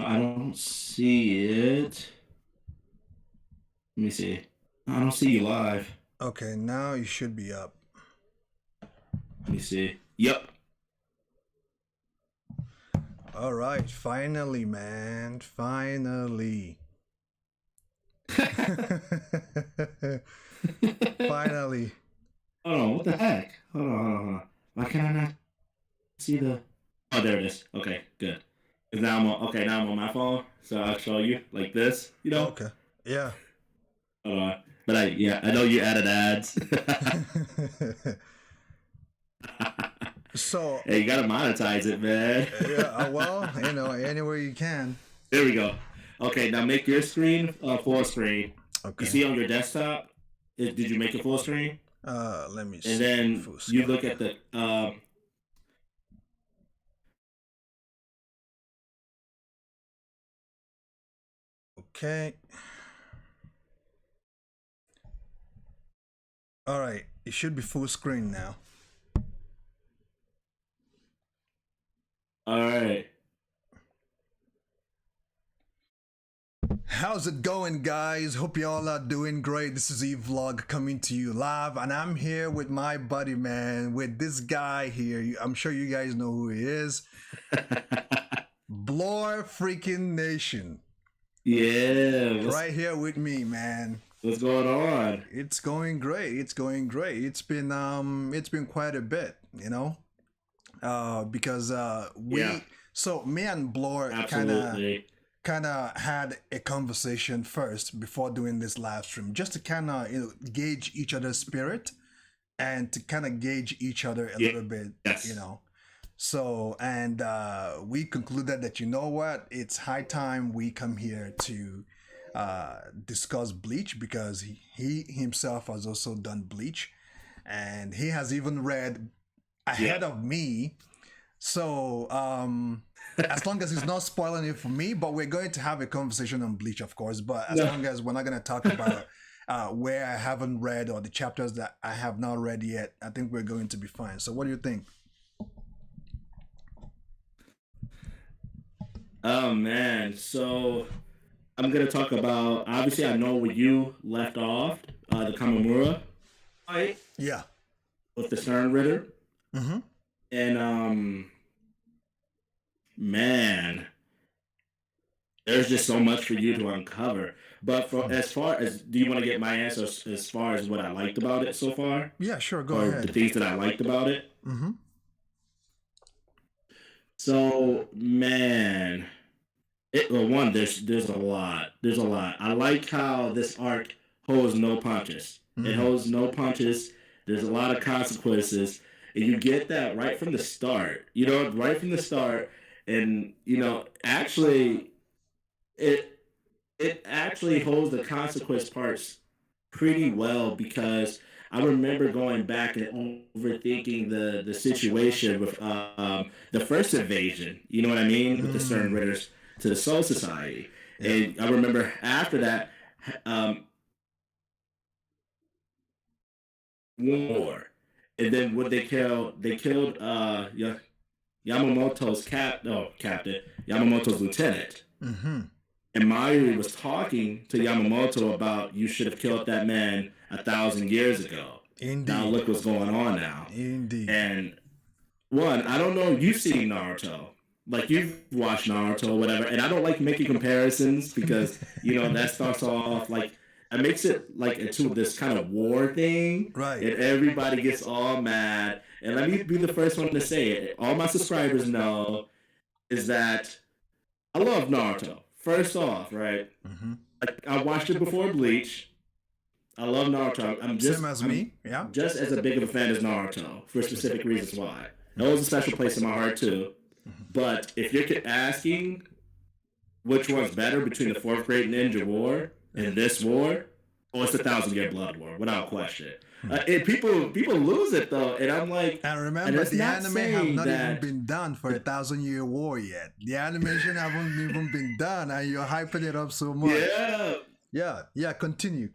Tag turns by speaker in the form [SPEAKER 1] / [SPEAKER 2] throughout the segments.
[SPEAKER 1] I don't see it. Let me see. I don't see you live.
[SPEAKER 2] Okay, now you should be up.
[SPEAKER 1] Let me see. Yep.
[SPEAKER 2] All right, finally, man. Finally. Finally.
[SPEAKER 1] Hold on, what the heck? Hold on. Why can't I not see the... Oh, there it is. Okay, good. 'Cause now now I'm on my phone, so I'll show you like this, you know?
[SPEAKER 2] Okay. Yeah.
[SPEAKER 1] Hold on. But I know you added ads.
[SPEAKER 2] So
[SPEAKER 1] Hey, you gotta monetize it, man.
[SPEAKER 2] yeah, well, anywhere you can.
[SPEAKER 1] There we go. Okay, now make your screen full screen.
[SPEAKER 2] Okay.
[SPEAKER 1] You see on your desktop? Did you make it full screen?
[SPEAKER 2] Let me see.
[SPEAKER 1] And then you look at the
[SPEAKER 2] Okay. All right, it should be full screen now.
[SPEAKER 1] all right.
[SPEAKER 2] How's it going, guys? Hope you all are doing great. This is EVlog coming to you live, and I'm here with my buddy, man, with this guy here. I'm sure you guys know who he is. Bluur freaking Nation.
[SPEAKER 1] Yeah.
[SPEAKER 2] Right here with me, man.
[SPEAKER 1] What's going on?
[SPEAKER 2] It's going great. It's going great. It's been quite a bit, because so me and Bluur kind of had a conversation first before doing this live stream, just to kind of gauge each other's spirit and to kind of gauge each other a little bit, So, and we concluded that, you know what, it's high time we come here to discuss Bleach, because he himself has also done Bleach, and he has even read ahead of me. So, as long as he's not spoiling it for me, but we're going to have a conversation on Bleach, of course, but as long as we're not going to talk about where I haven't read or the chapters that I have not read yet, I think we're going to be fine. So what do you think?
[SPEAKER 1] Oh man, so I'm gonna talk about, obviously I know where you left off, the Kamamura fight.
[SPEAKER 2] Yeah.
[SPEAKER 1] With the Stern Ritter.
[SPEAKER 2] Mm-hmm.
[SPEAKER 1] And man, there's just so much for you to uncover. But as far as, do you want to get my answer as far as what I liked about it so far?
[SPEAKER 2] Yeah, sure, go ahead.
[SPEAKER 1] Or the things that I liked about it?
[SPEAKER 2] Mm-hmm.
[SPEAKER 1] So, man, one, there's a lot. There's a lot. I like how this arc holds no punches. It holds no punches. There's a lot of consequences. And you get that right from the start. Right from the start. And, actually, it actually holds the consequence parts pretty well, because I remember going back and overthinking the situation with the first invasion, you know what I mean, with the Stern Ritters to the Soul Society. And I remember after that, war. And then what they killed Yamamoto's captain, Yamamoto's lieutenant.
[SPEAKER 2] Mm-hmm.
[SPEAKER 1] And Mayuri was talking to Yamamoto about, you should have killed that man 1,000 years ago.
[SPEAKER 2] Indeed.
[SPEAKER 1] Now look what's going on now.
[SPEAKER 2] Indeed.
[SPEAKER 1] And one, I don't know, you've seen Naruto. Like, you've watched Naruto or whatever, and I don't like making comparisons because, that starts off like, it makes it like into this kind of war thing.
[SPEAKER 2] Right.
[SPEAKER 1] And everybody gets all mad. And let me be the first one to say it. All my subscribers know is that I love Naruto. First off, right?
[SPEAKER 2] Mm-hmm.
[SPEAKER 1] I watched it before Bleach. I love Naruto.
[SPEAKER 2] Same as me, yeah.
[SPEAKER 1] Just as a big of a fan as Naruto, for specific reasons why. It holds a special place in my heart too. But if you're asking which one's better between the 4th Great Ninja War and this war, it's the 1,000-Year Blood War, without question. People lose it though, and I'm like,
[SPEAKER 2] and remember, the anime have not even been done for 1,000-Year War yet. The animation haven't even been done, and you're hyping it up so much. Yeah. Continue.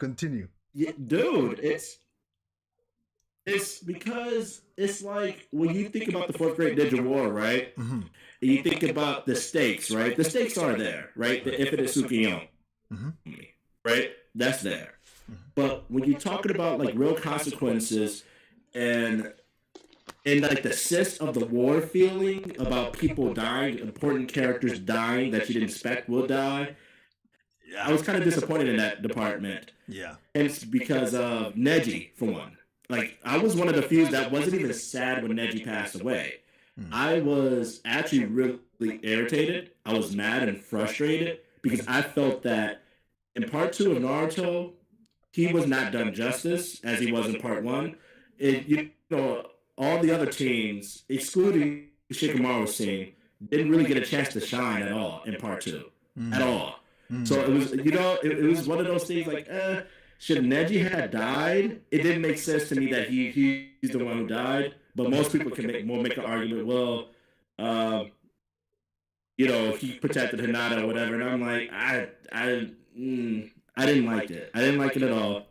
[SPEAKER 1] Yeah, dude, it's because it's like when you think about the 4th Great Ninja War, right?
[SPEAKER 2] Mm-hmm.
[SPEAKER 1] and you think about the stakes, right? The stakes are there, right? The infinite Tsukiyomi, right? That's there. But when you're talking about like real consequences and like the sense of the war feeling about people dying, important characters dying that you didn't expect will die, I was kind of disappointed in that department.
[SPEAKER 2] Yeah.
[SPEAKER 1] And it's because of Neji, for one. Like, I was one of the few that wasn't even sad when Neji passed away. I was actually really irritated. I was mad and frustrated because I felt that in part 2 of Naruto, he was not done justice as he was in part 1. You know, all the other teams, excluding Shikamaru's team, didn't really get a chance to shine at all in part 2. At all. So it was, you know, it was one of those things like, should Neji had died, it didn't make sense to me that he's the one who died. But most people can make an argument, well, you know, he protected Hinata or whatever. And I'm like, I didn't like it. I didn't like it at all.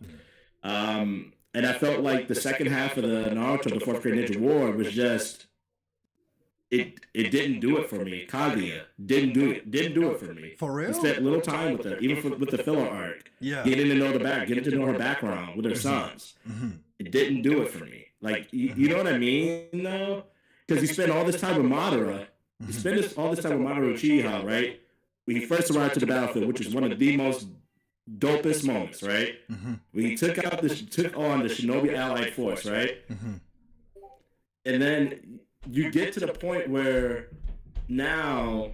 [SPEAKER 1] And I felt like the second half of the Naruto, the Fourth Great Ninja War, was just it didn't do it for me. Kaguya didn't do it for me.
[SPEAKER 2] For real?
[SPEAKER 1] I spent little time with her, even with the filler arc.
[SPEAKER 2] Yeah.
[SPEAKER 1] Getting to know her background with her sons. It didn't do it for me. Like, you know what I mean, though? Because he spent all this time with Madara. He spent all this time with Mamoru Uchiha, right? When he first arrived to the battlefield, which is one of the most dopest moments, right? When he took on the Shinobi Allied Force, right? And then you get to the point where now,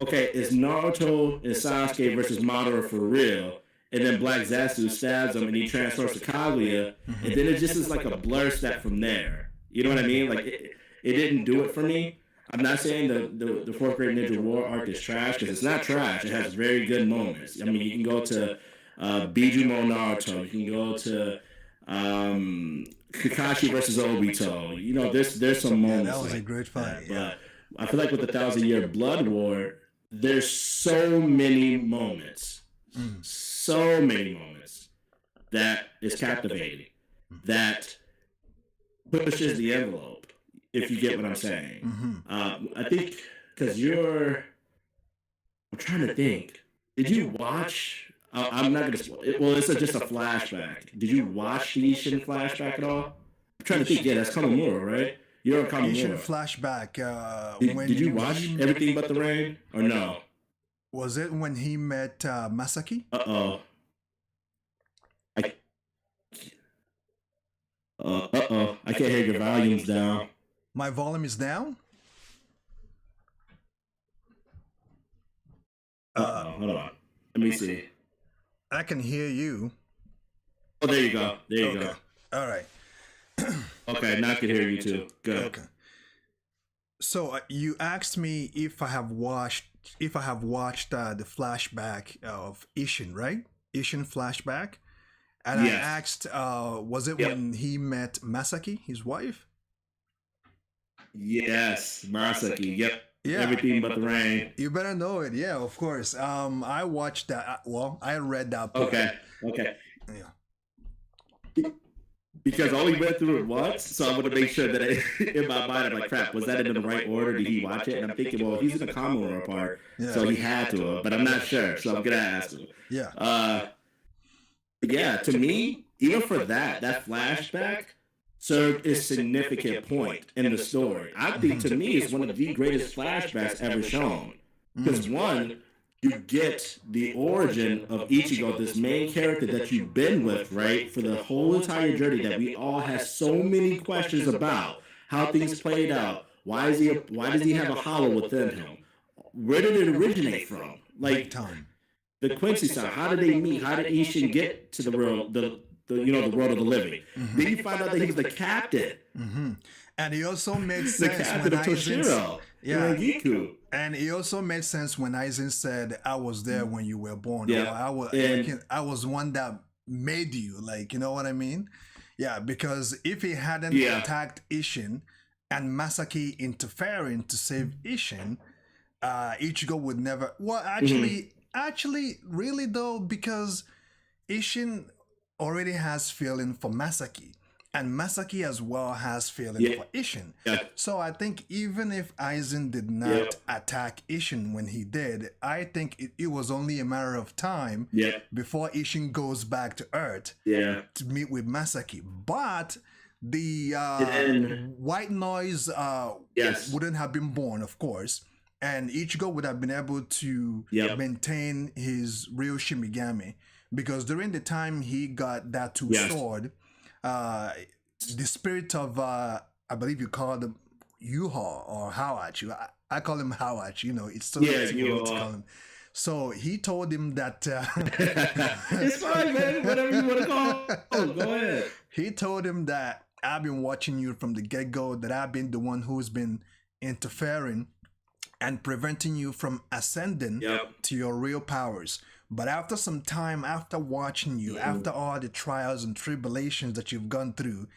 [SPEAKER 1] okay, it's Naruto and Sasuke versus Madara for real. And then Black Zetsu stabs him and he transfers to Kaguya. And then it just is like a blur step from there. You know what I mean? Like, it didn't do it for me. I'm not saying the Fourth Great Ninja War arc is trash, because it's not trash. It has very good moments. I mean, you can go to Bijumo Naruto. You can go to Kakashi versus Obito. You know, there's some moments.
[SPEAKER 2] That was a great fight.
[SPEAKER 1] But I feel like with the 1,000-Year Blood War, there's so many moments. So many moments that is captivating. That pushes the envelope, if you get what I'm saying. I think because I'm trying to think. Did you watch? I'm not gonna. Well, it's just a flashback. Did you watch the Ishin flashback at all? I'm trying to think. Yeah, that's Kamamura, right? You're on Kamamura.
[SPEAKER 2] Ishin flashback.
[SPEAKER 1] Did you watch Everything But the Rain or no?
[SPEAKER 2] Was it when he met Masaki?
[SPEAKER 1] I can't hear your volumes down.
[SPEAKER 2] My volume is down?
[SPEAKER 1] Hold on. Let me see.
[SPEAKER 2] I can hear you.
[SPEAKER 1] Oh, there you go. There you go.
[SPEAKER 2] All right.
[SPEAKER 1] Okay, now I can hear you too. Good.
[SPEAKER 2] Okay. So you asked me if I have watched the flashback of Ishin, right? Ishin flashback. And yes. I asked, was it when he met Masaki, his wife?
[SPEAKER 1] Yes, Masaki. Yep.
[SPEAKER 2] Yeah.
[SPEAKER 1] Everything But the Rain.
[SPEAKER 2] You better know it. Yeah, of course. I watched that. Well, I read that part.
[SPEAKER 1] Okay.
[SPEAKER 2] Yeah.
[SPEAKER 1] Because I only went through it once, so I want to make sure that in my mind, I'm like, crap, was that in the right order? Did he watch it? And I'm thinking, well, he's in the Kamura part, so he had to, but I'm not sure, so I'm going to ask him.
[SPEAKER 2] Yeah.
[SPEAKER 1] Yeah, to me, even for that flashback served a significant point in the story. I think, to me, it's one of the greatest flashbacks ever shown. Because, one, you get the origin of Ichigo, this main character that you've been with, right, for the whole entire journey that we all have so many questions about. How things played out. Why does he have a hollow within him? Where did it originate from? Like,
[SPEAKER 2] time.
[SPEAKER 1] The Quincy side. How did they meet? How did Ishin get to the world, the world of the living? Then you find out that he was the captain.
[SPEAKER 2] And he also made sense.
[SPEAKER 1] The captain of Toshiro.
[SPEAKER 2] Yeah.
[SPEAKER 1] Giku.
[SPEAKER 2] And it also made sense when Aizen said, "I was there when you were born."
[SPEAKER 1] Yeah.
[SPEAKER 2] I was one that made you. Like, you know what I mean? Yeah. Because if he hadn't attacked Ishin and Masaki interfering to save Ishin, Ichigo would never. Well, actually, really though, because Ishin already has feeling for Masaki. And Masaki as well has feeling for Isshin. So I think even if Aizen did not attack Isshin when he did, I think it was only a matter of time before Isshin goes back to Earth to meet with Masaki. But the white noise wouldn't have been born, of course. And Ichigo would have been able to maintain his real Shimigami. Because during the time he got that sword, the spirit of I believe you call him Yuha or Hawachi. I call him Hawachi. You know, it's so easy to call him. So he told him that
[SPEAKER 1] it's fine, man. Whatever you want to call. Oh, go ahead.
[SPEAKER 2] He told him that I've been watching you from the get-go. That I've been the one who's been interfering and preventing you from ascending to your real powers. But after some time, after watching you, after all the trials and tribulations that you've gone through,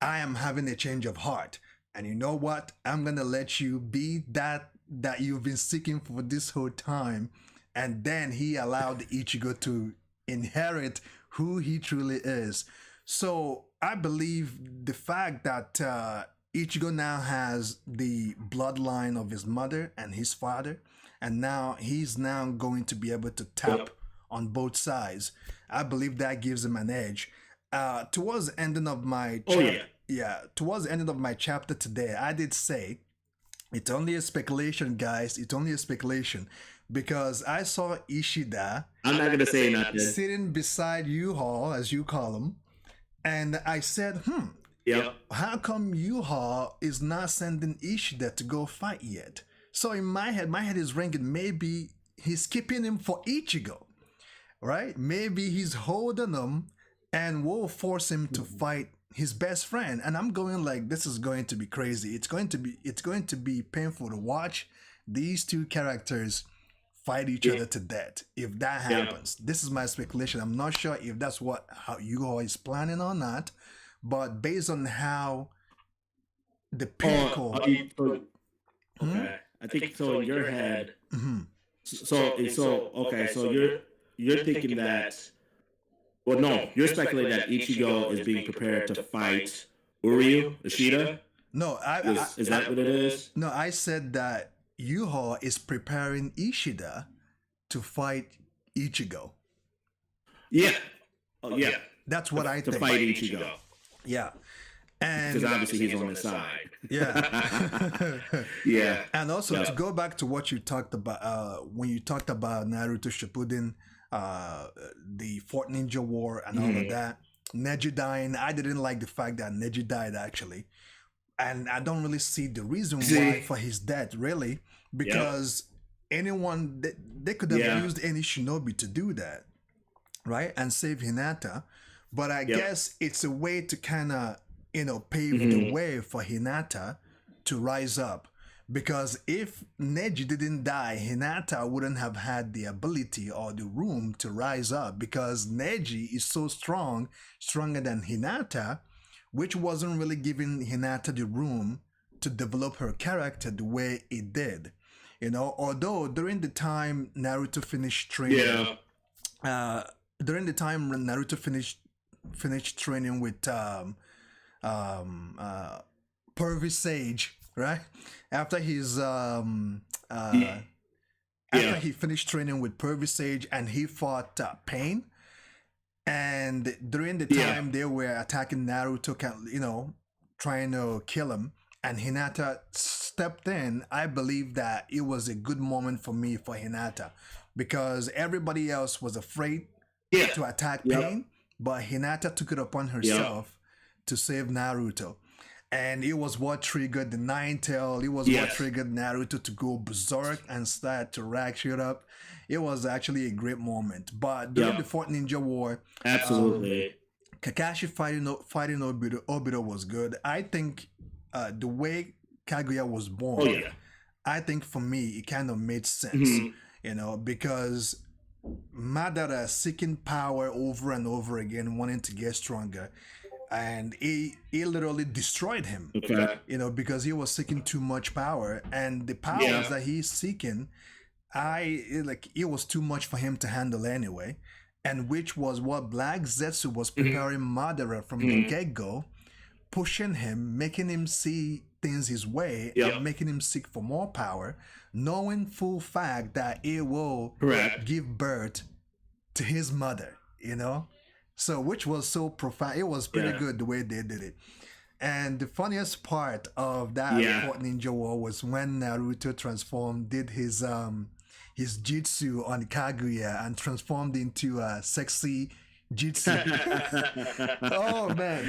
[SPEAKER 2] I am having a change of heart. And you know what? I'm going to let you be that you've been seeking for this whole time. And then he allowed Ichigo to inherit who he truly is. So I believe the fact that Ichigo now has the bloodline of his mother and his father, and now he's now going to be able to tap on both sides. I believe that gives him an edge. Towards the ending of my towards the ending of my chapter today, I did say it's only a speculation, guys. It's only a speculation because I saw Ishida.
[SPEAKER 1] I'm not gonna say nothing.
[SPEAKER 2] Sitting beside Yuha, as you call him, and I said, how come Yuha is not sending Ishida to go fight yet? So in my head is ringing. Maybe he's keeping him for Ichigo, right? Maybe he's holding him and will force him to fight his best friend. And I'm going like, this is going to be crazy. It's going to be painful to watch these two characters fight each other to death. If that happens, this is my speculation. I'm not sure if that's how Yuho is planning or not, but based on how the pinnacle.
[SPEAKER 1] Okay. I think so in your head. So you're thinking that. Well, no, you're speculating that Ichigo is being prepared to fight Uryu, Ishida.
[SPEAKER 2] No,
[SPEAKER 1] is that what it is?
[SPEAKER 2] No, I said that Yuho is preparing Ishida to fight Ichigo.
[SPEAKER 1] Yeah.
[SPEAKER 2] That's what I think.
[SPEAKER 1] To fight Ichigo.
[SPEAKER 2] Yeah. And
[SPEAKER 1] because obviously he's on his side.
[SPEAKER 2] Yeah. And also to go back to what you talked about when you talked about Naruto Shippuden, the Fourth Ninja War and all of that, Neji dying. I didn't like the fact that Neji died actually, and I don't really see the reason why for his death really, because anyone they could have used any shinobi to do that, right, and save Hinata, but I guess it's a way to kind of pave the way for Hinata to rise up. Because if Neji didn't die, Hinata wouldn't have had the ability or the room to rise up, because Neji is so strong, stronger than Hinata, which wasn't really giving Hinata the room to develop her character the way it did. Although during the time Naruto finished training, finished training with Pervy Sage, right? After his after he finished training with Pervy Sage and he fought Pain, and during the time they were attacking Naruto, trying to kill him, and Hinata stepped in. I believe that it was a good moment for Hinata, because everybody else was afraid to attack Pain, but Hinata took it upon herself to save Naruto. And it was what triggered the Nine Tail. It was what triggered Naruto to go berserk and start to rack shit up. It was actually a great moment. But during the Fourth Ninja War,
[SPEAKER 1] absolutely,
[SPEAKER 2] Kakashi fighting Obito was good. I think the way Kaguya was born, I think for me it kind of made sense. Because Madara seeking power over and over again, wanting to get stronger. And he literally destroyed him, because he was seeking too much power, and the powers that he's seeking, it was too much for him to handle anyway, and which was what Black Zetsu was preparing Madara from the get-go pushing him, making him see things his way, and making him seek for more power, knowing full fact that it will give birth to his mother, you know? So, which was so profound. It was pretty good the way they did it. And the funniest part of that Fourth Ninja War was when Naruto did his jutsu on Kaguya and transformed into a sexy jutsu. Oh man,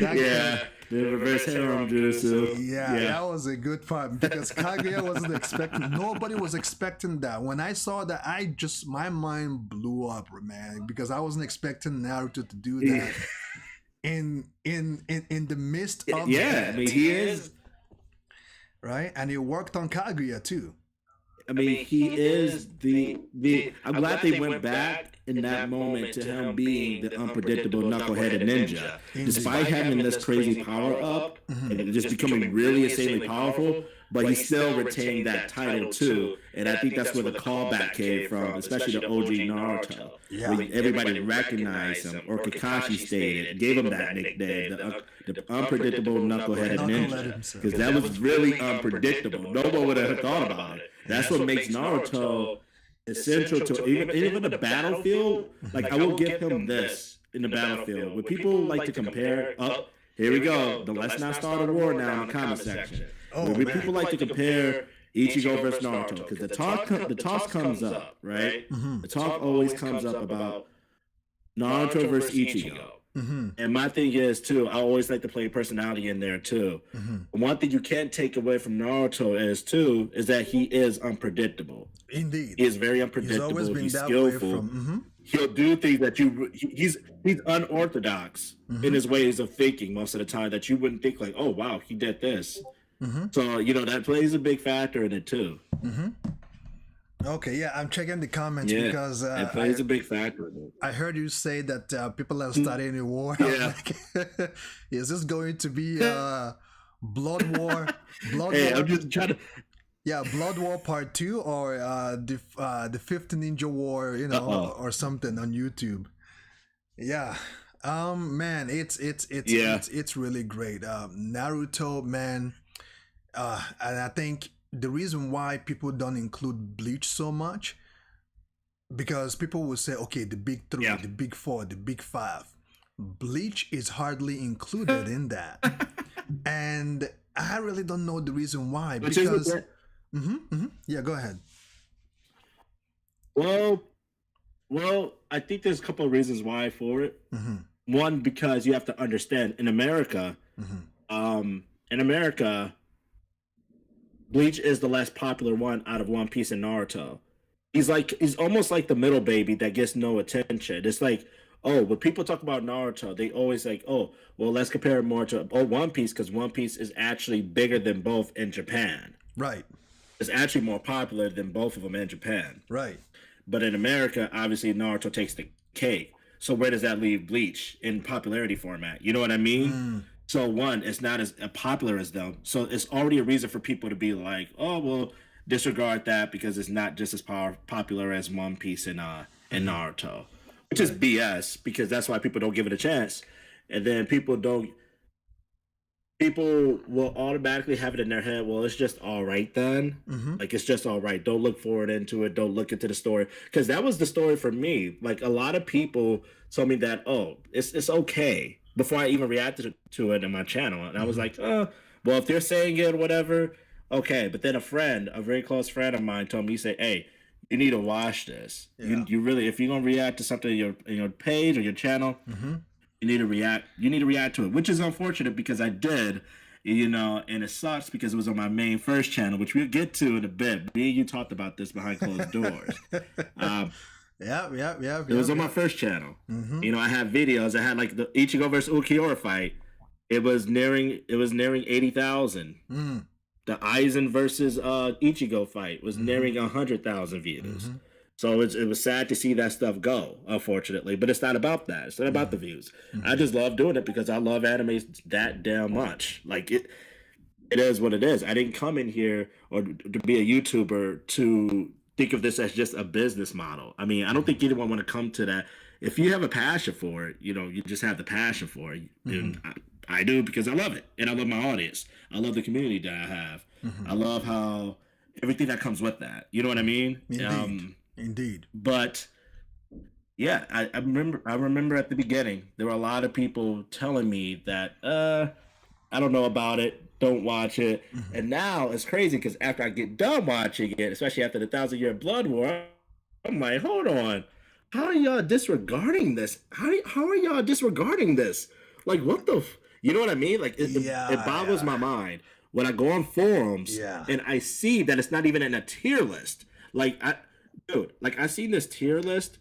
[SPEAKER 1] the reverse harem jutsu.
[SPEAKER 2] Yeah, that was a good part because Kaguya wasn't expecting. Nobody was expecting that. When I saw that, my mind blew up, man, because I wasn't expecting Naruto to do that. In the midst of
[SPEAKER 1] I mean, he is
[SPEAKER 2] right, and he worked on Kaguya too.
[SPEAKER 1] I mean, he is the. I'm glad they went back in that moment to him being the unpredictable knuckleheaded ninja, despite having this crazy power up and just becoming really insanely powerful. But he still retained that title too, and I think that's where the callback came from, especially the OG Naruto.
[SPEAKER 2] Yeah,
[SPEAKER 1] where everybody recognized him, or Kakashi stated, gave him that nickname, the unpredictable knuckleheaded ninja, because that was really unpredictable. No one would have thought about it. That's what makes Naruto essential to even the battlefield. Like, I will give him this in the battlefield. When people like to compare, here we go. Let's not start a war now in the comment section. When people like to compare Ichigo versus Naruto, because the toss comes up, right? The talk always comes up about Naruto versus Ichigo. And my thing is too, I always like to play personality in there too. One thing you can't take away from Naruto is that he is unpredictable.
[SPEAKER 2] Indeed,
[SPEAKER 1] he is very unpredictable. He's skillful. He'll do things that he's unorthodox in his ways of thinking most of the time, that you wouldn't think like, oh wow, he did this. So that plays a big factor in it too.
[SPEAKER 2] Okay, yeah, I'm checking the comments because
[SPEAKER 1] it plays a big factor in it.
[SPEAKER 2] I heard you say that people are starting a war.
[SPEAKER 1] Yeah.
[SPEAKER 2] Like, is this going to be Blood War?
[SPEAKER 1] I'm just trying to.
[SPEAKER 2] Yeah, Blood War Part 2 or the Fifth Ninja War, or something on YouTube. Yeah. Man, it's really great. Naruto, man. And I think the reason why people don't include Bleach so much, because people will say, okay, the big three, the big four, the big five. Bleach is hardly included in that. And I really don't know the reason why. Because yeah, go ahead.
[SPEAKER 1] Well, I think there's a couple of reasons why for it. One, because you have to understand in America, Bleach is the less popular one out of One Piece and Naruto. He's almost like the middle baby that gets no attention. It's like, when people talk about Naruto, they always like, let's compare it more to One Piece, because One Piece is actually bigger than both in Japan.
[SPEAKER 2] Right.
[SPEAKER 1] It's actually more popular than both of them in Japan.
[SPEAKER 2] Right.
[SPEAKER 1] But in America, obviously Naruto takes the cake. So where does that leave Bleach in popularity format? You know what I mean? So one, it's not as popular as them. So it's already a reason for people to be like, disregard that because it's not just as popular as One Piece and Naruto, which is BS, because that's why people don't give it a chance. And then people will automatically have it in their head, well, it's just all right then. Like, it's just all right. Don't look forward into it. Don't look into the story. Because that was the story for me. Like, a lot of people told me that, it's okay, before I even reacted to it in my channel. And I was like, well, if they're saying it, whatever, okay. But then a very close friend of mine told me, he said, hey, you need to watch this. You really, if you're going to react to something in your page or your channel, you need to react to it, which is unfortunate because I did, and it sucks because it was on my main first channel, which we'll get to in a bit. Me and you talked about this behind closed doors. It was on my first channel. I had videos. I had like the Ichigo versus Ukiura fight. It was nearing 80,000. The Aizen versus Ichigo fight was nearing 100,000 views. So it was sad to see that stuff go, unfortunately. But it's not about that. It's not about the views. I just love doing it because I love anime that damn much. Like, it is what it is. I didn't come in here or to be a YouTuber to think of this as just a business model. I mean, I don't think anyone want to come to that. If you have a passion for it, you just have the passion for it. And I do because I love it, and I love my audience. I love the community that I have. I love how everything that comes with that. You know what I mean?
[SPEAKER 2] Indeed.
[SPEAKER 1] But yeah, I remember at the beginning there were a lot of people telling me that I don't know about it, don't watch it. And now it's crazy because after I get done watching it, especially after the 1,000-Year Blood War, I'm like, hold on, how are y'all disregarding this? How are y'all disregarding this? Like, what the you know what I mean? Like, it boggles my mind when I go on forums and I see that it's not even in a tier list. Like, I seen this tier list.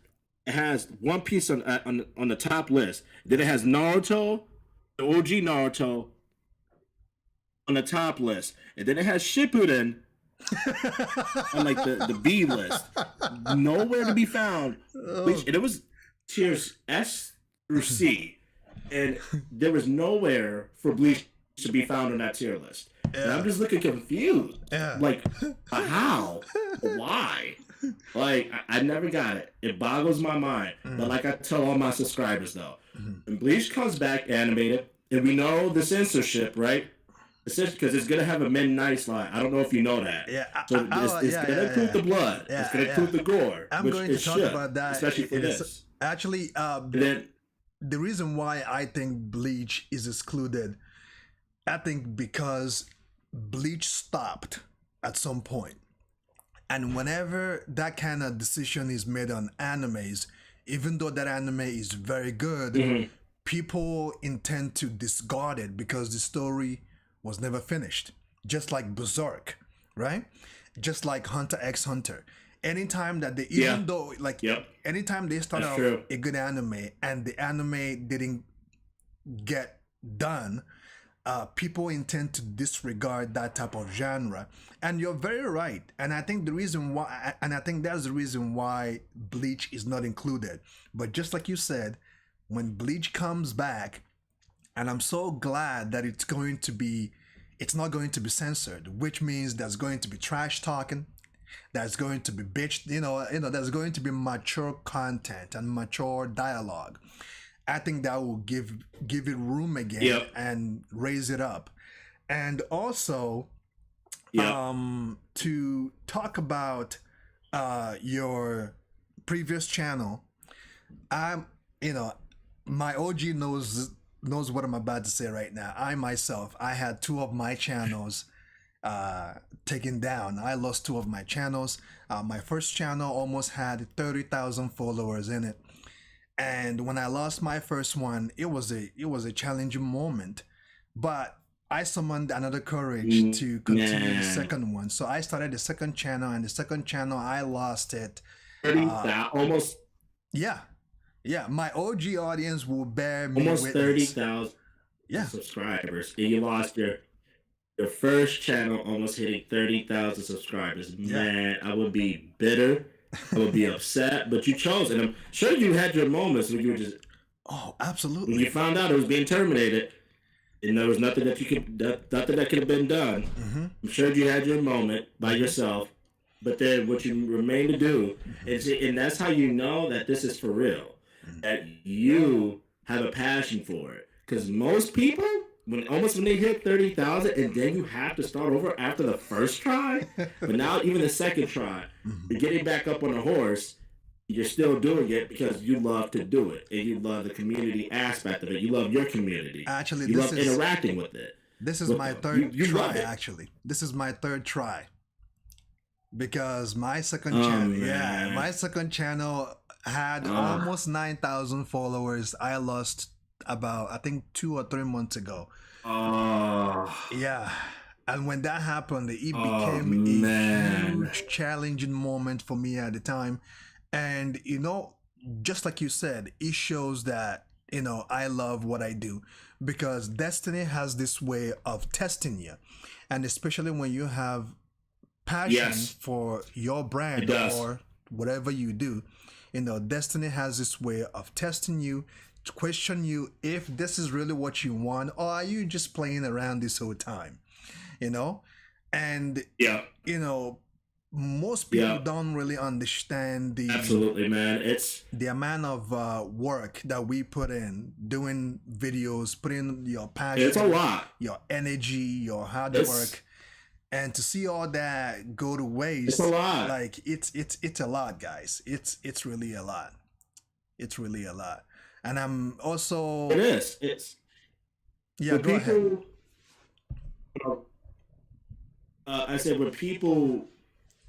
[SPEAKER 1] It has One Piece on the top list. Then it has Naruto, the OG Naruto, on the top list, and then it has Shippuden on like the B list. Nowhere to be found. And it was tiers S through C, and there was nowhere for Bleach to be found on that tier list. And I'm just looking confused. Like, how? Why? Like, I never got it. It boggles my mind. But like I tell all my subscribers, though, when Bleach comes back animated, and we know the censorship, right? Because it's gonna have a midnight slide. I don't know if you know that. So it's gonna include the blood. It's gonna include the gore.
[SPEAKER 2] I'm going to talk about that,
[SPEAKER 1] especially for this.
[SPEAKER 2] Actually, the reason why I think Bleach is excluded, I think because Bleach stopped at some point. And whenever that kind of decision is made on animes, even though that anime is very good, people intend to discard it because the story was never finished. Just like Berserk, right? Just like Hunter x Hunter. Anytime that they, even though, like, anytime they start out a good anime and the anime didn't get done, people intend to disregard that type of genre. And you're very right. And I think that's the reason why Bleach is not included. But just like you said, when Bleach comes back, and I'm so glad that it's not going to be censored, which means there's going to be trash talking, there's going to be bitch, there's going to be mature content and mature dialogue. I think that will give it room again and raise it up. And also, to talk about your previous channel, my OG knows what I'm about to say right now. I had 2 of my channels taken down. I lost 2 of my channels. My first channel almost had 30,000 followers in it. And when I lost my first one, it was a challenging moment, but I summoned another courage to continue the second one. So I started the second channel, and the second channel I lost it.
[SPEAKER 1] Almost.
[SPEAKER 2] Yeah. My OG audience will bear me
[SPEAKER 1] almost
[SPEAKER 2] witness.
[SPEAKER 1] 30,000 subscribers, and you lost your first channel almost hitting 30,000 subscribers. Man, I would be bitter. I would be upset, but you chose, and I'm sure you had your moments when you were just.
[SPEAKER 2] Oh, absolutely.
[SPEAKER 1] When you found out it was being terminated, and there was nothing that could have been done. I'm sure you had your moment by yourself, but then what you remain to do is, and that's how you know that this is for real, that you have a passion for it. Because most people, when they hit 30,000, and then you have to start over after the first try, but now even the second try, you're getting back up on the horse. You're still doing it because you love to do it, and you love the community aspect of it. You love your community.
[SPEAKER 2] Actually,
[SPEAKER 1] you love interacting with it.
[SPEAKER 2] This is my third try. Actually, this is my third try because my second my second channel had almost 9,000 followers. I lost about, I think, 2 or 3 months ago. And when that happened, it became a huge challenging moment for me at the time. And just like you said, it shows that I love what I do, because Destiny has this way of testing you, and especially when you have passion for your brand or whatever you do, Destiny has this way of testing you, to question you if this is really what you want, or are you just playing around this whole time, and most people don't really understand the
[SPEAKER 1] absolutely, man. It's
[SPEAKER 2] the amount of work that we put in doing videos, putting your passion,
[SPEAKER 1] it's a lot,
[SPEAKER 2] your energy, your hard work, and to see all that go to waste.
[SPEAKER 1] It's a lot.
[SPEAKER 2] Like it's a lot, guys. It's really a lot. It's really a lot. And I'm also
[SPEAKER 1] it is. It's
[SPEAKER 2] yeah. Go ahead.
[SPEAKER 1] I said when people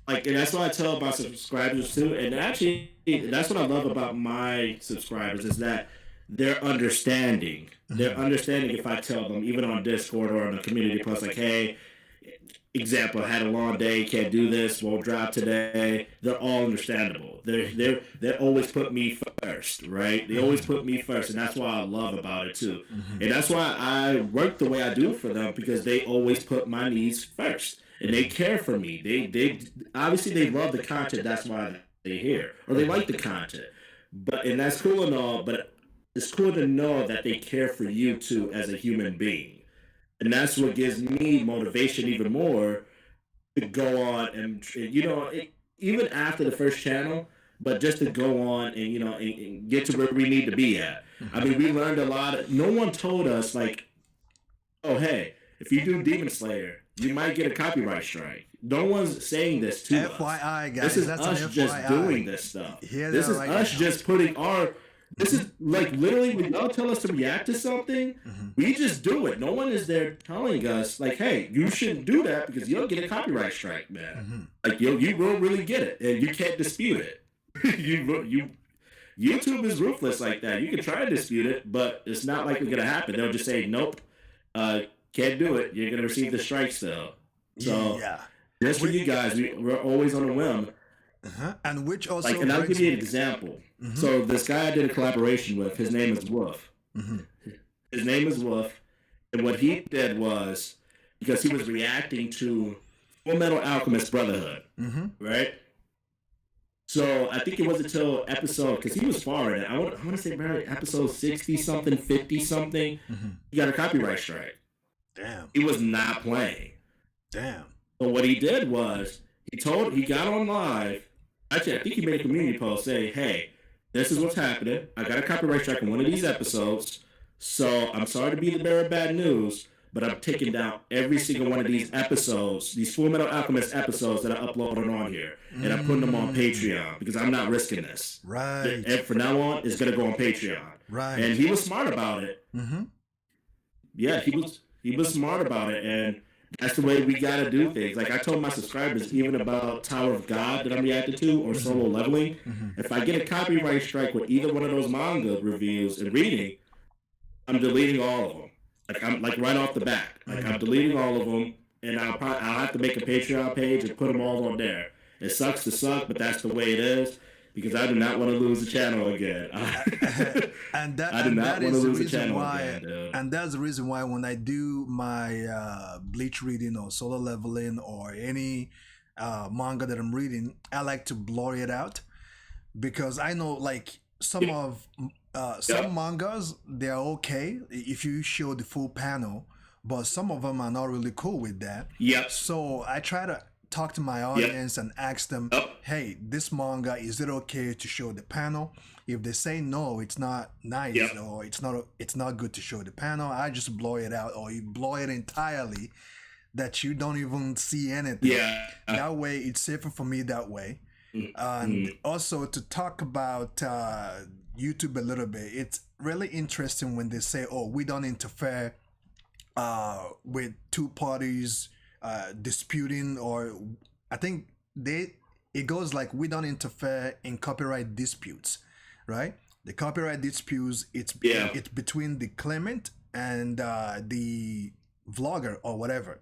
[SPEAKER 1] like, and that's what I tell my subscribers too. And actually, that's what I love about my subscribers is that they're understanding. They're understanding if I tell them, even on Discord or on a community post, like, hey, example, had a long day, can't do this, won't drop today. They're all understandable. They always put me first, right? They always put me first, and that's why I love about it too. And that's why I work the way I do for them, because they always put my needs first. And they care for me. They obviously they love the content. That's why they're here, or they like the content. And that's cool and all. But it's cool to know that they care for you too as a human being, and that's what gives me motivation even more to go on and even after the first channel, but just to go on and get to where we need to be at. I mean, we learned a lot. No one told us like, oh hey, if you do Demon Slayer, you might get a copyright strike. No one's saying this to us.
[SPEAKER 2] FYI, guys.
[SPEAKER 1] This is us just doing this stuff. This is us just putting our... This is like literally when y'all tell us to react to something, we just do it. No one is there telling us like, hey, you shouldn't do that because you'll get a copyright strike, man. Like you will really get it, and you can't dispute it. YouTube is ruthless like that. You can try to dispute it, but it's not likely going to happen. They'll just say, nope, can't do it. You're going to receive the strike still. So just for you guys, we're always on a whim.
[SPEAKER 2] And which also
[SPEAKER 1] and I'll give you an example. So this guy I did a collaboration with, his name is Wolf. His name is Wolf, and what he did was, because he was reacting to Full Metal Alchemist Brotherhood, right? So I think it wasn't until episode, because he was far in it. I want to say maybe episode 60 something, 50 something. He got a copyright strike.
[SPEAKER 2] Damn.
[SPEAKER 1] He was not playing.
[SPEAKER 2] Damn.
[SPEAKER 1] So what he did was he got on live. Actually, I think he made a community post saying, hey, this is what's happening. I got a copyright strike on one of these episodes. So I'm sorry to be the bearer of bad news, but I'm taking down every single one of these episodes, these Full Metal Alchemist episodes that I uploaded on here. And I'm putting them on Patreon because I'm not risking this.
[SPEAKER 2] Right.
[SPEAKER 1] And from now on, it's going to go on Patreon.
[SPEAKER 2] Right.
[SPEAKER 1] And he was smart about it. Yeah, he was smart about it. And that's the way we gotta do things. Like I told my subscribers, even about Tower of God that I'm reacting to, or Solo Leveling, if I get a copyright strike with either one of those manga reviews and reading, I'm deleting all of them. Like I'm right off the bat. Like I'm deleting all of them, and I'll have to make a Patreon page and put them all on there. It sucks to suck, but that's the way it is. Because I do not want to lose the channel again.
[SPEAKER 2] And that and that's the reason why when I do my Bleach reading or Solo Leveling or any manga that I'm reading, I like to blur it out, because I know like some mangas, they're okay if you show the full panel, but some of them are not really cool with that. So I try to talk to my audience and ask them, hey, this manga, is it okay to show the panel? If they say no, it's not nice, or it's not good to show the panel, I just blow it out, or you blow it entirely that you don't even see anything. That way it's safer for me that way. And also to talk about YouTube a little bit, it's really interesting when they say, oh, we don't interfere with two parties disputing, or I think it goes like, we don't interfere in copyright disputes, right? The copyright disputes, it's between the claimant and the vlogger or whatever.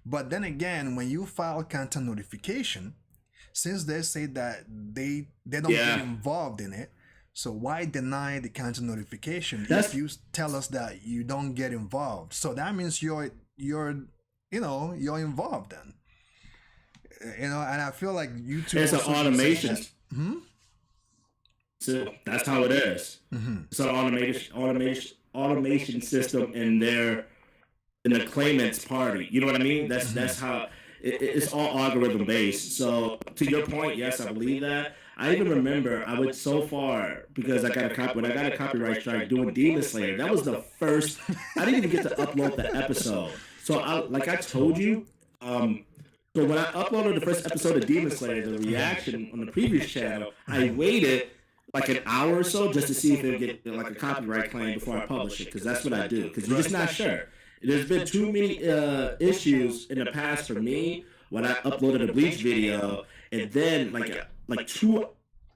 [SPEAKER 2] But then again, when you file content notification, since they say that they don't get involved in it, so why deny the content notification if you tell us that you don't get involved? So that means you're involved then. And I feel like YouTube...
[SPEAKER 1] It's an automation. So that's how it is. It's an automation system in the claimant's party. You know what I mean? That's how... it's all algorithm based. So to your point, yes, I believe that. I even remember I went so far because when I got a copyright strike doing Demon Slayer. That was the first. I didn't even get to upload the episode. So like I told you, so when I uploaded the first episode of Demon Slayer, the reaction on the previous channel, I waited like an hour or so just to see if it would get like a copyright claim before I publish it, because that's what I do. Because you're just not sure. There's been too many issues in the past for me when I uploaded a Bleach video, and then like 2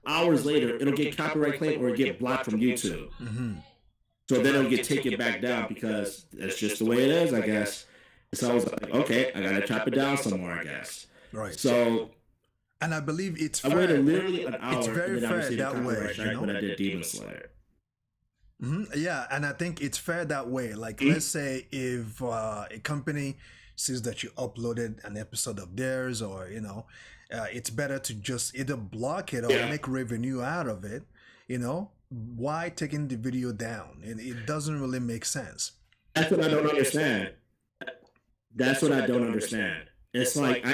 [SPEAKER 1] hours later, it'll get copyright claim or it get blocked from YouTube. So then it'll get taken back down because that's just the way it is, I guess. So I was like, okay, I gotta chop it down some more, I guess.
[SPEAKER 2] Right.
[SPEAKER 1] So,
[SPEAKER 2] and I believe it's fair.
[SPEAKER 1] I waited literally an hour.
[SPEAKER 2] It's very fair that way,
[SPEAKER 1] you know? When I did Demon Slayer.
[SPEAKER 2] Yeah, and I think it's fair that way. Like, let's say if a company sees that you uploaded an episode of theirs, or you know, it's better to just either block it or make revenue out of it. You know, why taking the video down? And it doesn't really make sense.
[SPEAKER 1] That's what I don't understand. That's what I don't understand. It's like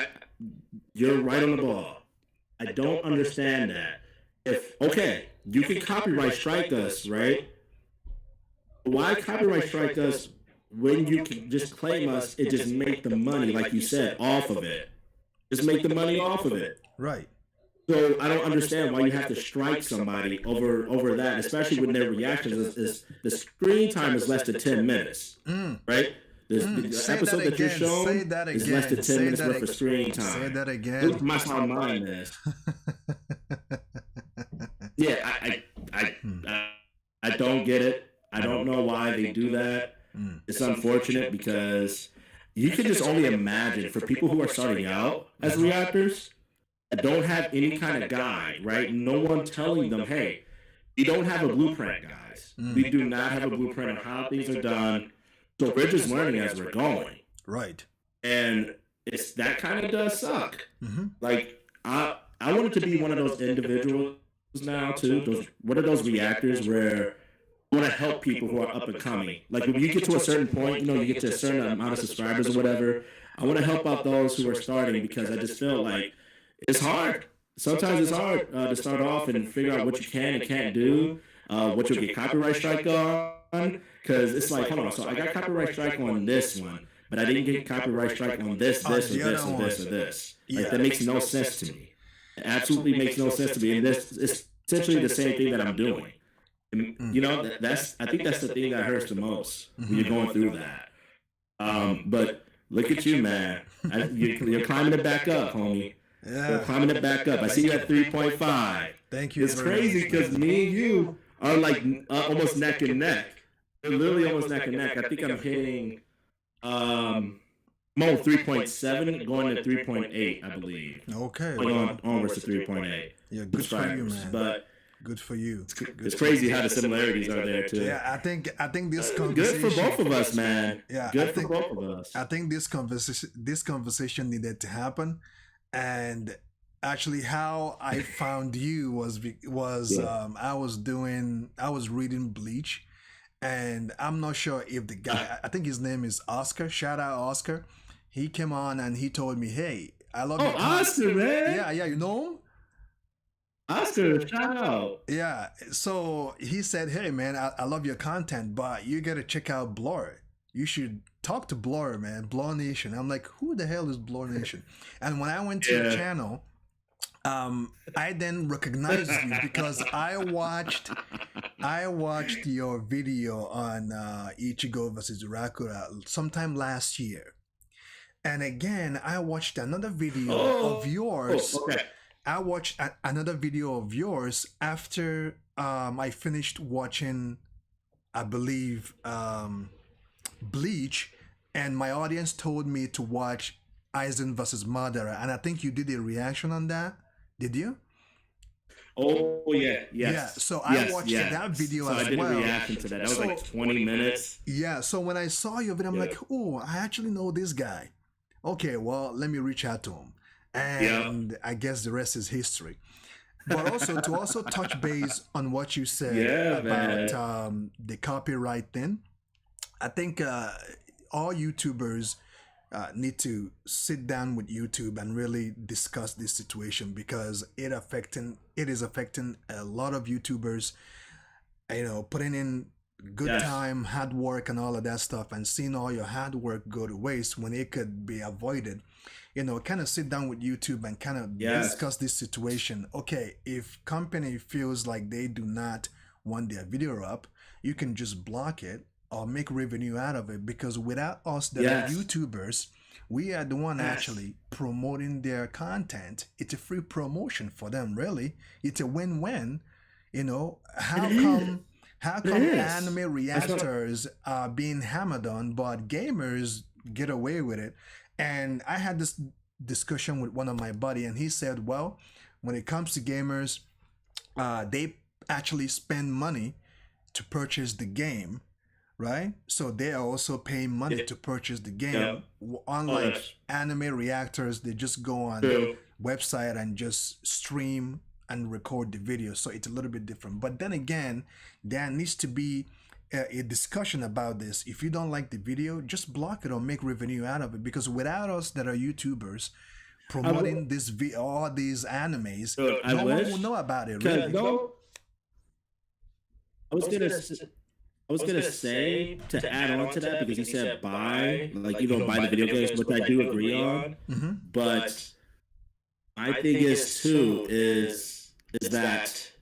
[SPEAKER 1] you're right on the ball. I don't understand that. If okay, you can copyright strike us, right? Why copyright strike us when you can just claim us and just make the money, like you said, off of it? Just make the money off of it.
[SPEAKER 2] Right.
[SPEAKER 1] So I don't understand why you have to strike somebody over that, especially when their reactions is the screen time is less than 10 minutes, right? The episode that you're showing is less than 10 minutes worth of screen time.
[SPEAKER 2] Say that again.
[SPEAKER 1] That's how mine is. Yeah, I don't get it. I don't know why they do that. It's unfortunate because you can just only imagine for people who are starting out as reactors that don't have any kind of guide, right? No one telling them, hey, we don't have a blueprint, guys. We do not have a blueprint on how things are done. So we're just learning as we're going.
[SPEAKER 2] Right.
[SPEAKER 1] And it's that kind of does suck. Like, I wanted to be one of those individuals now, too. One of those reactors where I want to help people who are up and coming. Like, when you get to a certain point, you know, you get to a certain amount of subscribers or whatever, I want to help out those who are starting because I just feel like it's hard. Sometimes it's hard to start off and figure out what you can and can't do, what you'll get copyright strike on. Because it's like, hold on, so I got copyright strike on this one, but I didn't get copyright strike on this, or this. Like, that makes no sense to me. It absolutely makes no sense to me. And this is essentially the same thing that I'm doing. And, you know, I think that's the thing that hurts the most when you're going through that. But look at you, man. You're climbing it back up, homie.
[SPEAKER 2] Yeah.
[SPEAKER 1] You're climbing it back up. I see you at 3.5.
[SPEAKER 2] Thank you.
[SPEAKER 1] It's crazy because me and you are like almost neck and neck. They're literally almost neck and neck. I think I'm hitting 3.7 going to 3.8, I believe.
[SPEAKER 2] Okay.
[SPEAKER 1] Going onwards to 3.8.
[SPEAKER 2] Yeah, good for you, man.
[SPEAKER 1] But
[SPEAKER 2] good for you.
[SPEAKER 1] It's crazy how the similarities are there too.
[SPEAKER 2] Yeah, I think this conversation.
[SPEAKER 1] Good for both of us, man.
[SPEAKER 2] Yeah,
[SPEAKER 1] good for both of us.
[SPEAKER 2] I think this conversation needed to happen, and actually, how I found you was I was reading Bleach. And I'm not sure if the guy, I think his name is Oscar. Shout out Oscar. He came on and he told me, "Hey, I love you."
[SPEAKER 1] Oscar, man.
[SPEAKER 2] Yeah, you know him?
[SPEAKER 1] Oscar, shout out.
[SPEAKER 2] Yeah. So he said, "Hey, man, I love your content, but you gotta check out Bluur. You should talk to Bluur, man. Bluur Nation." I'm like, "Who the hell is Bluur Nation?" And when I went to your channel, I then recognized you because I watched your video on Ichigo versus Rakura sometime last year, and again I watched another video of yours. I watched another video of yours after I finished watching, I believe, Bleach, and my audience told me to watch Aizen versus Madara, and I think you did a reaction on that. Did you?
[SPEAKER 1] Oh yeah, yes.
[SPEAKER 2] Yeah, so I watched that video as well.
[SPEAKER 1] I did a reaction to that. That was like 20 minutes.
[SPEAKER 2] Yeah, so when I saw your video, I'm like, oh, I actually know this guy. Okay, well, let me reach out to him. And I guess the rest is history. But also to touch base on what you said about the copyright thing, I think all YouTubers need to sit down with YouTube and really discuss this situation, because it is affecting a lot of YouTubers, putting in good time, hard work, and all of that stuff, and seeing all your hard work go to waste when it could be avoided. Kind of sit down with YouTube and kind of discuss this situation. Okay, if company feels like they do not want their video up, you can just block it or make revenue out of it, because without us that are YouTubers, we are the one actually promoting their content. It's a free promotion for them, really. It's a win-win. How come anime reactors are being hammered on, but gamers get away with it? And I had this discussion with one of my buddy, and he said, well, when it comes to gamers, they actually spend money to purchase the game, right? So they are also paying money to purchase the game. Unlike anime reactors, they just go on the website and just stream and record the video. So it's a little bit different. But then again, there needs to be a discussion about this. If you don't like the video, just block it or make revenue out of it, because without us that are YouTubers promoting all these animes, no one will know about it, really.
[SPEAKER 1] I was gonna say to add on to that, because he said buy the video games, which I do agree on. But my thing is too is that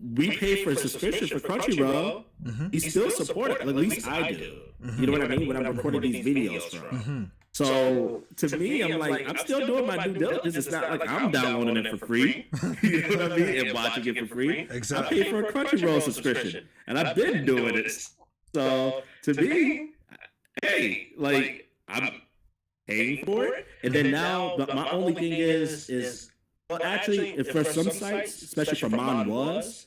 [SPEAKER 1] we pay for a subscription for Crunchyroll. We still support it. At least I do. You know what I mean? When I'm recording these videos from. So to me, I'm still doing my due diligence. It's not like I'm downloading it for free. You know what I mean? And watching it for free.
[SPEAKER 2] Exactly.
[SPEAKER 1] I pay for a Crunchyroll subscription, and I've been doing it. So to me, hey, I'm paying for it, and then now my only thing is. Well, actually, for some sites, especially for manhwas,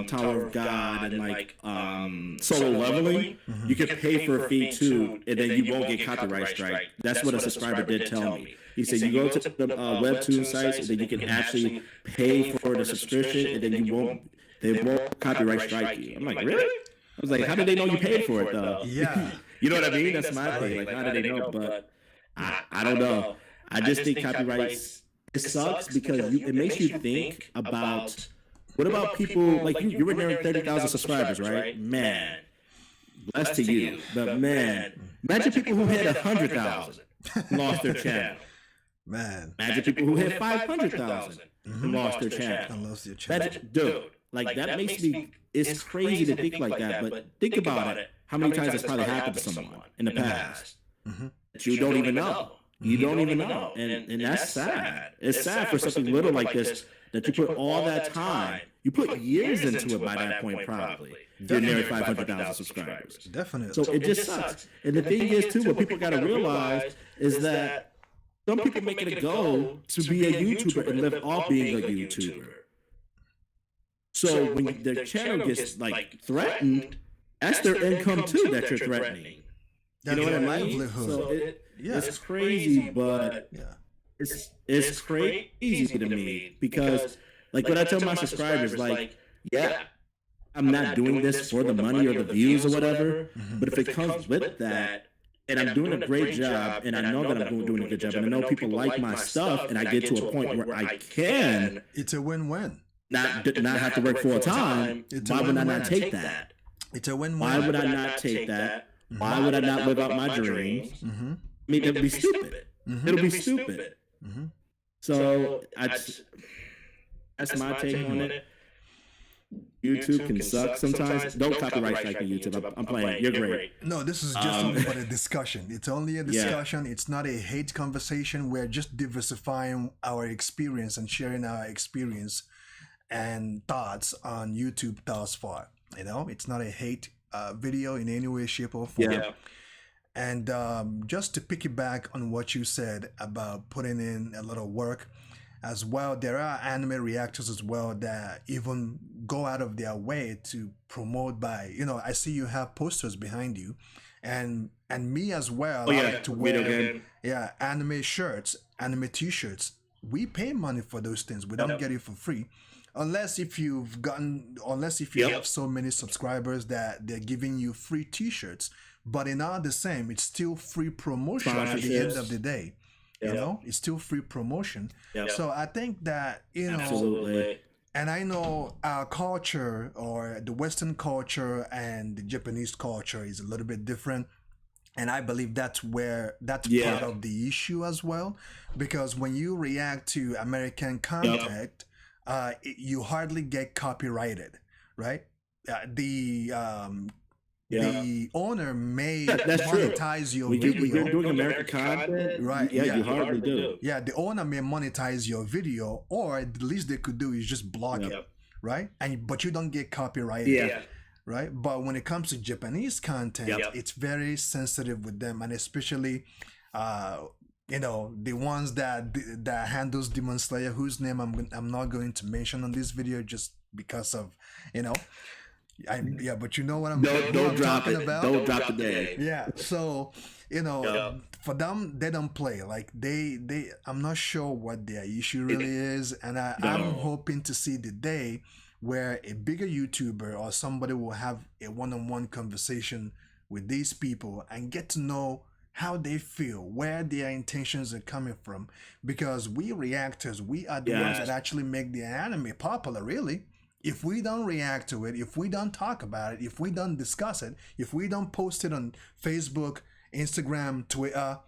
[SPEAKER 1] Tower of God and Solo Leveling, you can pay for a fee too, and then you won't get copyright strike. That's what a subscriber did tell me. He said you go to the webtoon sites, and then you can actually pay for the subscription, and then they won't copyright strike you. I'm like, really? I was like, how did they know you paid for it though?
[SPEAKER 2] Yeah,
[SPEAKER 1] you know what I mean? That's my thing. How did they know? But I don't know. I just think copyrights. It sucks because it makes you think about what about people like you were nearing 30,000 subscribers, right? Man, blessed to you. But man, imagine people who hit 100,000 lost their channel.
[SPEAKER 2] Man,
[SPEAKER 1] imagine people who hit 500,000 and lost their channel. Dude, that makes me. It's crazy to think like that, but think about it. How many times it's probably happened to someone in the past that you don't even know. You don't even know, and that's sad. It's sad for something little like this that you put all that time. You put years into it by that point, probably. You're near 500,000 subscribers.
[SPEAKER 2] Definitely.
[SPEAKER 1] So it just sucks. And the thing is, too, what people got to realize is that some people make it a goal to be a YouTuber and live off being a YouTuber. So when their channel gets threatened, that's their income too that you're threatening. You know what I mean? So it's crazy, but it's crazy to me because, when I tell my subscribers, I'm not doing this for the money or the views or whatever, but if it comes with that, and I'm doing a great job, and I know that I'm doing a good job, and I know people like my stuff, and I get to a point where I can,
[SPEAKER 2] it's a win-win.
[SPEAKER 1] Not have to work full time. Why would I not take that?
[SPEAKER 2] It's a win-win.
[SPEAKER 1] Why would I not take that? Why would I not live out my dreams? I mean, it'll be stupid. It'll be stupid. So that's my take on it. YouTube can suck sometimes. Don't copyright strike me, YouTube. I'm playing. You're great.
[SPEAKER 2] No, this is just only for a discussion. It's only a discussion. Yeah. It's not a hate conversation. We're just diversifying our experience and sharing our experience and thoughts on YouTube thus far. It's not a hate video in any way, shape, or form. Yeah. And just to piggyback on what you said about putting in a little work as well, there are anime reactors as well that even go out of their way to promote by, I see you have posters behind you, and me as well. I like to wear anime shirts, anime t-shirts. We pay money for those things. We don't get it for free. Unless if you have so many subscribers that they're giving you free t-shirts. but in all the same, it's still free promotion at the end of the day. You know, it's still free promotion. So I think that, you know,
[SPEAKER 1] absolutely.
[SPEAKER 2] And I know our culture, or the Western culture and the Japanese culture, is a little bit different. And I believe that's part of the issue as well. Because when you react to American content, you hardly get copyrighted, right? The owner may monetize your video.
[SPEAKER 1] When you're doing American content,
[SPEAKER 2] right?
[SPEAKER 1] You hardly do.
[SPEAKER 2] Yeah, the owner may monetize your video, or the least they could do is just block it, right? But you don't get copyrighted, right? But when it comes to Japanese content, it's very sensitive with them, and especially, you know, the ones that handles Demon Slayer, whose name I'm not going to mention on this video just because of, you know. But you know what I'm talking about.
[SPEAKER 1] Don't drop the name.
[SPEAKER 2] Yeah, so you know, for them, they don't play like they. I'm not sure what their issue really is, and I'm hoping to see the day where a bigger YouTuber or somebody will have a one-on-one conversation with these people and get to know how they feel, where their intentions are coming from, because we reactors, we are the ones that actually make the anime popular, really. If we don't react to it, if we don't talk about it, if we don't discuss it, if we don't post it on Facebook, Instagram, Twitter,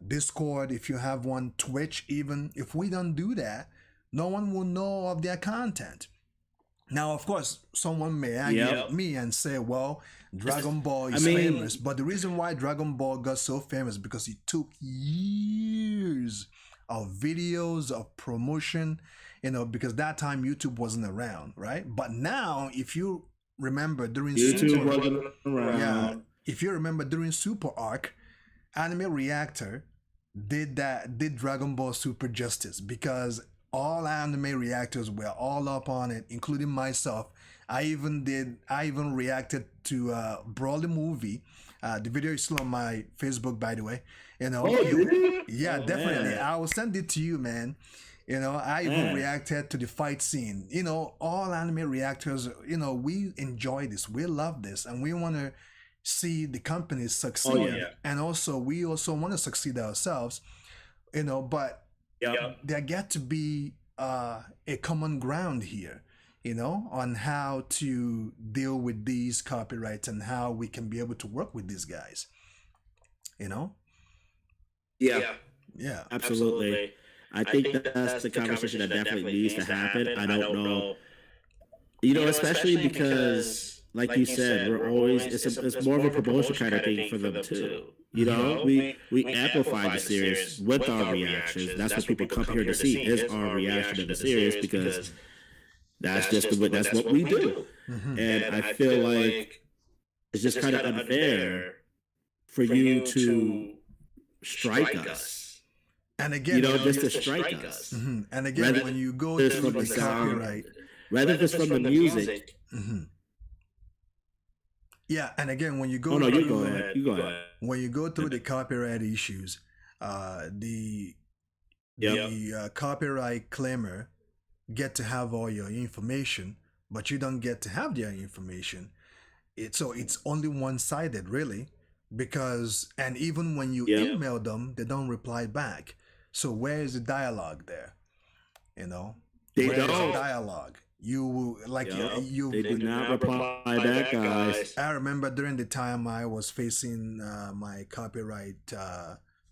[SPEAKER 2] Discord, if you have one, Twitch even, if we don't do that, no one will know of their content. Now, of course, someone may argue with me and say, well, Dragon Ball is famous. But the reason why Dragon Ball got so famous because it took years of videos, of promotion, you know, because that time YouTube wasn't around, right? But now, if you remember during if you remember during Super Arc, Anime Reactor did Dragon Ball Super justice, because all anime reactors were all up on it, including myself. I even reacted to Broly movie. The video is still on my Facebook, by the way. You know, definitely. Man. I will send it to you, man. You know, I even reacted to the fight scene. You know, all anime reactors, you know, we enjoy this, we love this, and we want to see the companies succeed. And also, we also want to succeed ourselves. You know, but there get to be a common ground here, you know, on how to deal with these copyrights and how we can be able to work with these guys, you know?
[SPEAKER 1] Yeah, absolutely. I think that's the conversation that definitely needs to happen. I don't know, you know, especially because, like you said, we're always, it's more of a promotion kind of thing for them too. You know, we amplify the series with our reactions. That's what people come here to see, is our reaction to the series, because that's what we do. And I feel like it's just kind of unfair for you to strike us.
[SPEAKER 2] And again,
[SPEAKER 1] you know, just to strike us.
[SPEAKER 2] And again, when you go through the copyright,
[SPEAKER 1] rather if it's from the music.
[SPEAKER 2] Yeah, and again, when you go,
[SPEAKER 1] you go ahead.
[SPEAKER 2] When you go through the copyright issues, the copyright claimer get to have all your information, but you don't get to have their information. So it's only one-sided, really, because, and even when you email them, they don't reply back. So where is the dialogue there? You know, where is the dialogue? You
[SPEAKER 1] they did not reply back, guys.
[SPEAKER 2] I remember during the time I was facing my copyright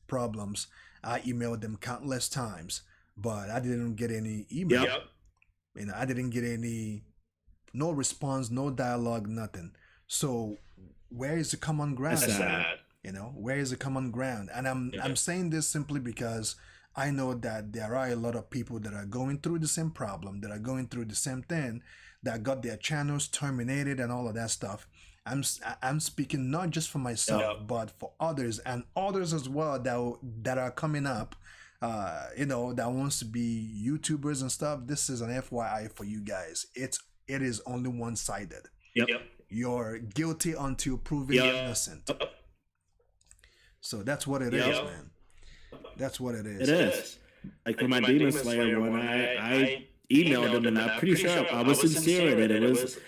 [SPEAKER 2] problems, I emailed them countless times, but I didn't get any email. You know, I didn't get no response, no dialogue, nothing. So where is the common ground?
[SPEAKER 1] That's sad.
[SPEAKER 2] You know, where is the common ground? And I'm saying this simply because I know that there are a lot of people that are going through the same problem, that are going through the same thing, that got their channels terminated and all of that stuff. I'm speaking not just for myself, but for others, and others as well that are coming up, you know, that wants to be YouTubers and stuff. This is an FYI for you guys. It is only one-sided. You're guilty until proven innocent. So that's what it is, man. That's what it is.
[SPEAKER 1] It is. Like for my Demon Slayer one, I emailed them, and I'm pretty sure I was sincere in it.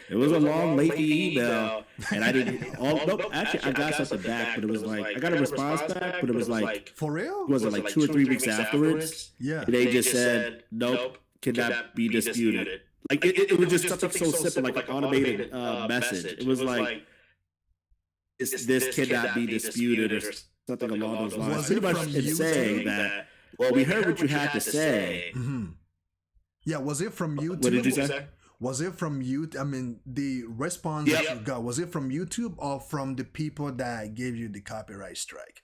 [SPEAKER 1] It was a long, lengthy email, and I didn't. Nope, actually, I got something back, but it was like I got a response back, but it was like
[SPEAKER 2] for real.
[SPEAKER 1] Was it like 2 or 3 weeks afterwards?
[SPEAKER 2] Yeah,
[SPEAKER 1] and they just said nope, cannot be disputed. Like it was just something so simple, like an automated message. It was like this cannot be disputed or something along those lines. Pretty much it's saying that. Well, we heard what you had to say.
[SPEAKER 2] Mm-hmm. Yeah, was it from YouTube?
[SPEAKER 1] What did you say?
[SPEAKER 2] Was it from YouTube? I mean, the response that you got, was it from YouTube or from the people that gave you the copyright strike?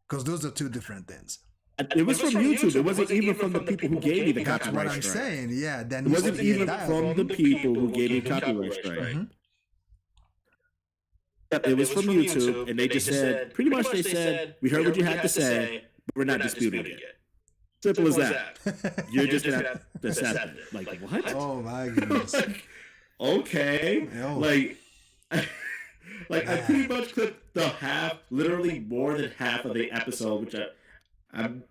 [SPEAKER 2] Because those are two different things.
[SPEAKER 1] It was from YouTube. It wasn't even from the people who gave me the copyright strike.
[SPEAKER 2] That's what I'm saying. Yeah, then
[SPEAKER 1] it wasn't even from the people who gave me copyright strike. Mm-hmm. It was from YouTube, and they just said, pretty much they said, we heard what you had to say, but we're not disputing it. Simple as that. You're just going to accept it. Like, what?
[SPEAKER 2] Oh, my goodness.
[SPEAKER 1] Okay. Like, I pretty much clipped literally more than half of the episode, which I'm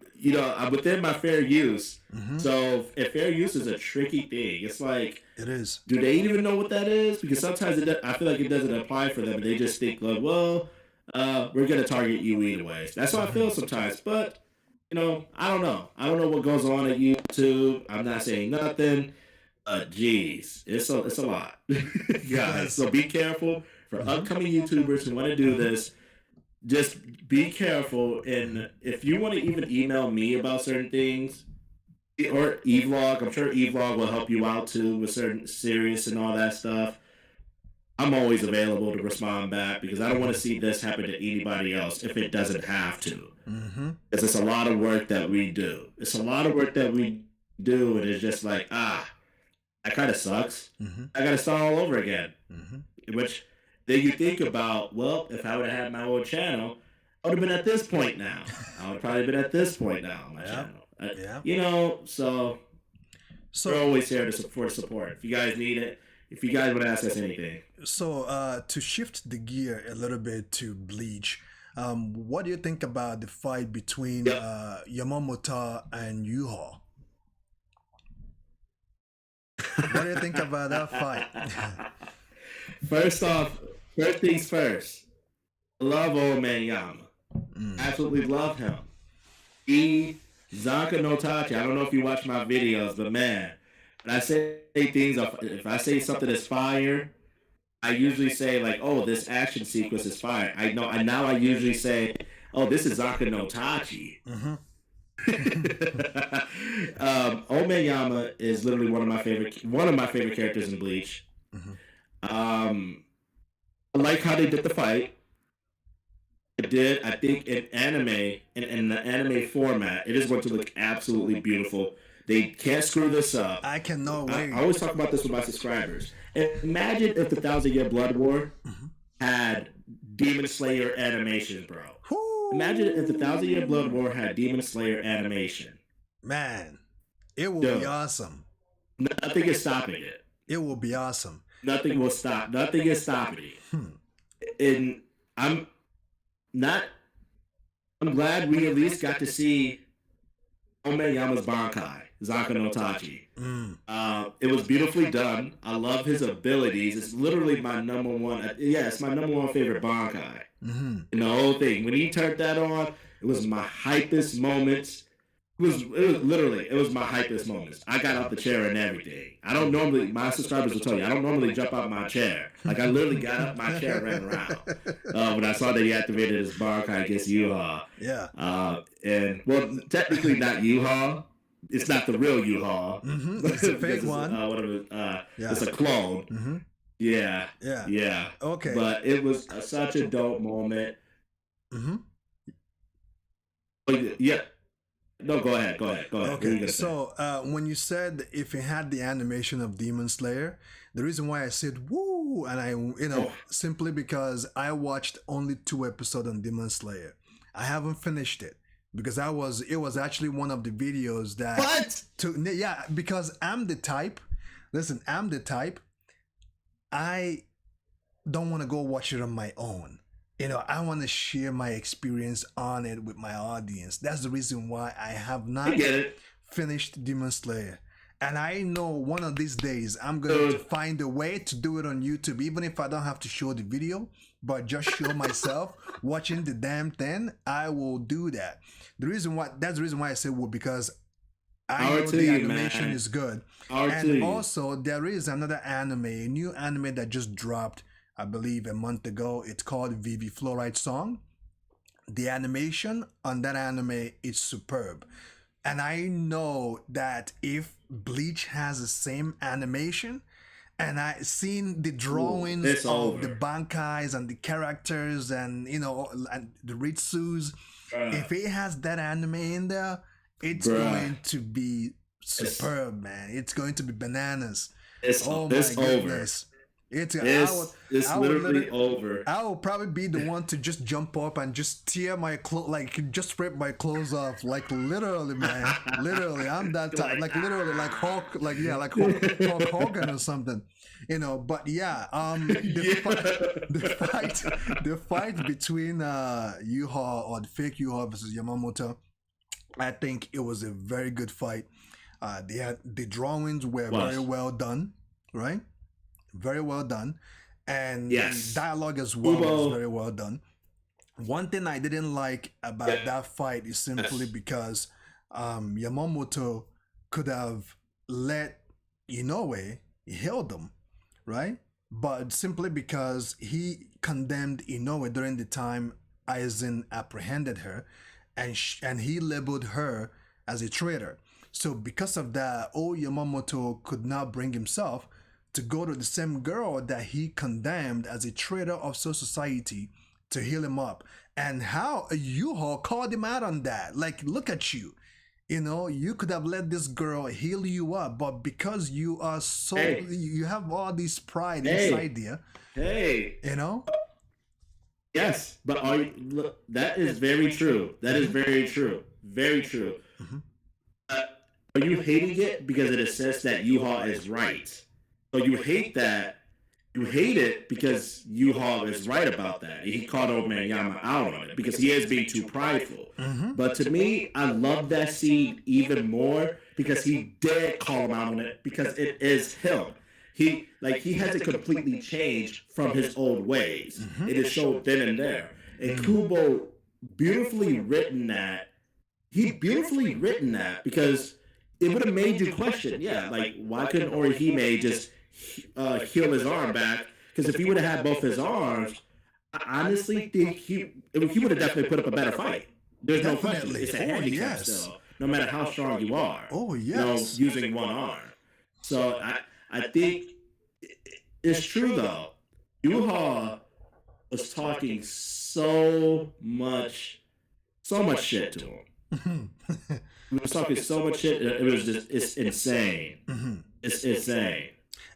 [SPEAKER 1] within my fair use. Mm-hmm. So if fair use is a tricky thing, it's like,
[SPEAKER 2] it is.
[SPEAKER 1] Do they even know what that is? Because sometimes I feel like it doesn't apply for them, and they just think like, well, we're gonna target you either way. That's how I feel sometimes. But I don't know. I don't know what goes on at YouTube. I'm not saying nothing. Geez, it's a lot, guys. So be careful for upcoming YouTubers who want to do this. Just be careful, and if you want to even email me about certain things, or EVlog, I'm sure EVlog will help you out too with certain serious and all that stuff. I'm always available to respond back because I don't want to see this happen to anybody else if it doesn't have to. Mm-hmm. It's a lot of work that we do. It's a lot of work that we do, and it's just like, that kind of sucks. Mm-hmm. I got to start all over again. Mm-hmm. Which... Then you think about, well, if I would have had my own channel, I would have been at this point now. I would have probably been at this point now on my channel. So we're always here for support. If you guys need it, if you guys want to ask us anything.
[SPEAKER 2] So to shift the gear a little bit to Bleach, what do you think about the fight between Yamamoto and Yuho? What do you think about that fight?
[SPEAKER 1] First things first. Love old man Yama. Absolutely love him. Zanka no Tachi. I don't know if you watch my videos, but man, when I say things, if I say something is fire, I usually say like, "Oh, this action sequence is fire." I know. And now I usually say, "Oh, this is Zanka no Tachi." Mm-hmm. Old man Yama is literally one of my favorite characters in Bleach. Mm-hmm. I like how they did the fight. I think in anime, in the anime format, it is going to look absolutely beautiful. They can't screw this up.
[SPEAKER 2] I cannot wait.
[SPEAKER 1] I always talk about this with my subscribers. Imagine if the 1,000-Year Blood War had Demon Slayer animation, bro. Woo. Imagine if the 1,000-Year Blood War had Demon Slayer animation.
[SPEAKER 2] Man, it will be awesome.
[SPEAKER 1] Nothing is stopping it.
[SPEAKER 2] It will be awesome.
[SPEAKER 1] Nothing will stop. Nothing is stopping it. And I'm glad we at least got to see Ome Yama's Bankai, Zanka no Tachi. It was beautifully done. I love his abilities. It's literally my number one. It's my number one favorite Bankai. In the whole thing. When he turned that on, it was my hypest moments. It was my hypest moments. I got out the chair and everything. I don't normally, my subscribers will tell you, I don't normally jump out my chair. Like, I literally got up my chair and ran around when I saw that he activated his Bankai against Yuha.
[SPEAKER 2] Yeah.
[SPEAKER 1] And, well, technically not Yuha. It's not the real Yuha.
[SPEAKER 2] It's a fake one.
[SPEAKER 1] It's a clone.
[SPEAKER 2] Mm-hmm.
[SPEAKER 1] Yeah.
[SPEAKER 2] Okay.
[SPEAKER 1] But it was such a dope moment.
[SPEAKER 2] Mm-hmm.
[SPEAKER 1] Yeah. No, go ahead.
[SPEAKER 2] Okay, so when you said if it had the animation of Demon Slayer, the reason why I said woo, and I, simply because I watched only 2 episodes on Demon Slayer. I haven't finished it because it was actually one of the videos that.
[SPEAKER 1] What?
[SPEAKER 2] Because I'm the type. Listen, I'm the type. I don't want to go watch it on my own. I want to share my experience on it with my audience. That's the reason why I have not finished Demon Slayer. And I know one of these days I'm going to find a way to do it on YouTube, even if I don't have to show the video, but just show myself watching the damn thing. I will do that. That's the reason why I say would, because I know the animation is good. And also there is another anime, a new anime that just dropped, I believe a month ago. It's called EVlogLive Song. The animation on that anime is superb. And I know that if Bleach has the same animation, and I seen the drawings of the bankais and the characters and, you know, and the Ritsus, if it has that anime in there, it's going to be superb, man. It's going to be bananas.
[SPEAKER 1] It's over. It's literally over.
[SPEAKER 2] I will probably be the one to just jump up and just tear my clothes, like just rip my clothes off, like literally, man. Literally, I'm that type, like literally, like Hulk, like like Hulk Hogan or something, you know. But yeah, the fight between Yuha, or the fake Yuha, versus Yamamoto, I think it was a very good fight. The drawings were very well done, right? Very well done, and the dialogue as well was very well done. One thing I didn't like about that fight is simply because Yamamoto could have let Inoue heal them, right? But simply because he condemned Inoue during the time Aizen apprehended her, and he labeled her as a traitor. So because of that, Yamamoto could not bring himself to go to the same girl that he condemned as a traitor of society to heal him up. And how Yuha called him out on that. Like, look at you. You know, you could have let this girl heal you up, but because you are so, you have all this pride inside you. You know?
[SPEAKER 1] Yes, but look, that is very true. That is very true. Very true. Are you hating it because it says that Yuha is right? So you hate that. You hate it because Yuha is right about that. He called old man Yama out on it because he is being too prideful. But to me, I love that scene even more because he did call him out on it because it is him. He hasn't completely changed from his old ways. It is so then and there. And Kubo beautifully written that. He beautifully written that because it would have made you question, like why couldn't Orihime just heal his arm back? Because if he would have had both his arms, I honestly think he would have definitely put up a better fight. There's no question. It's a handicap still, no matter how strong you are. You know, using one arm. So I think it's true though. Yuha was talking so much shit to him. He was talking so much shit. It was just, it's insane. It's insane.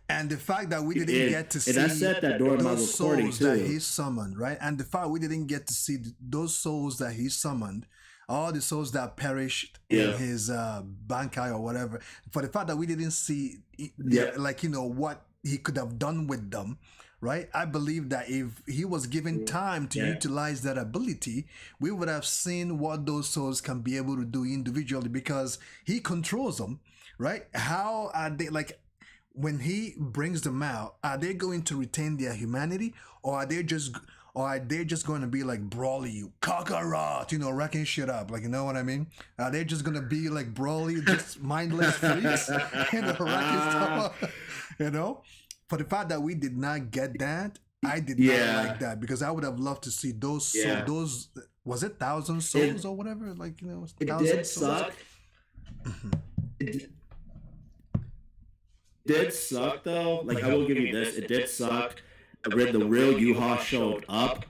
[SPEAKER 2] And the fact that we didn't get to see those souls that he summoned, right? And the fact we didn't get to see those souls that he summoned, all the souls that perished in his Bankai or whatever, for the fact that we didn't see, like, you know, what he could have done with them, right? I believe that if he was given time to utilize that ability, we would have seen what those souls can be able to do individually because he controls them, right? How are they, like, when he brings them out, are they going to retain their humanity, or are they just going to be like Brawly, Kakarot, you know, wrecking shit up, like, you know what I mean? Are they just going to be like Brawly, just mindless freaks, you know, wrecking stuff up, you know? For the fact that we did not get that, I did not like that because I would have loved to see those those, was it 1,000 souls or whatever, like, you know,
[SPEAKER 1] it did suck. It did suck though. Like, I will give you this. It did suck. When the real Yuha showed up,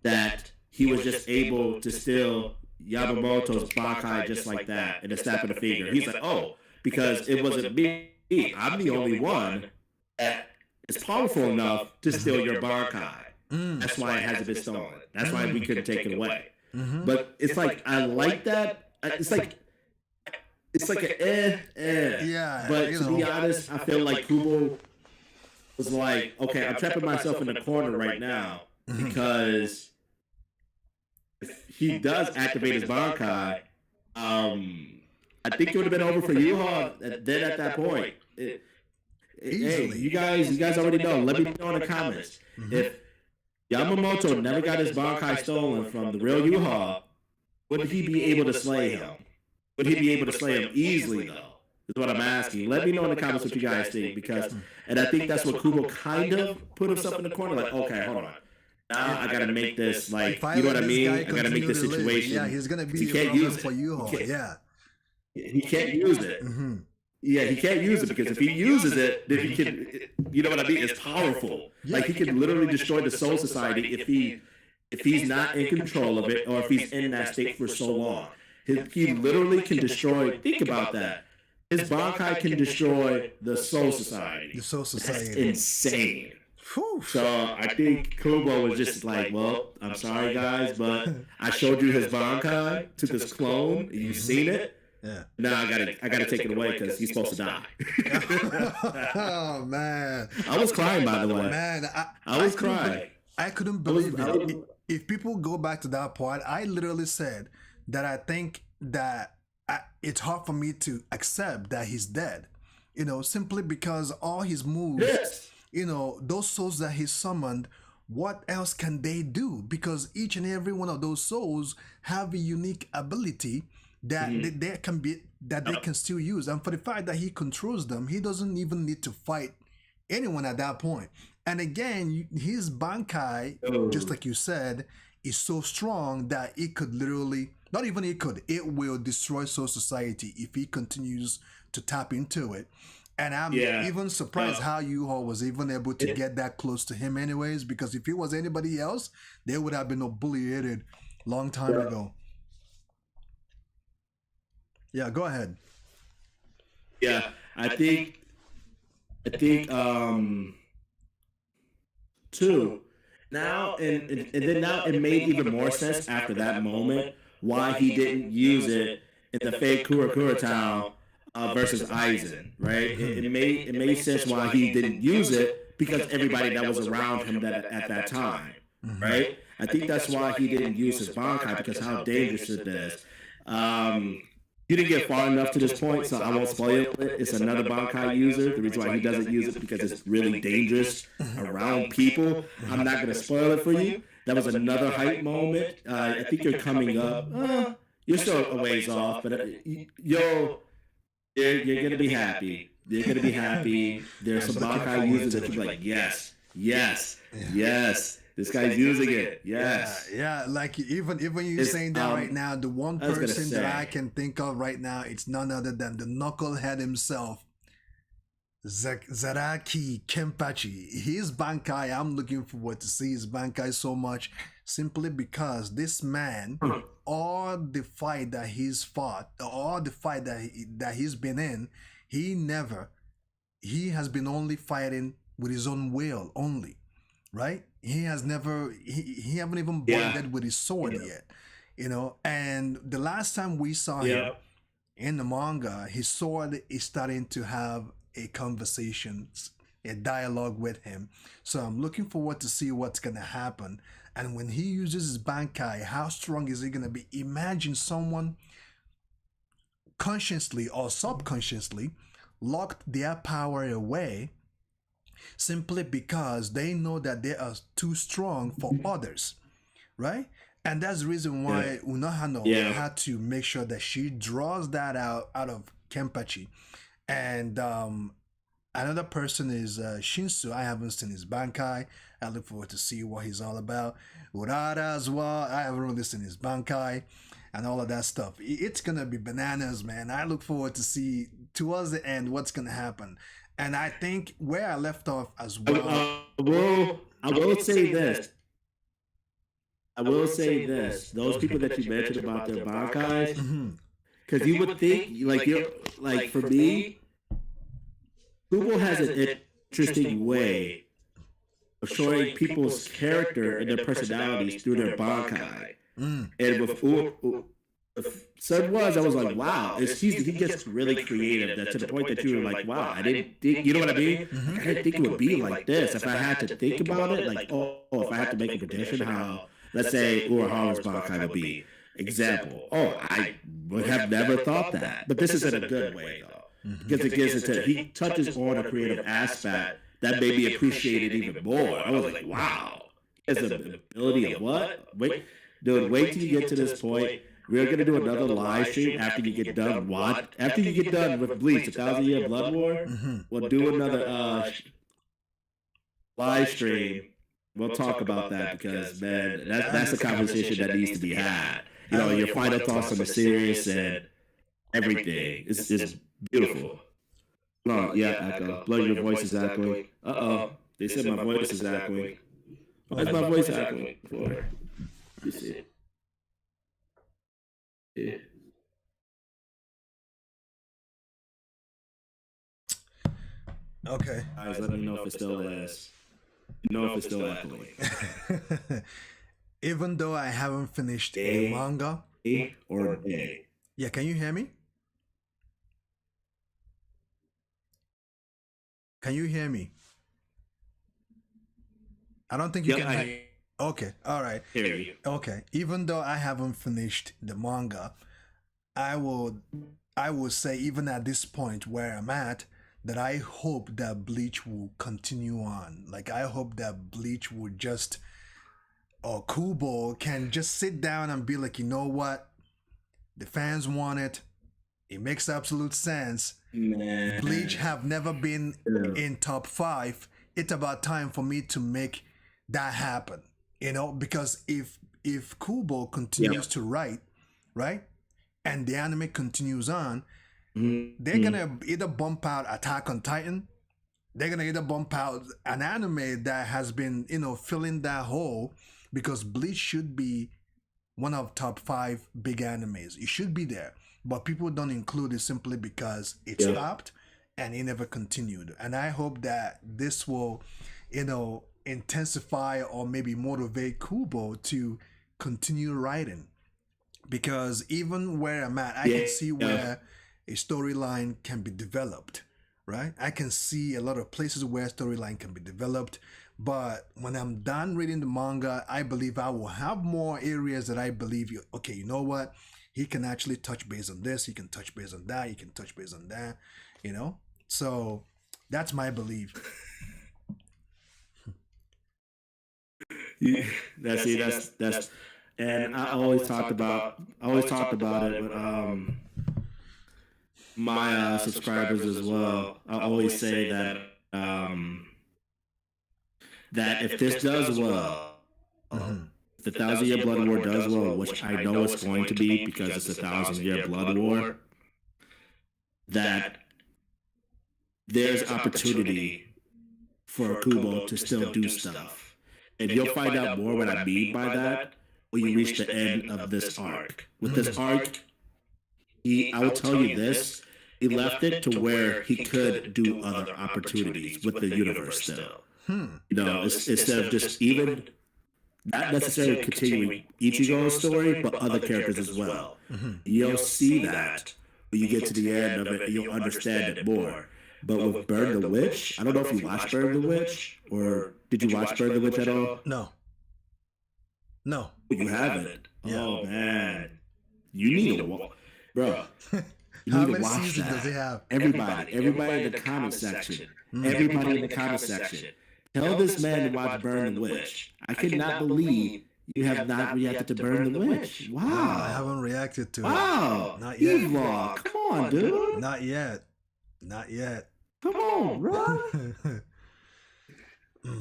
[SPEAKER 1] that he was just able to steal Yamamoto's Bankai just like that in a snap of the finger. He's like, oh, because it wasn't me. I'm the only one that is powerful enough to steal your Bankai. That's why it hasn't been stolen. That's why we couldn't take it away. But it's like, I like that. It's like an
[SPEAKER 2] Yeah.
[SPEAKER 1] But to be honest, I feel like Kubo was like, okay, I'm trapping myself in the corner right now because if he does activate his Bankai, I think it would have been over for Yuha then at that point. Hey, you guys already know. Let me know in the comments. If Yamamoto never got his Bankai stolen from the real Yuha, would he be able to slay him? Would he be able to slay him easily, though? Is what I'm asking. Let me know in the comments what you guys think, because, and I think that's what Kubo kind of put himself in the corner, like, okay, hold on. Now I gotta make this, like, you know what I mean? I gotta make this situation.
[SPEAKER 2] Yeah, he's gonna be a problem for Yuha. Yeah.
[SPEAKER 1] He can't use it. Yeah, he can't use it, because if he uses it, then he can, you know what I mean? It's powerful. Like, he can literally destroy the Soul Society if he's not in control of it, or if he's in that state for so long. He literally can destroy, think about that. His Bankai can destroy the Soul Society.
[SPEAKER 2] The Soul Society.
[SPEAKER 1] That's insane. Whew. So I think Kubo was just like, well, I'm sorry guys, but I showed you his Bankai to this clone. You've seen it.
[SPEAKER 2] Yeah.
[SPEAKER 1] Now I gotta take it away because he's supposed to die.
[SPEAKER 2] Oh man.
[SPEAKER 1] I was crying, by the way.
[SPEAKER 2] Man,
[SPEAKER 1] I was crying.
[SPEAKER 2] I couldn't believe it. If people go back to that part, I literally said that I think that it's hard for me to accept that he's dead. You know, simply because all his moves, you know, those souls that he summoned, what else can they do? Because each and every one of those souls have a unique ability that they can still use. And for the fact that he controls them, he doesn't even need to fight anyone at that point. And again, his Bankai, just like you said, is so strong that it could literally, not even it will destroy Soul Society if he continues to tap into it. And I'm even surprised how Yuha was even able to get that close to him anyways, because if it was anybody else, they would have been obliterated long time ago. Yeah, go ahead.
[SPEAKER 1] Yeah, I think too. Now and then now it made even more sense after that moment why he didn't use it in the fake Kura Town versus Aizen, right? It made sense why he didn't use it, because everybody that was around him at that time, right? I think that's why he didn't use his Bankai, because how dangerous it is. You didn't get far enough to this point, so I won't spoil it. It's another Bankai user. The reason why he doesn't use it is because it's really dangerous around people. I'm not going to spoil it for you. That was another hype moment. I think you're coming up. You're still a ways off, but you're going to be happy. You're going to be happy. There's some Bankai users that you're like, yes. This guy's using it. Yes.
[SPEAKER 2] Yeah. Like even you saying that right now, the one person that I can think of right now, it's none other than the knucklehead himself, Zaraki Kenpachi. His Bankai, I'm looking forward to see his Bankai so much, simply because this man, all the fight that he's fought, all the fight that he's been in, he has been only fighting with his own will only, right? He has never, he haven't even bonded with his sword yet, you know. And the last time we saw him in the manga, his sword is starting to have a conversation, a dialogue with him. So I'm looking forward to see what's going to happen. And when he uses his Bankai, how strong is he going to be? Imagine someone consciously or subconsciously locked their power away simply because they know that they are too strong for others, right? And that's the reason why Unohano had to make sure that she draws that out of Kenpachi. And another person is Shinsu. I haven't seen his Bankai. I look forward to see what he's all about. Urara as well. I haven't really seen his Bankai and all of that stuff. It's going to be bananas, man. I look forward to see towards the end what's going to happen. And I think where I left off as well.
[SPEAKER 1] I will say this. Those people that you mentioned about their Bankais, because you would think, like for me, Google has an interesting way of showing people's character and their personalities through their Bankai. And with Sun was, I was like, wow, he gets really creative to the point that you were like, wow, I didn't think, you know what I mean? Like, I didn't think it would be like this. If I had to think about it, like, if I had to make a prediction how, let's say, Urahara's Bankai would be, example. Oh, I would have never thought that. But this is in a good way, though. Because it gives it to, he touches on a creative aspect that made me appreciate it even more. I was like, wow. He has the ability of what? Wait, dude, wait till you get to this point. We're gonna do another live stream after you get done. After you get done with Bleach, 1,000-Year Blood War, we'll do another live stream. We'll talk about that because, man, that's a conversation that needs to be had. You know, your final thoughts on the series and everything. It's beautiful. No, yeah, echo. Blood, your voice is echoing. They said my voice is echoing. Why is my voice echoing? Let me see. Yeah.
[SPEAKER 2] Okay.
[SPEAKER 1] Guys, let me know if it still is. If it's still echoing.
[SPEAKER 2] Even though I haven't finished a manga.
[SPEAKER 1] Or A.
[SPEAKER 2] Yeah, can you hear me? Can you hear me? I don't think you can hear. Okay, all right.
[SPEAKER 1] Hear you.
[SPEAKER 2] Okay, even though I haven't finished the manga, I would say even at this point where I'm at, that I hope that Bleach will continue on. Like I hope that Bleach will just, or Kubo can just sit down and be like, you know what? The fans want it. It makes absolute sense.
[SPEAKER 1] Man.
[SPEAKER 2] Bleach have never been in top 5. It's about time for me to make that happen. You know, because if Kubo continues to write, right, and the anime continues on, they're gonna either bump out Attack on Titan, they're gonna either bump out an anime that has been, you know, filling that hole, because Bleach should be one of top 5 big animes. It should be there, but people don't include it simply because it stopped and it never continued. And I hope that this will, you know, intensify or maybe motivate Kubo to continue writing, because even where I'm at, I can see where a storyline can be developed, right? I can see a lot of places where storyline can be developed, but when I'm done reading the manga, I believe I will have more areas that I believe, okay, you know what? He can actually touch base on this, he can touch base on that, he can touch base on that, you know? So that's my belief.
[SPEAKER 1] That's and I always talked about it with my subscribers as well. I always say that that if this does well, if the 1,000-Year Blood War does well, which I know it's going to be because it's a 1,000-Year Blood War, that there's opportunity for Kubo to still do stuff. And you'll find out more what I mean by that when you reach the end of this arc. With this arc, I will tell you this, he left it to where he could do other opportunities with the universe still. You know, instead of just even, not necessarily continuing Ichigo's story, but other characters as well. You'll see that when you get to the end of it, and you'll understand it more. But with Burn the Witch, I don't know if you watched Burn the Witch, or did you watch Burn the Witch at all?
[SPEAKER 2] No.
[SPEAKER 1] You haven't? Yeah. Oh, man. You need to watch. Bro, you
[SPEAKER 2] How
[SPEAKER 1] need to
[SPEAKER 2] many
[SPEAKER 1] watch
[SPEAKER 2] seasons
[SPEAKER 1] that.
[SPEAKER 2] does it have?
[SPEAKER 1] Everybody in the comment section. Everybody in the comment section. Tell this man to watch Burn the Witch. I cannot believe you have not reacted to Burn the Witch. Wow.
[SPEAKER 2] I haven't reacted to it.
[SPEAKER 1] Wow.
[SPEAKER 2] Not yet.
[SPEAKER 1] EVlog. Come on, dude.
[SPEAKER 2] Not yet.
[SPEAKER 1] Come on, bro.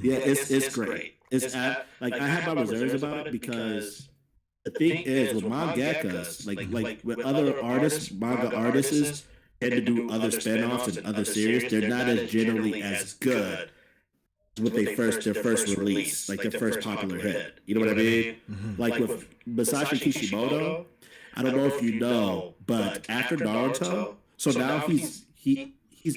[SPEAKER 1] Yeah, it's great. It's like I have my reserves about it because the thing is with mangakas, like with other artists, manga artists tend to do other spin-offs and other series. They're not as generally as good with their first release, like their first popular hit. You know what I mean? Like with Masashi Kishimoto, I don't know if you know, but after Naruto, so now he's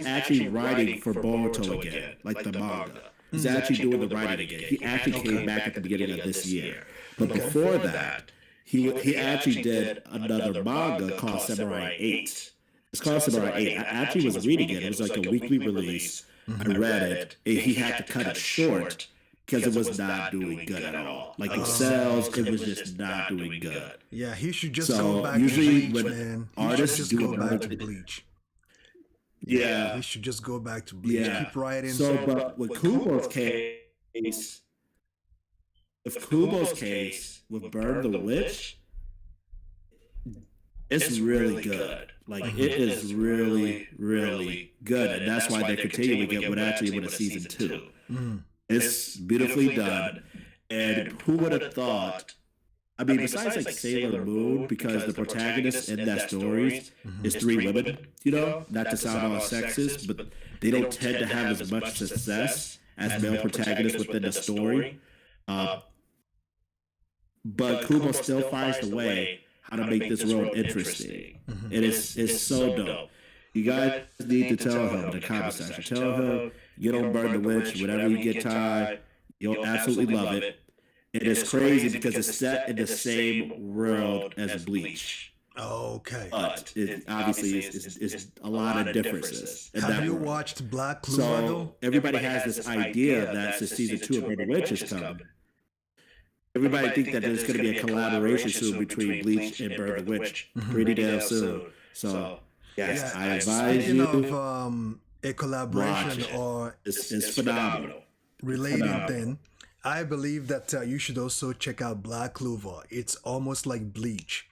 [SPEAKER 1] actually writing for Boruto again, like the manga. He's actually doing the writing again. He actually came back at the beginning of this year. But before that, he actually did another manga called Samurai 8. It's called Samurai 8. I actually was reading it. It was like a weekly release. I read it. He had to cut it short because it was not doing good at all. Like in sales, it was just not doing good.
[SPEAKER 2] Yeah, he should just go back to Bleach, man. Artists should just go back to Bleach.
[SPEAKER 1] Yeah,
[SPEAKER 2] he should just go back to Bleach. Yeah. Keep writing.
[SPEAKER 1] So, but with Kubo's case, with Burn the Witch, it's really good. Like it is really, really good, and that's why they're continuing with a season 2. It's beautifully done, and who would have thought? I mean, besides like Sailor Moon, because the protagonist in that story is 3 women, you know, not to sound all sexist, but they don't tend to have as much success as male protagonists within the story. But Kubo still finds the way how to make this world interesting. And it's so dope. You guys need to tell him in the comment section. Tell him, you don't burn the witch, whenever you get time, you'll absolutely love it. It is crazy because it's set in the same world as Bleach.
[SPEAKER 2] Okay.
[SPEAKER 1] But it obviously is a lot of differences.
[SPEAKER 2] Have you watched Black Clover?
[SPEAKER 1] So everybody has this idea that since season 2 of Burn the Witch is coming, everybody think that there's going to be a collaboration soon between Bleach and Burn the Witch pretty damn soon. So yes, I advise you.
[SPEAKER 2] Of a collaboration or
[SPEAKER 1] it's phenomenal.
[SPEAKER 2] Related thing. I believe that you should also check out Black Clover. It's almost like Bleach.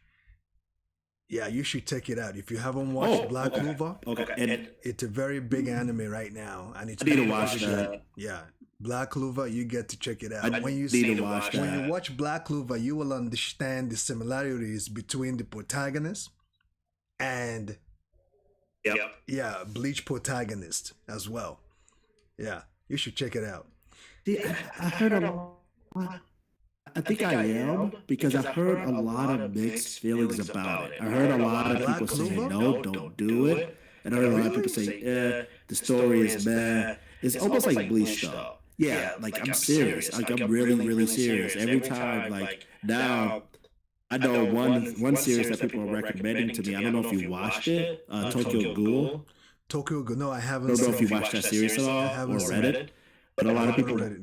[SPEAKER 2] Yeah, you should check it out. If you haven't watched Black Clover,
[SPEAKER 1] and
[SPEAKER 2] it's a very big anime right now, and it's
[SPEAKER 1] I need to watch that.
[SPEAKER 2] Yeah, Black Clover, you get to check it out.
[SPEAKER 1] When you
[SPEAKER 2] watch Black Clover, you will understand the similarities between the protagonist and Bleach protagonist as well. Yeah, you should check it out.
[SPEAKER 1] See, I heard a lot. I think I am because I've heard a lot of mixed feelings about it. I heard a lot of people say, no, don't do it. And I heard a lot of people say, the story is meh. It's almost like Bleach though. Yeah, like I'm serious. Like I'm really, really serious. Every time, like now, I know one series that people are recommending to me. I don't know if you watched it, Tokyo Ghoul.
[SPEAKER 2] Tokyo Ghoul, no, I haven't.
[SPEAKER 1] I don't know if you watched that series at all or read it. But a lot of people read it.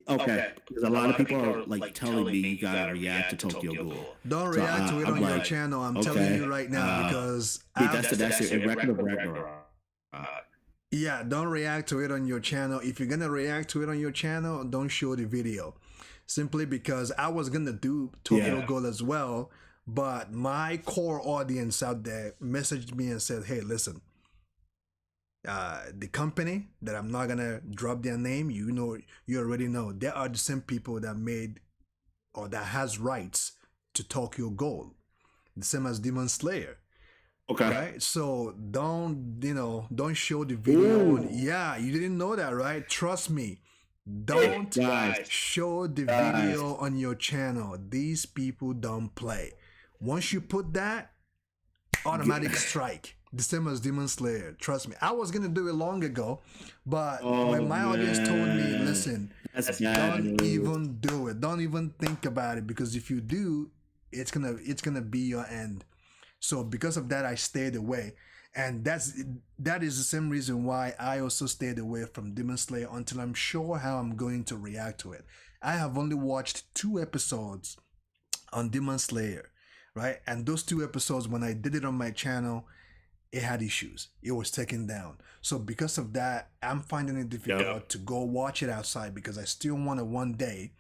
[SPEAKER 1] Okay, because a lot of people are like telling me you gotta react to Tokyo Ghoul.
[SPEAKER 2] Don't react to it on your channel. I'm telling you right now because
[SPEAKER 1] that's it. Record of Ragnarok.
[SPEAKER 2] Yeah, don't react to it on your channel. If you're gonna react to it on your channel, don't show the video. Simply because I was gonna do Tokyo Ghoul as well, but my core audience out there messaged me and said, "Hey, listen. The company that I'm not gonna drop their name, you already know, they are the same people that made or that has rights to Tokyo Ghoul, the same as Demon Slayer."
[SPEAKER 1] Okay.
[SPEAKER 2] Right? So don't show the video. Yeah, you didn't know that, right? Trust me. Don't show the video on your channel. These people don't play. Once you put that, automatic strike. The same as Demon Slayer. Trust me. I was gonna do it long ago, but when my audience told me, listen, don't even do it. Don't even think about it, because if you do, it's gonna be your end. So because of that, I stayed away. And that is the same reason why I also stayed away from Demon Slayer until I'm sure how I'm going to react to it. I have only watched 2 episodes on Demon Slayer, right? And those 2 episodes, when I did it on my channel, it had issues. It was taken down. So because of that, I'm finding it difficult to go watch it outside, because I still want to one day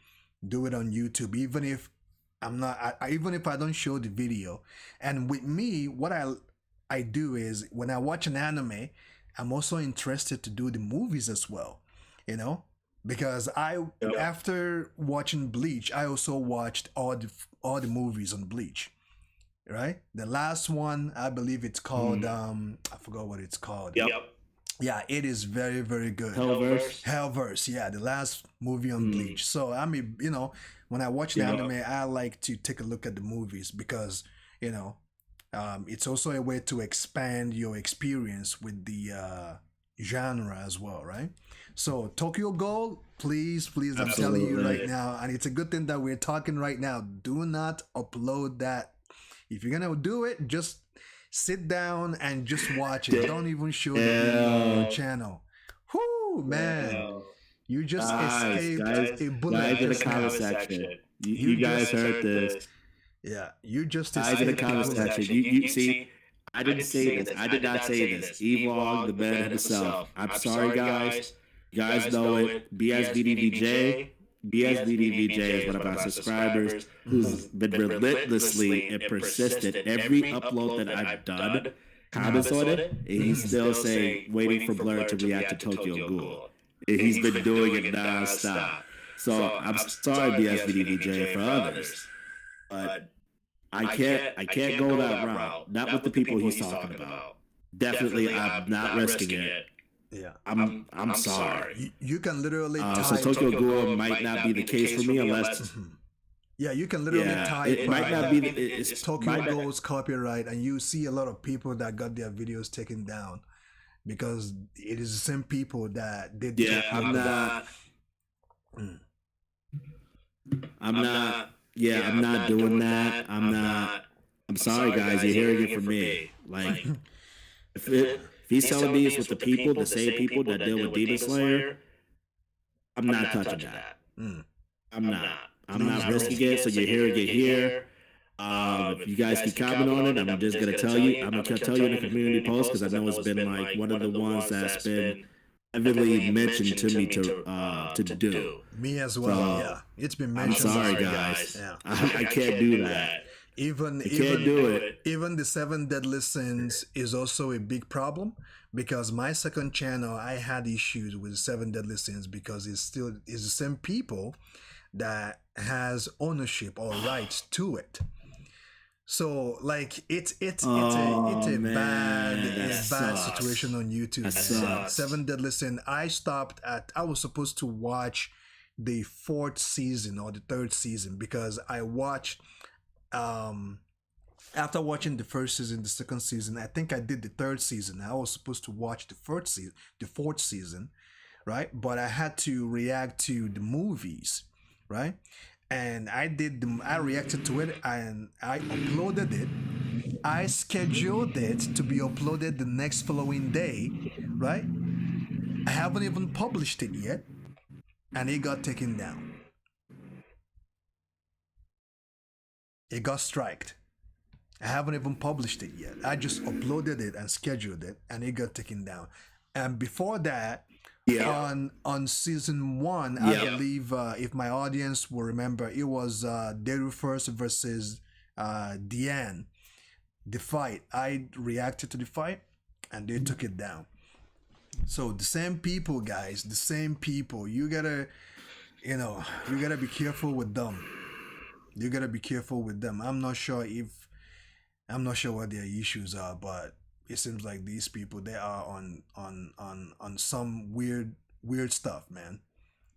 [SPEAKER 2] do it on YouTube, even if even if I don't show the video. And with me, what I do is when I watch an anime, I'm also interested to do the movies as well, because after watching Bleach, I also watched all the movies on Bleach. Right, the last one, I believe it's called I forgot what it's called. Yeah, it is very, very good. Hellverse, yeah, the last movie on Bleach. So I mean, when I watch the anime, I like to take a look at the movies, because it's also a way to expand your experience with the genre as well, right? So Tokyo Ghoul, please, I'm telling you right now, and it's a good thing that we're talking right now. Do not upload that. If you're gonna do it, just sit down and just watch it. Don't even show the video on your channel. Whoo, man. You just escaped a bullet.
[SPEAKER 1] Guys in the comment section. You guys heard this.
[SPEAKER 2] Yeah, you just
[SPEAKER 1] escaped. Guys in the comment section. You see, I didn't say this. I did not say this. EVlog, the man himself. I'm sorry, guys. You guys know it. BSBDVJ. BSBDVJ is one of our subscribers who's been relentlessly and persistent. Every upload that I've done, comments on it, and he's still saying, waiting for Blur to react to Tokyo Ghoul. And he's been doing it non-stop. So I'm sorry, BSBDVJ, for others. But I can't go that route. Not with the people he's talking about. Definitely, I'm not risking it.
[SPEAKER 2] Yeah,
[SPEAKER 1] I'm sorry.
[SPEAKER 2] You can literally type.
[SPEAKER 1] So Tokyo Ghoul might not be the case for me unless.
[SPEAKER 2] Yeah, you can literally type.
[SPEAKER 1] It might not be. It's
[SPEAKER 2] Tokyo Ghoul's copyright, and you see a lot of people that got their videos taken down because it is the same people that did.
[SPEAKER 1] Yeah, I'm not doing that. I'm sorry, guys. You're hearing it from me. Like, if he's selling these with the same people that deal with Demon Slayer, I'm not touching that. I'm not risking it, so you're hearing it here. If you guys keep commenting on it, I'm just gonna tell you. I'm gonna tell you in the community post because I know it's been like one of the ones that's been heavily mentioned to me to do.
[SPEAKER 2] Me as well. So, yeah, it's been mentioned.
[SPEAKER 1] I'm sorry, guys. Yeah. I can't do that.
[SPEAKER 2] Even the 7 Deadly Sins is also a big problem because my second channel I had issues with 7 Deadly Sins because it's the same people that has ownership or rights to it. So like it's a bad situation on YouTube. 7 Deadly Sins. I was supposed to watch the 4th season or the 3rd season because I watched after watching the 1st season, the 2nd season, I think I did the 3rd season. I was supposed to watch the 4th season, right? But I had to react to the movies, right? And I reacted to it and I uploaded it. I scheduled it to be uploaded the next following day, right? I haven't even published it yet, and it got taken down. It got striked. I haven't even published it yet. I just uploaded it and scheduled it, and it got taken down. And before that, on season 1, I believe, if my audience will remember, it was Deru First versus Diane. The fight. I reacted to the fight, and they took it down. So the same people, guys, the same people. You gotta be careful with them. You gotta be careful with them. I'm not sure what their issues are, but it seems like these people, they are on some weird stuff, man.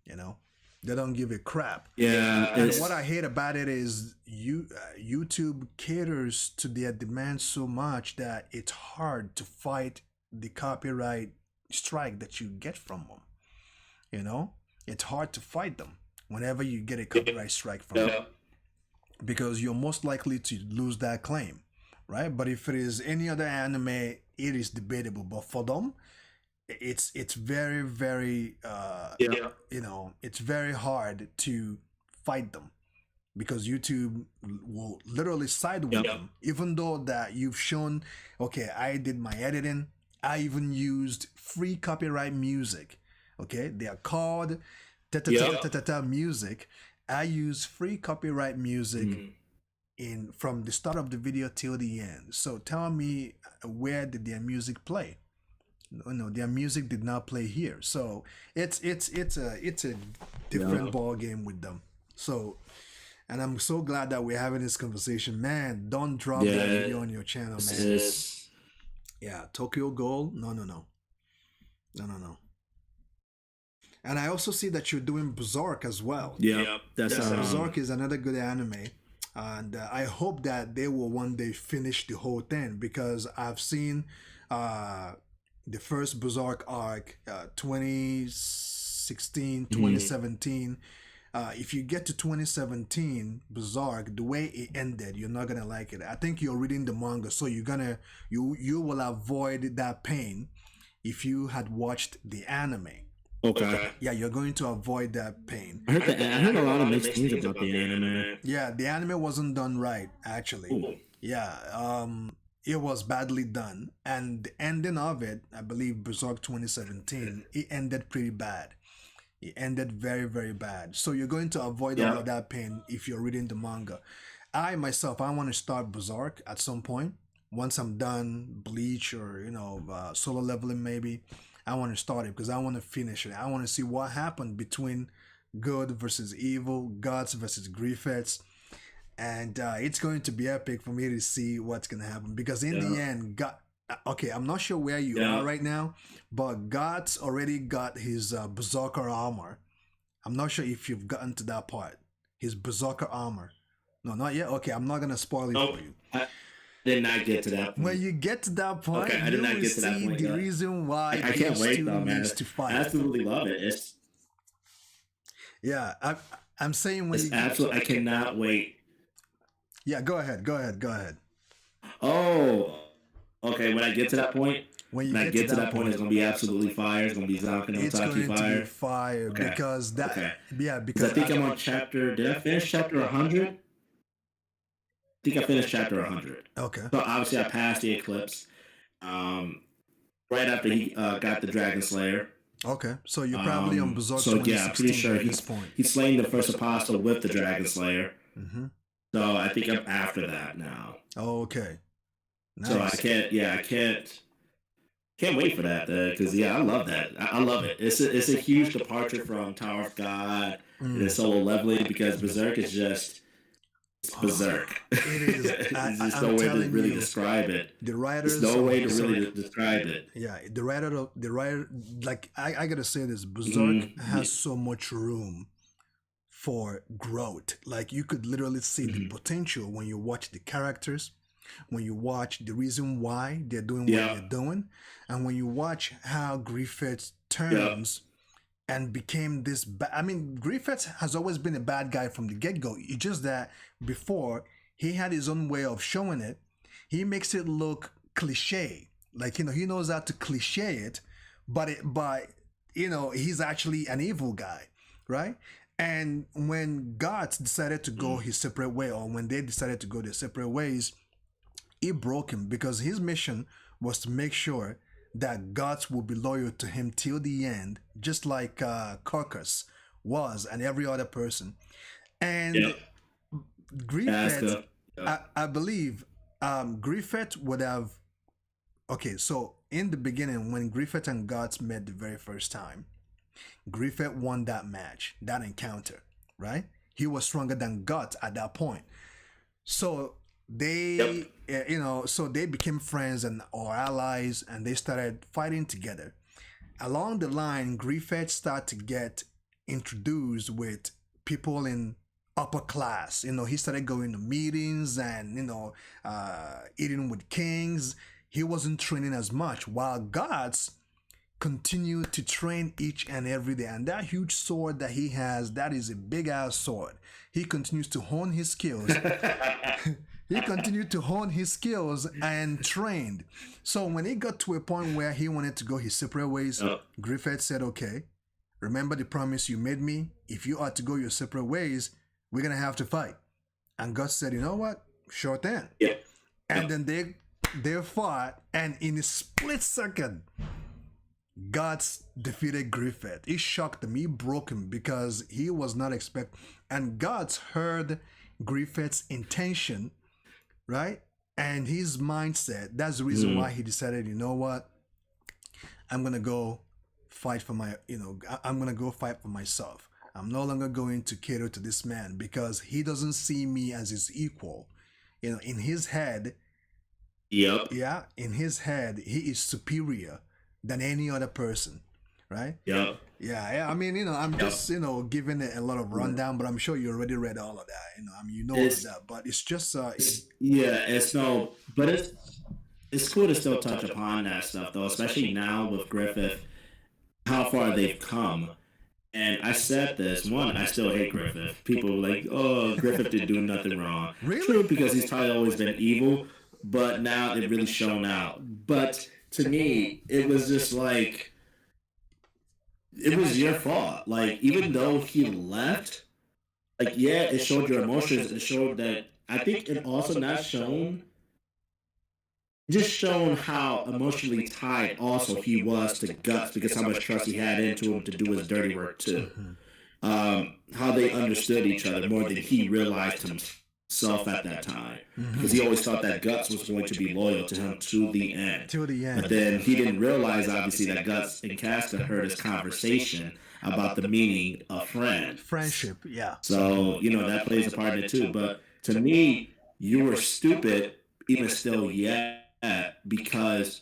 [SPEAKER 2] You know, they don't give a crap.
[SPEAKER 1] Yeah.
[SPEAKER 2] And what I hate about it is YouTube caters to their demands so much that it's hard to fight the copyright strike that you get from them. You know, it's hard to fight them whenever you get a copyright strike from them, because you're most likely to lose that claim, right? But if it is any other anime, it is debatable. But for them, it's very, very it's very hard to fight them because YouTube will literally side with them, even though that you've shown, okay, I did my editing, I even used free copyright music. Okay, they are called music. I use free copyright music from the start of the video till the end. So tell me, where did their music play? No, their music did not play here. So it's a different ball game with them. So, and I'm so glad that we're having this conversation. Man, don't drop that video on your channel, man. Yeah, Tokyo Ghoul. No. And I also see that you're doing Berserk as well.
[SPEAKER 1] Yeah, that's
[SPEAKER 2] Berserk is another good anime, and I hope that they will one day finish the whole thing, because I've seen the first Berserk arc, 2016, 2017. If you get to 2017 Berserk, the way it ended, you're not gonna like it. I think you're reading the manga, so you will avoid that pain if you had watched the anime.
[SPEAKER 1] Okay.
[SPEAKER 2] Yeah, you're going to avoid that pain.
[SPEAKER 1] I heard a lot of mixed things about the anime.
[SPEAKER 2] Yeah, the anime wasn't done right, actually.
[SPEAKER 1] Ooh.
[SPEAKER 2] Yeah, it was badly done. And the ending of it, I believe Berserk 2017, it ended pretty bad. It ended very, very bad. So you're going to avoid all of that pain if you're reading the manga. I myself, I want to start Berserk at some point. Once I'm done Bleach or, solo leveling maybe, I want to start it because I want to finish it. I want to see what happened between good versus evil, gods versus Griffiths. And it's going to be epic for me to see what's going to happen. Because in the end, God, okay, I'm not sure where you are right now, but God's already got his Berserker armor. I'm not sure if you've gotten to that part. His Berserker armor. No, not yet. Okay, I'm not going to spoil it for you.
[SPEAKER 1] I did not get to that point.
[SPEAKER 2] When you get to that point,
[SPEAKER 1] okay, I did not get to that point.
[SPEAKER 2] The reason why
[SPEAKER 1] I can't wait though, man.
[SPEAKER 2] To fight.
[SPEAKER 1] I absolutely love it.
[SPEAKER 2] I'm saying when
[SPEAKER 1] it's absolutely. I cannot wait.
[SPEAKER 2] Yeah, go ahead.
[SPEAKER 1] Oh, okay. When I get to that point, when I get to that point, it's gonna be absolutely fire. It's gonna be Zanka no Taki fire. It's going to be fire
[SPEAKER 2] because that.
[SPEAKER 1] Okay.
[SPEAKER 2] Yeah, because
[SPEAKER 1] I think I'm on chapter. Did I finish chapter 100? I think I finished chapter 100.
[SPEAKER 2] Okay.
[SPEAKER 1] So obviously I passed the eclipse. Right after he got the Dragon Slayer.
[SPEAKER 2] Okay, so you're probably on Berserk.
[SPEAKER 1] So yeah, I'm pretty sure he's slain the first apostle with the Dragon Slayer.
[SPEAKER 2] Mm-hmm.
[SPEAKER 1] So I think I'm after that now.
[SPEAKER 2] Okay.
[SPEAKER 1] Nice. So I can't wait for that because I love that. I love it. It's a huge departure from Tower of God and solo leveling because Berserk is just berserk.
[SPEAKER 2] It is.
[SPEAKER 1] There's just no way to really describe it.
[SPEAKER 2] The writers.
[SPEAKER 1] There's no way to really describe it.
[SPEAKER 2] Yeah, the writer. Like I gotta say this, Berserk has so much room for growth. Like you could literally see the potential when you watch the characters, when you watch the reason why they're doing what they're doing, and when you watch how Griffith turns and became this Griffith has always been a bad guy from the get-go. It's just that before he had his own way of showing it. He makes it look cliche. Like, he knows how to cliche it, but he's actually an evil guy, right? And when gods decided to go his separate way, or when they decided to go their separate ways, it broke him because his mission was to make sure that gods will be loyal to him till the end, just like Carcass was and every other person. And Griffith, I believe Griffith would have... Okay, so in the beginning, when Griffith and gods met the very first time, Griffith won that match, that encounter, right? He was stronger than gods at that point. So they, so they became friends or allies, and they started fighting together. Along the line, Griffith started to get introduced with people in upper class. He started going to meetings and, eating with kings. He wasn't training as much, while gods continue to train each and every day. And that huge sword that he has, that is a big ass sword. He continues to hone his skills. He continued to hone his skills and trained. So when he got to a point where he wanted to go his separate ways, Griffith said, okay, remember the promise you made me? If you are to go your separate ways, we're going to have to fight. And God said, you know what? Sure thing.
[SPEAKER 1] Yeah.
[SPEAKER 2] And then they fought, and in a split second, Gods defeated Griffith. It shocked him. He broke him because he was not expecting. And Gods heard Griffith's intention, right? And his mindset. That's the reason why he decided, you know what? I'm going to go fight for I'm going to go fight for myself. I'm no longer going to cater to this man because he doesn't see me as his equal. In his head, yeah, in his head, he is superior than any other person, right?
[SPEAKER 1] Yeah.
[SPEAKER 2] Yeah. I mean, I'm just, giving it a lot of rundown, but I'm sure you already read all of that. All of that, but it's just,
[SPEAKER 1] but it's cool to still touch upon that stuff though, especially now with Griffith, how far they've come. And I said this, I still hate Griffith. People were like, oh, Griffith didn't do nothing wrong.
[SPEAKER 2] Really?
[SPEAKER 1] True, because he's probably always been evil, but now they've really shown out. But to me, it was just like, it was your fault. Like, even though he left, like, yeah, it showed your emotions. It showed that, I think it also not shown, just shown how emotionally tied also he was to Guts because how much trust he had into him to do his dirty work too. How they understood each other more than he realized himself at that time. Because he always thought that Guts was going to be loyal to him to the end.
[SPEAKER 2] To the end.
[SPEAKER 1] But then he didn't realize, obviously, that Guts and Casca heard his conversation about the meaning of
[SPEAKER 2] friendship. Yeah.
[SPEAKER 1] So, you know, that plays a part in it too. But to me, you were stupid even still yet because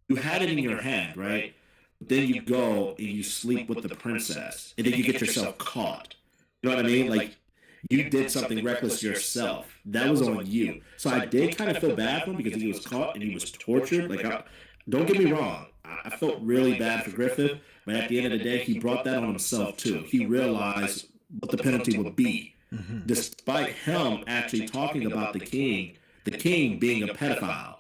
[SPEAKER 1] you had it in your hand, right? Then you go and you sleep with the princess, and then you get yourself caught. You know what I mean? Like, you did something reckless yourself. That was on you. So I did kind of feel bad for him because he was caught and he was tortured. Like, don't get me wrong. I felt really bad for Griffith, but at the end of the day, he brought that on himself too. He realized what the penalty would be, despite him actually talking about the king being a pedophile,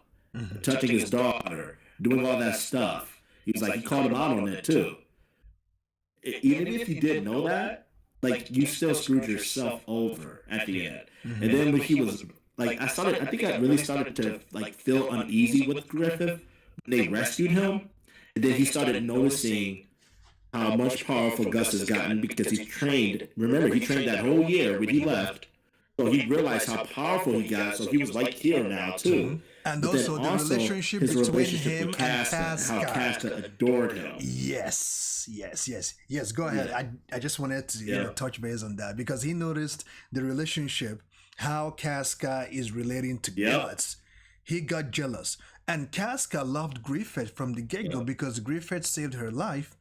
[SPEAKER 1] touching his daughter, doing all that stuff. He was like, he called him out on it too. Even if you didn't know that, like, you still screwed yourself over at the end. And then when he was like, I think I really started to like feel uneasy with Griffith when they rescued him. And then he started noticing how much powerful Gus has gotten because he trained. Remember, he trained that whole year when he left. So he realized how powerful he got. So he was like here now too.
[SPEAKER 2] And also the relationship between him and Casca.
[SPEAKER 1] How Casca adored him.
[SPEAKER 2] Yes. Go ahead. I just wanted to touch base on that because he noticed the relationship, how Casca is relating to Guts. He got jealous. And Casca loved Griffith from the get-go because Griffith saved her life.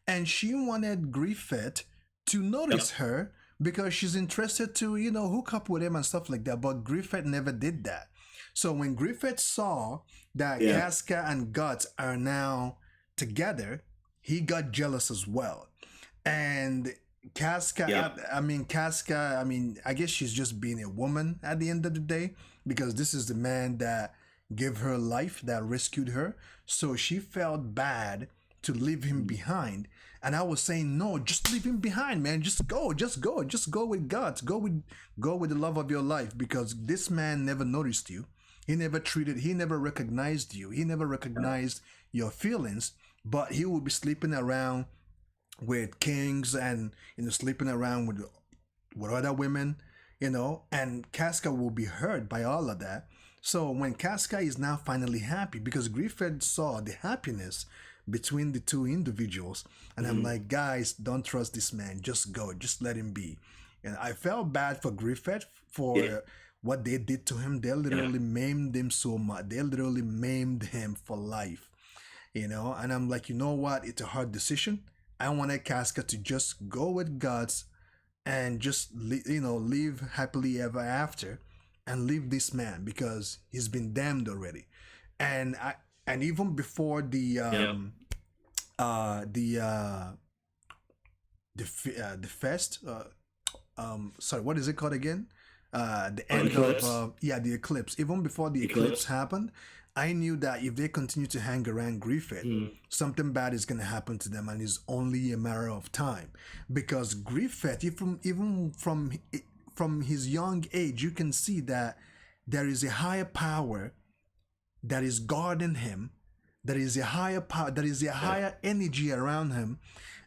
[SPEAKER 2] And she wanted Griffith to notice her because she's interested to, you know, hook up with him and stuff like that. But Griffith never did that. So when Griffith saw that Casca and Guts are now together, he got jealous as well. And Casca, I guess she's just being a woman at the end of the day because this is the man that gave her life, that rescued her. So she felt bad to leave him behind. And I was saying, no, just leave him behind, man. Just go with Guts. Go with the love of your life because this man never noticed you. He never recognized you. He never recognized your feelings, but he will be sleeping around with kings and, you know, sleeping around with other women, you know, and Casca will be hurt by all of that. So when Casca is now finally happy because Griffith saw the happiness between the two individuals, and I'm like, guys, don't trust this man. Just go. Just let him be. And I felt bad for Griffith for what they did to him. They literally maimed him so much. They literally maimed him for life, you know. And I'm like, you know what? It's a hard decision. I wanted Casca to just go with Guts and just, you know, live happily ever after and leave this man because he's been damned already. And even before the fest, sorry, what is it called again? The end
[SPEAKER 1] eclipse.
[SPEAKER 2] Of the eclipse. Even before the eclipse happened, I knew that if they continue to hang around Griffith, something bad is going to happen to them, and it's only a matter of time. Because Griffith, even from his young age, you can see that there is a higher power that is guarding him. There is a higher power. There is a higher energy around him.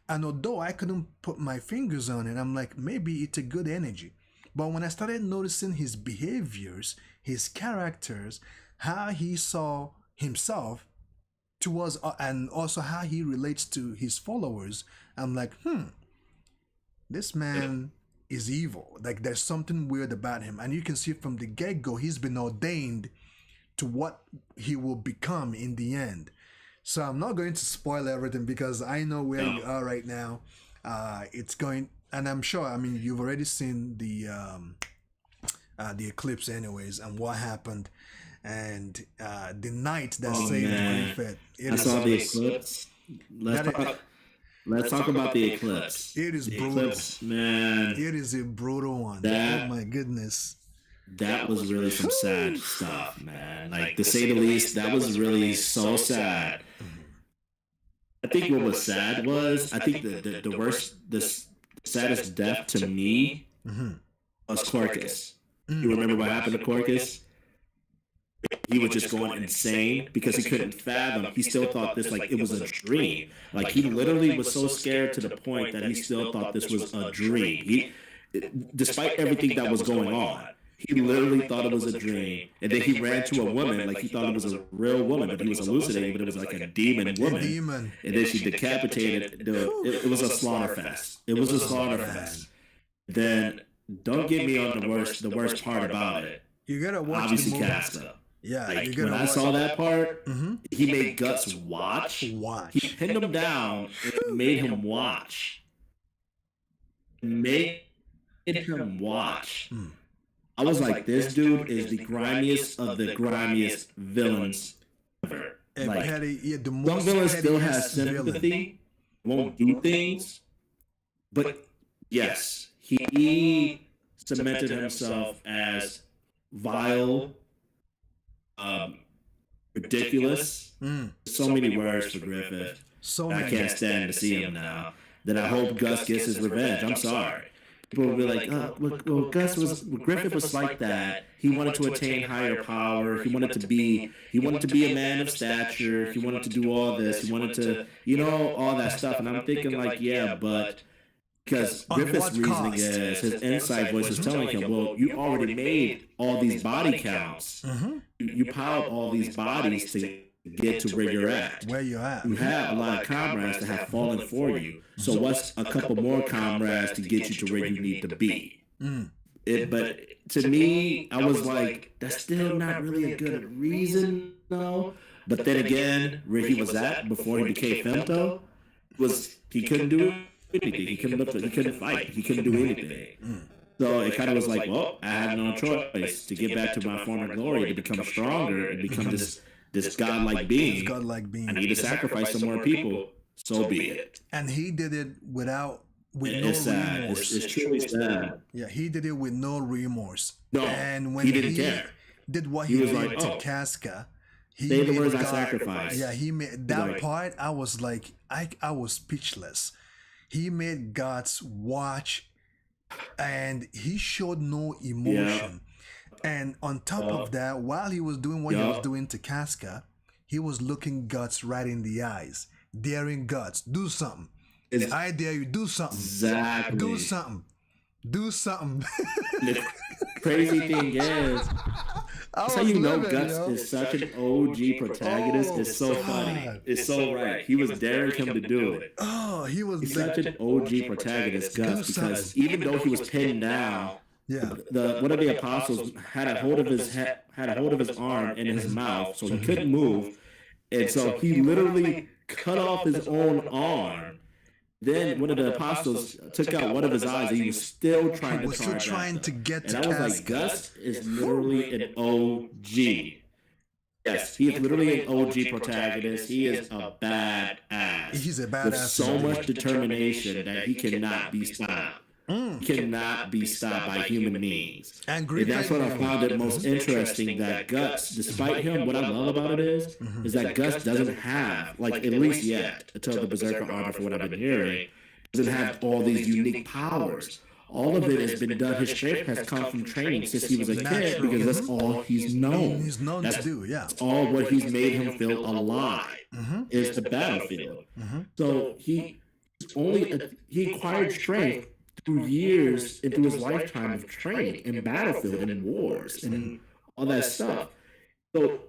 [SPEAKER 2] And although I couldn't put my fingers on it, I'm like, maybe it's a good energy. But when I started noticing his behaviors, his characters, how he saw himself towards, and also how he relates to his followers, I'm like, this man is evil. Like, there's something weird about him. And you can see from the get-go, he's been ordained to what he will become in the end. So I'm not going to spoil everything because I know where you are right now. It's going, and I'm sure, I mean, you've already seen the eclipse anyways, and what happened, and the night that saved Griffith.
[SPEAKER 1] I saw the eclipse. Let's talk about the eclipse.
[SPEAKER 2] It is brutal.
[SPEAKER 1] Eclipse, man.
[SPEAKER 2] It is a brutal one. Oh my goodness.
[SPEAKER 1] That was really some sad stuff, man. Like, to say the least, that was really so sad. I think what was sad was, I think the worst, the saddest death to me was Corcus. You remember what happened to Corcus? He was just going insane because he couldn't fathom. He still thought this, like, it was a dream. Like, he literally was so scared to the point that he still thought this was a dream. Despite everything that was going on, he literally thought it was a dream. And then he ran to a woman, like he thought it was a real woman, but he was hallucinating, but it was like a demon woman. And then she decapitated. It was a slaughter fest. It was a slaughter fest. Then, don't get me on the worst part about it.
[SPEAKER 2] You gotta watch
[SPEAKER 1] obviously Casca.
[SPEAKER 2] Yeah,
[SPEAKER 1] like, when I saw that part, he made Guts watch. He pinned him down and made him watch. Made him watch. I was like, this dude is the grimiest of the grimiest villains ever. Like, some villains still has sympathy, won't do things, but yes, he cemented himself as vile, ridiculous. So many words for Griffith. I can't stand to see him now. That I hope Gus gets his revenge. I'm sorry. People will be like, well, Griffith was like that. He wanted to attain higher power. He wanted to be a man of stature. He wanted to do all this. He wanted to, all that stuff. And I'm thinking like, yeah, but because Griffith's reasoning is, his inside voice is telling him, well, you already made all these body counts. You piled all these bodies to get to where you're at. You have a lot of comrades that have fallen for you. So what's a couple more comrades to get you to where you need to be? But to me, I was like, that's still not really a good reason, though. But then again, where he was at before he became Femto, was he couldn't do anything. He couldn't fight. He couldn't do anything. So it kind of was like, well, I had no choice to get back to my former glory, to become stronger and become this godlike being. I need to sacrifice some more people. So be it.
[SPEAKER 2] And he did it with no
[SPEAKER 1] remorse. It's truly sad.
[SPEAKER 2] Yeah, he did it with no remorse.
[SPEAKER 1] No,
[SPEAKER 2] and when
[SPEAKER 1] he didn't care.
[SPEAKER 2] Did what he did like, to Casca.
[SPEAKER 1] Say the words I sacrificed.
[SPEAKER 2] Yeah, he made that part. I was like, I was speechless. He made Guts watch, and he showed no emotion. And on top of that, while he was doing what he was doing to Casca, he was looking Guts right in the eyes, daring Guts, do something. I dare you, do something.
[SPEAKER 1] Exactly.
[SPEAKER 2] Do something. Do something.
[SPEAKER 1] The crazy thing is, that's how you know Guts is such an OG protagonist. It's so funny. It's so right. He was daring him to do it. He's such an OG protagonist, Guts, because even though he was pinned down, one of the apostles had a hold of his arm and his mouth, so he couldn't move, and so he literally cut off his own arm. Then one of the apostles took out one of his eyes, and he was still trying to get to Casca. And I was like, Gus is literally an OG. Yes, he is literally an OG protagonist. He is a badass.
[SPEAKER 2] He's a badass.
[SPEAKER 1] With so much determination that he cannot be stopped. Cannot be stopped by human beings. And that's what I found it most interesting, that Guts, despite him, what I love about it is that Guts doesn't have, like, at least yet, until the Berserker armor, for what I've been hearing, doesn't have all these unique powers. All of it has been done. His strength has come from training since he was a kid, because that's all he's known.
[SPEAKER 2] To do,
[SPEAKER 1] That's all what he's made him feel alive is the battlefield. So he acquired strength through years into his lifetime of training in battlefield and in wars and all that stuff. So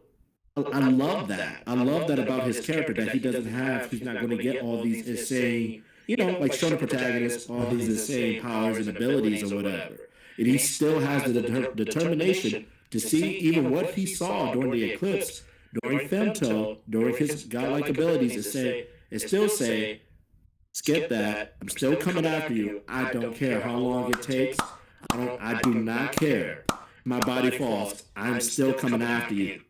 [SPEAKER 1] I love that. I love that about his character, that he's not going to get all these insane, like shonen protagonists, all these insane powers and abilities or whatever. And he still has the determination to see even what he saw during the eclipse, during Femto, during his godlike abilities, and still say, skip that. I'm still coming after you. I don't care how long it takes. I do not care. My body falls. I'm still coming after you.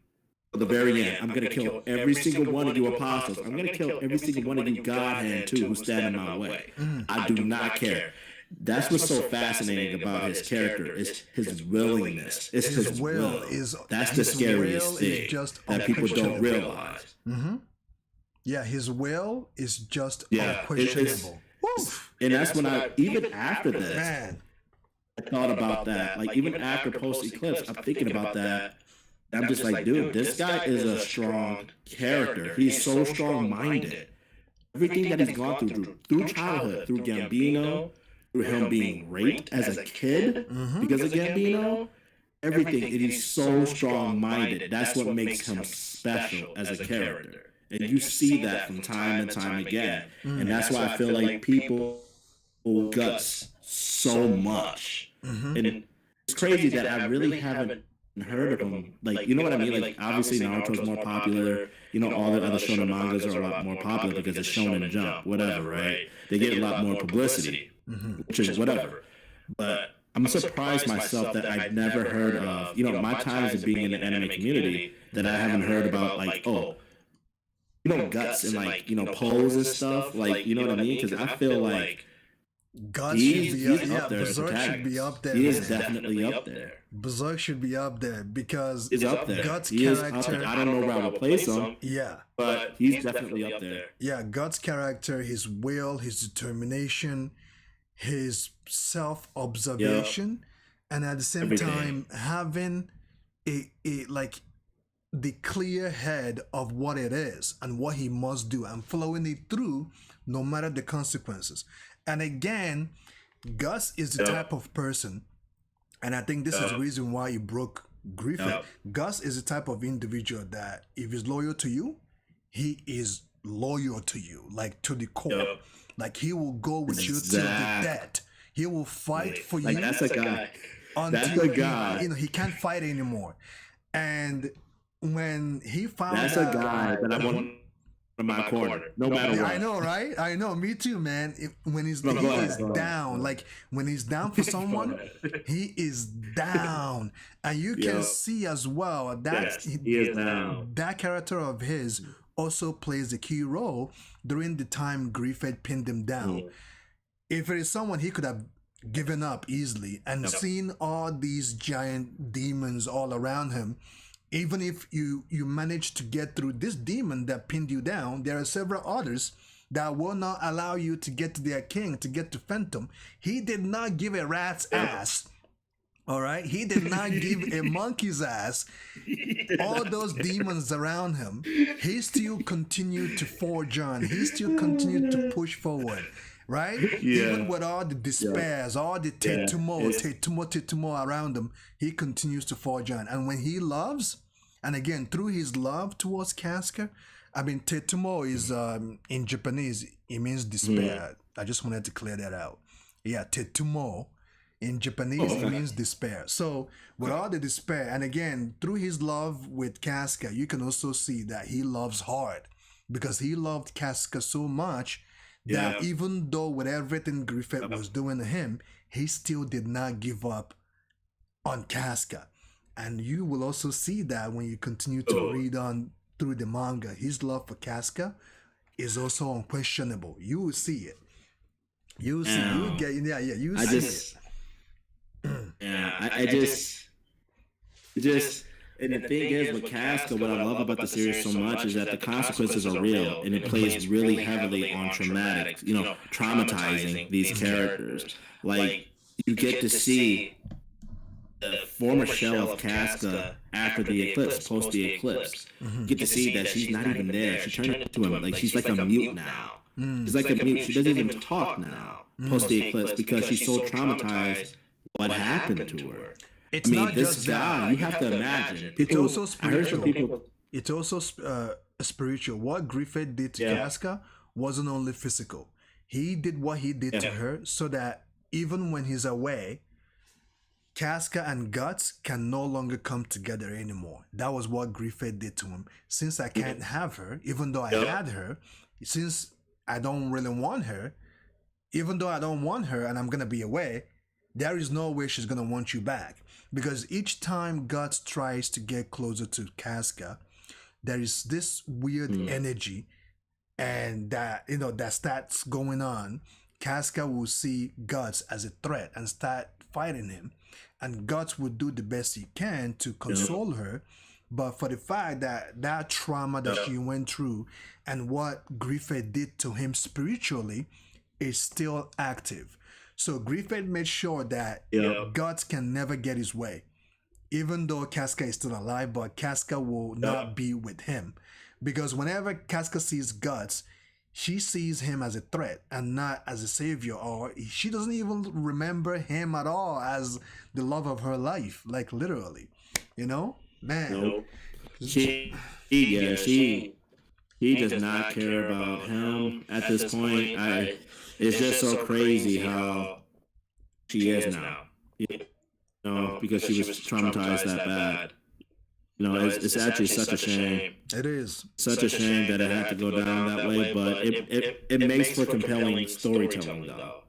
[SPEAKER 1] At the very end, I'm going to kill every single one of you apostles. I'm going to kill every single one of you Godhead too who's standing in my way. I do not care. That's what's so fascinating about his character, is his willingness. It's his will. That's the scariest thing that people don't realize.
[SPEAKER 2] Yeah, his will is just unquestionable.
[SPEAKER 1] And that's when even after this, man, I thought about that. Like, even after post Eclipse, I'm thinking about that. I'm just like, dude, this guy is a strong character. He's so strong-minded. Everything that he's gone through childhood, through Gambino, through him being raped as a kid because of Gambino, everything. And he's so strong-minded. That's what makes him special as a character. And you see that from time and time again. And that's why I feel like people guts so much. And it's crazy that I really haven't heard of him. Like, you know what I mean? Like, obviously Naruto's more popular. You know, all the other shonen mangas are a lot more popular because it's Shonen Jump, whatever, right? They get a lot more publicity, which is whatever. But I'm surprised myself that I've never heard of, you know, my times of being in the anime community, that I haven't heard about, like, oh, you know, Guts and, like, you know, Pose and stuff. Like, you know what I mean? Because I feel like
[SPEAKER 2] Guts should be up, yeah, Berserk should be up there.
[SPEAKER 1] He is definitely up there.
[SPEAKER 2] Berserk should be up there because
[SPEAKER 1] he's up there.
[SPEAKER 2] Guts'
[SPEAKER 1] character. I don't know where I would place him.
[SPEAKER 2] Yeah,
[SPEAKER 1] but he's definitely up there.
[SPEAKER 2] Yeah, Guts' character, his will, his determination, his self-observation, and at the same time having a like the clear head of what it is and what he must do and following it through no matter the consequences. And again, Gus is the type of person, and I think this is the reason why he broke Griffith. Gus is the type of individual that if he's loyal to you, he is loyal to you, like to the core. Like he will go with you till the death. He will fight for you.
[SPEAKER 1] That's a guy.
[SPEAKER 2] That's a guy. You know, he can't fight anymore. And when he found
[SPEAKER 1] that's
[SPEAKER 2] out,
[SPEAKER 1] a guy that I want in my corner, no matter what.
[SPEAKER 2] I know, right? I know, me too, man. When he's down, like when he's down for someone, he is down, and you can see as well that
[SPEAKER 1] he is down.
[SPEAKER 2] That character of his also plays a key role during the time Griffith pinned him down. If it is someone he could have given up easily and seen all these giant demons all around him. Even if you manage to get through this demon that pinned you down, there are several others that will not allow you to get to their king, to get to Phantom. He did not give a rat's ass. All right? He did not give a monkey's ass. All those demons around him, he still continued to forge on. He still continued to push forward. Right? Even with all the despairs, all the tetumo around him, he continues to forge on. And when he loves, and again, through his love towards Casca, I mean, tetumo is, in Japanese, it means despair. I just wanted to clear that out. Yeah, tetumo in Japanese, it means despair. So with all the despair, and again, through his love with Casca, you can also see that he loves hard because he loved Casca so much that even though with everything Griffith was doing to him, he still did not give up on Casca. And you will also see that when you continue to read on through the manga. His love for Casca is also unquestionable. You will see it. You will see it. You will get, you will see
[SPEAKER 1] it. And the thing is with Casca, what I love about the series so much is that the consequences are real, and it plays really heavily on traumatic, you know, traumatizing these characters. Like, you get to see the former shell of Casca after the eclipse, post the eclipse. You get to see that she's not even there. She turned into him, like she's like a mute now. She's like a mute. She doesn't even talk now, post the eclipse, because she's so traumatized what happened to her.
[SPEAKER 2] It's not
[SPEAKER 1] this
[SPEAKER 2] just
[SPEAKER 1] guy. You have to imagine.
[SPEAKER 2] People, it's also spiritual. It's also spiritual. What Griffith did to Casca wasn't only physical. He did what he did to her so that even when he's away, Casca and Guts can no longer come together anymore. That was what Griffith did to him. Since I can't have her, even though I had her, since I don't really want her, even though I don't want her and I'm going to be away, there is no way she's going to want you back. Because each time Guts tries to get closer to Casca, there is this weird energy and that, you know, that starts going on. Casca will see Guts as a threat and start fighting him. And Guts will do the best he can to console her, but for the fact that that trauma that she went through and what Griffith did to him spiritually is still active. So Griffith made sure that Guts can never get his way. Even though Casca is still alive, but Casca will not be with him. Because whenever Casca sees Guts, she sees him as a threat and not as a savior, or she doesn't even remember him at all as the love of her life, like literally, you know, man.
[SPEAKER 1] Nope. She does not care about him at this point. It's just so crazy how she is now, you know, because she was traumatized that bad. You know, it's actually such a shame.
[SPEAKER 2] It is
[SPEAKER 1] such a shame that it had to go down that way, but it makes for compelling storytelling, though.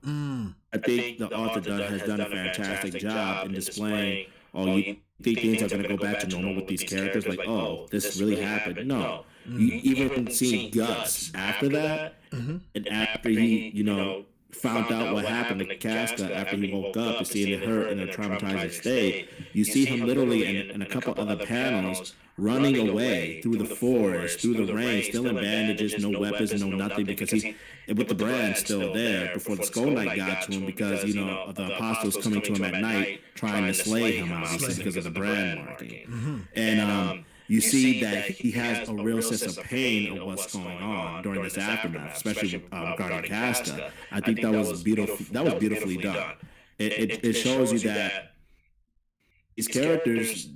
[SPEAKER 1] I think the author has done a fantastic job in displaying, you think things are going to go back to normal with these characters, like, oh, this really happened. No. You even see Guts after that, and after he, you know, found out what happened to Casca after he woke up and seeing her in a traumatizing state, you see him literally in a couple other panels running away through the forest, through the rain, still in bandages, no weapons, no nothing, because he's with the brand still there before the Skull Knight got to him, because, you know, of the apostles coming to him at night trying to slay him, obviously, because of the brand marking. And you see that he has a real sense of pain of what's going on during this aftermath, especially regarding Casca. I think that was beautiful. That was beautifully done. It shows you that these characters,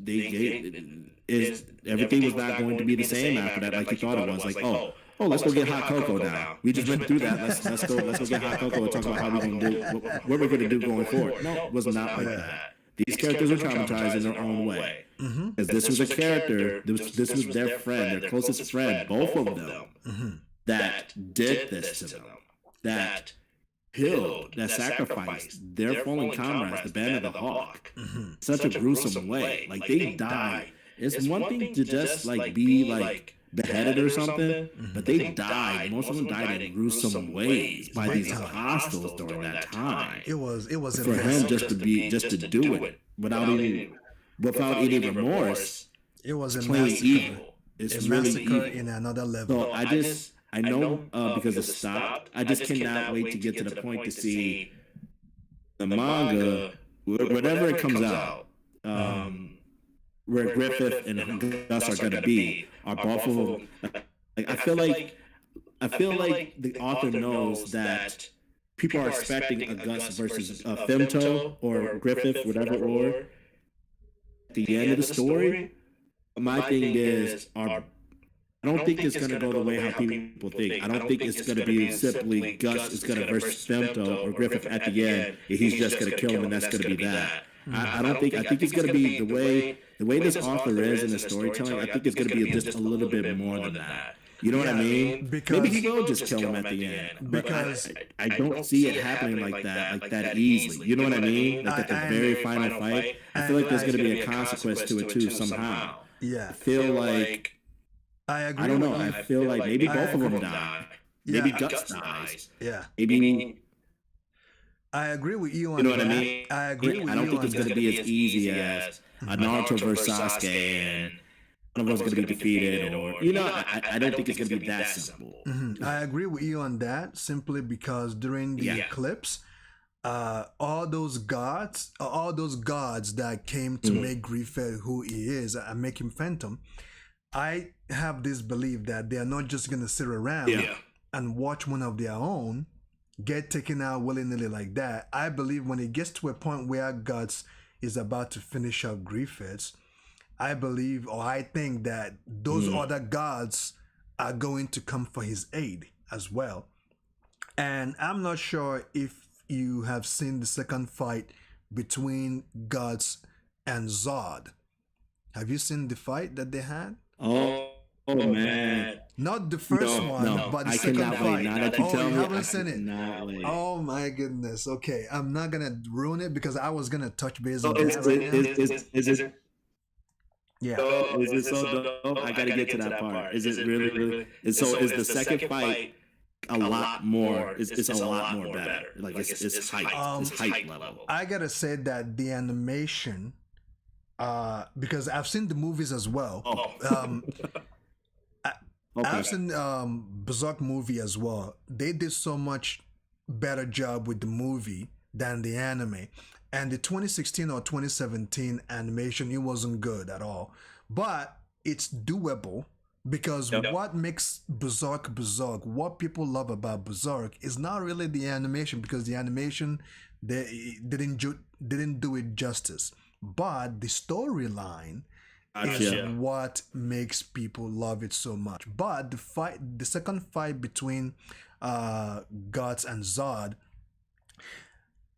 [SPEAKER 1] everything was not going to be the same after that, like you thought it was. Like, oh, let's go get hot cocoa now. We just went through that. Let's go get hot cocoa and talk about how we're going to do what we're going to do going forward. No, it was not like that. These characters are traumatized in their own way. Because this was a character, this was their friend, their closest friend, both of them, that did this to them, that killed, that sacrificed their fallen comrades, the Band of the Hawk, such a gruesome way. Like, they died. It's one thing to just, like, be, like, beheaded or something, but they died. Most of them died in gruesome ways by these apostles during that time.
[SPEAKER 2] It was
[SPEAKER 1] for him just to do it without any remorse.
[SPEAKER 2] It was a
[SPEAKER 1] plain
[SPEAKER 2] massacre.
[SPEAKER 1] Evil. It's
[SPEAKER 2] a
[SPEAKER 1] really
[SPEAKER 2] massacre
[SPEAKER 1] evil.
[SPEAKER 2] in another level.
[SPEAKER 1] So I know because it stopped. I just cannot wait to get to the point to see the manga, whenever it comes out, where Griffith and Gus are going to be, are both of them. Like, I feel like the author knows that people are expecting a Gus versus a Femto or Griffith, whatever, or at the end of the story. My thing is, I don't think it's going to go the way how people think. I don't think it's going to be simply Gus is going to versus Femto or Griffith at the end, and he's just going to kill him, and that's going to be that. I don't think. I think it's going to be the way this author is in the storytelling. I think it's going to be just a little bit more than that. You know what I mean?
[SPEAKER 2] Because
[SPEAKER 1] maybe he will just kill him at the end. Because I don't see it happening like that easily. You know what I mean? Like at the very final fight, I feel like there's going to be a consequence to it too somehow.
[SPEAKER 2] Yeah.
[SPEAKER 1] I feel like
[SPEAKER 2] I agree.
[SPEAKER 1] I don't know. I feel like maybe both of them die. Maybe Guts dies.
[SPEAKER 2] Yeah.
[SPEAKER 1] Maybe.
[SPEAKER 2] I agree with you on
[SPEAKER 1] that. You know
[SPEAKER 2] that.
[SPEAKER 1] what I mean?
[SPEAKER 2] I agree with you.
[SPEAKER 1] I don't think it's going to be as easy as a Naruto versus Sasuke and one of them's going to be defeated, or I don't think it's going to be that simple.
[SPEAKER 2] I agree with you on that, simply because during the eclipse, all those gods that came to make Griffith who he is and make him Phantom, I have this belief that they are not just going to sit around and watch one of their own get taken out willy-nilly like that. I believe when it gets to a point where Guts is about to finish up Griffiths, I believe, or I think that those other gods are going to come for his aid as well. And I'm not sure if you have seen the second fight between Guts and Zod. Have you seen the fight that they had?
[SPEAKER 1] Oh man.
[SPEAKER 2] Not the first one, but the second fight.
[SPEAKER 1] Now that you tell
[SPEAKER 2] you
[SPEAKER 1] me,
[SPEAKER 2] haven't seen it. Oh my goodness. Okay, I'm not gonna ruin it because I was gonna touch base on that right now.
[SPEAKER 1] Is it?
[SPEAKER 2] Yeah.
[SPEAKER 1] Is it so dope? I gotta get to that part. Is it really? Is the second fight a lot more? It's a lot more better. Like it's hype. It's hype level.
[SPEAKER 2] I gotta say that the animation because I've seen the movies as well. I've seen Berserk movie as well. They did so much better job with the movie than the anime. And the 2016 or 2017 animation, it wasn't good at all. But it's doable because what makes Berserk Berserk, what people love about Berserk is not really the animation, because the animation they didn't do it justice. But the storyline is what makes people love it so much. But the second fight between Guts and Zod,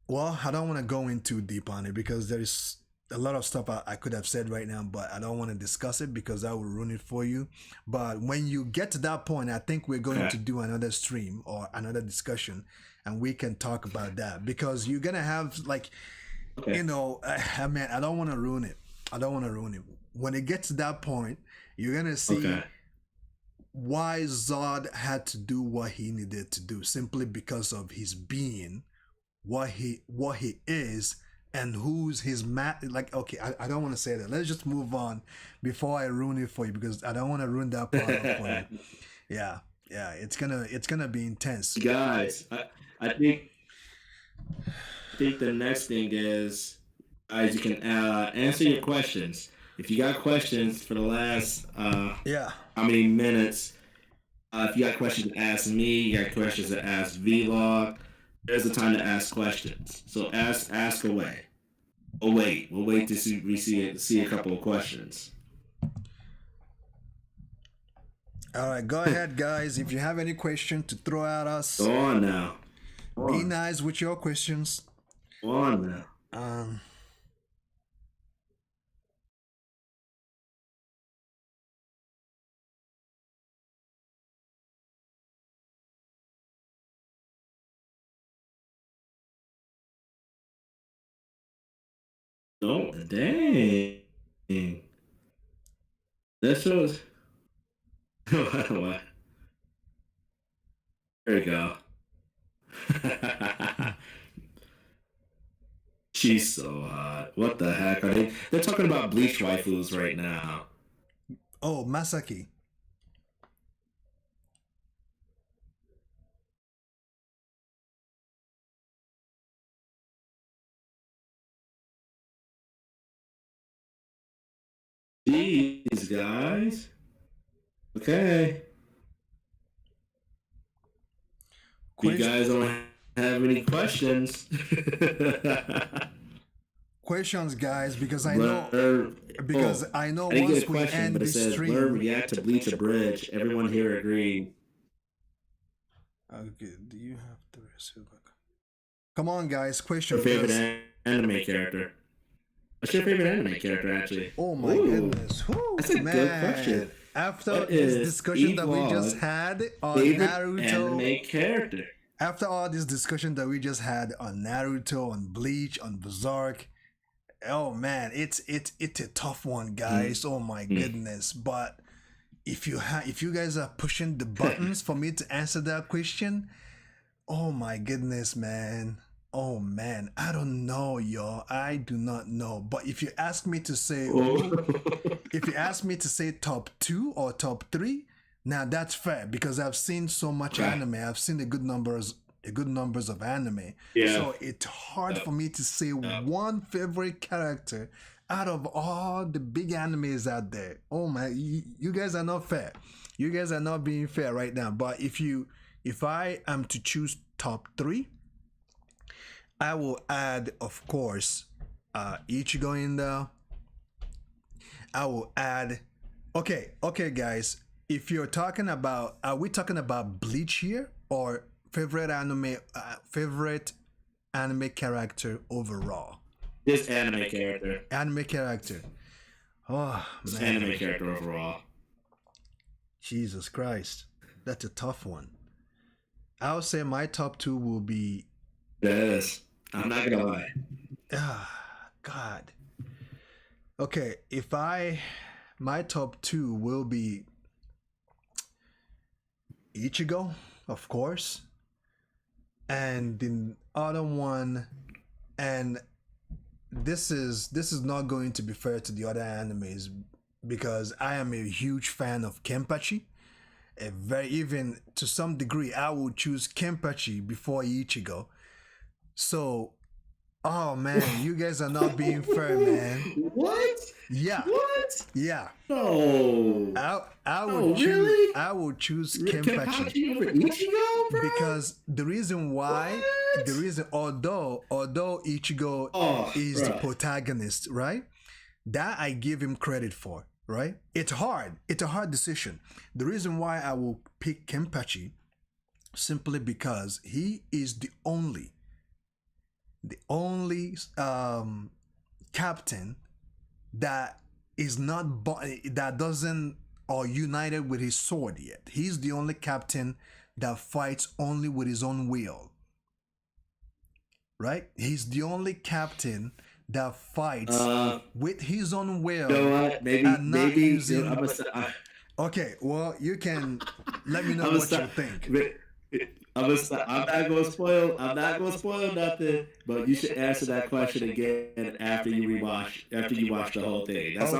[SPEAKER 2] well, I don't want to go in too deep on it because there is a lot of stuff I could have said right now, but I don't want to discuss it because that will ruin it for you. But when you get to that point, I think we're going to do another stream or another discussion, and we can talk about that, because you're gonna have like, you know, man, I don't want to ruin it. When it gets to that point, you're gonna see why Zod had to do what he needed to do, simply because of his being, what he is, and who's his like, okay, I don't want to say that. Let's just move on before I ruin it for you, because I don't want to ruin that part for you. Yeah, it's gonna be intense,
[SPEAKER 1] guys. I think the next thing is, guys, you can answer your questions. If you got questions for the last how many minutes, if you got questions to ask me, you got questions to ask EVlog, there's the time to ask questions. So ask away. We'll wait to see a couple of questions.
[SPEAKER 2] All right, go ahead, guys. If you have any question to throw at us,
[SPEAKER 1] go on now.
[SPEAKER 2] Be nice with your questions.
[SPEAKER 1] Go on now. Oh, dang. That shows. What? There we go. She's so hot. What the heck are they? They're talking about Bleach waifus right now.
[SPEAKER 2] Oh, Masaki.
[SPEAKER 1] Jeez, guys. Okay. You guys don't have any questions.
[SPEAKER 2] Questions, guys, because I know once we end this stream,
[SPEAKER 1] Bluur react to Bleach Abridged. Everyone here agreed.
[SPEAKER 2] Okay, do you have the receiver? Come on, guys, question.
[SPEAKER 1] Your favorite anime character? What's your favorite anime character, actually?
[SPEAKER 2] Oh my goodness.
[SPEAKER 1] That's a good question.
[SPEAKER 2] After this discussion that we just had on Naruto,
[SPEAKER 1] anime character.
[SPEAKER 2] After all this discussion that we just had on Naruto, on Bleach, on Berserk, oh man, it's a tough one, guys. Oh my goodness. But if you guys are pushing the buttons for me to answer that question, oh my goodness, man. Oh man, I don't know, y'all. I do not know. But if you ask me to say, top 2 or top 3, now that's fair, because I've seen so much anime. I've seen a good numbers of anime.
[SPEAKER 1] Yeah.
[SPEAKER 2] So it's hard for me to say one favorite character out of all the big animes out there. Oh my, you guys are not fair. You guys are not being fair right now. But if I am to choose top 3, I will add, of course, Ichigo in there. I will add. Okay, guys. If you're talking about, are we talking about Bleach here, or favorite anime character overall?
[SPEAKER 1] This anime character.
[SPEAKER 2] Anime character. Oh man.
[SPEAKER 1] Anime character overall.
[SPEAKER 2] Jesus Christ, that's a tough one. I'll say my top 2 will be.
[SPEAKER 1] Yes. I'm not gonna lie.
[SPEAKER 2] God. Okay, my top 2 will be Ichigo, of course, and the other one, and this is not going to be fair to the other animes because I am a huge fan of Kenpachi. A very even to some degree, I would choose Kenpachi before Ichigo. So, oh man, you guys are not being fair, man.
[SPEAKER 1] What?
[SPEAKER 2] Yeah.
[SPEAKER 1] What?
[SPEAKER 2] Yeah.
[SPEAKER 1] No.
[SPEAKER 2] I would choose. Really? I would choose Kenpachi
[SPEAKER 1] over Ichigo, bro?
[SPEAKER 2] Because the reason why, although Ichigo is the protagonist, right? That I give him credit for, right? It's hard. It's a hard decision. The reason why I will pick Kenpachi simply because he is the only captain that is not that doesn't or united with his sword yet. He's the only captain that fights only with his own will. Right? He's the only captain that fights with his own will.
[SPEAKER 1] You know what? Maybe using...
[SPEAKER 2] Okay, well, you can let me know what you think.
[SPEAKER 1] I'm not gonna spoil nothing, but you should answer that question again after you watch the whole thing. That's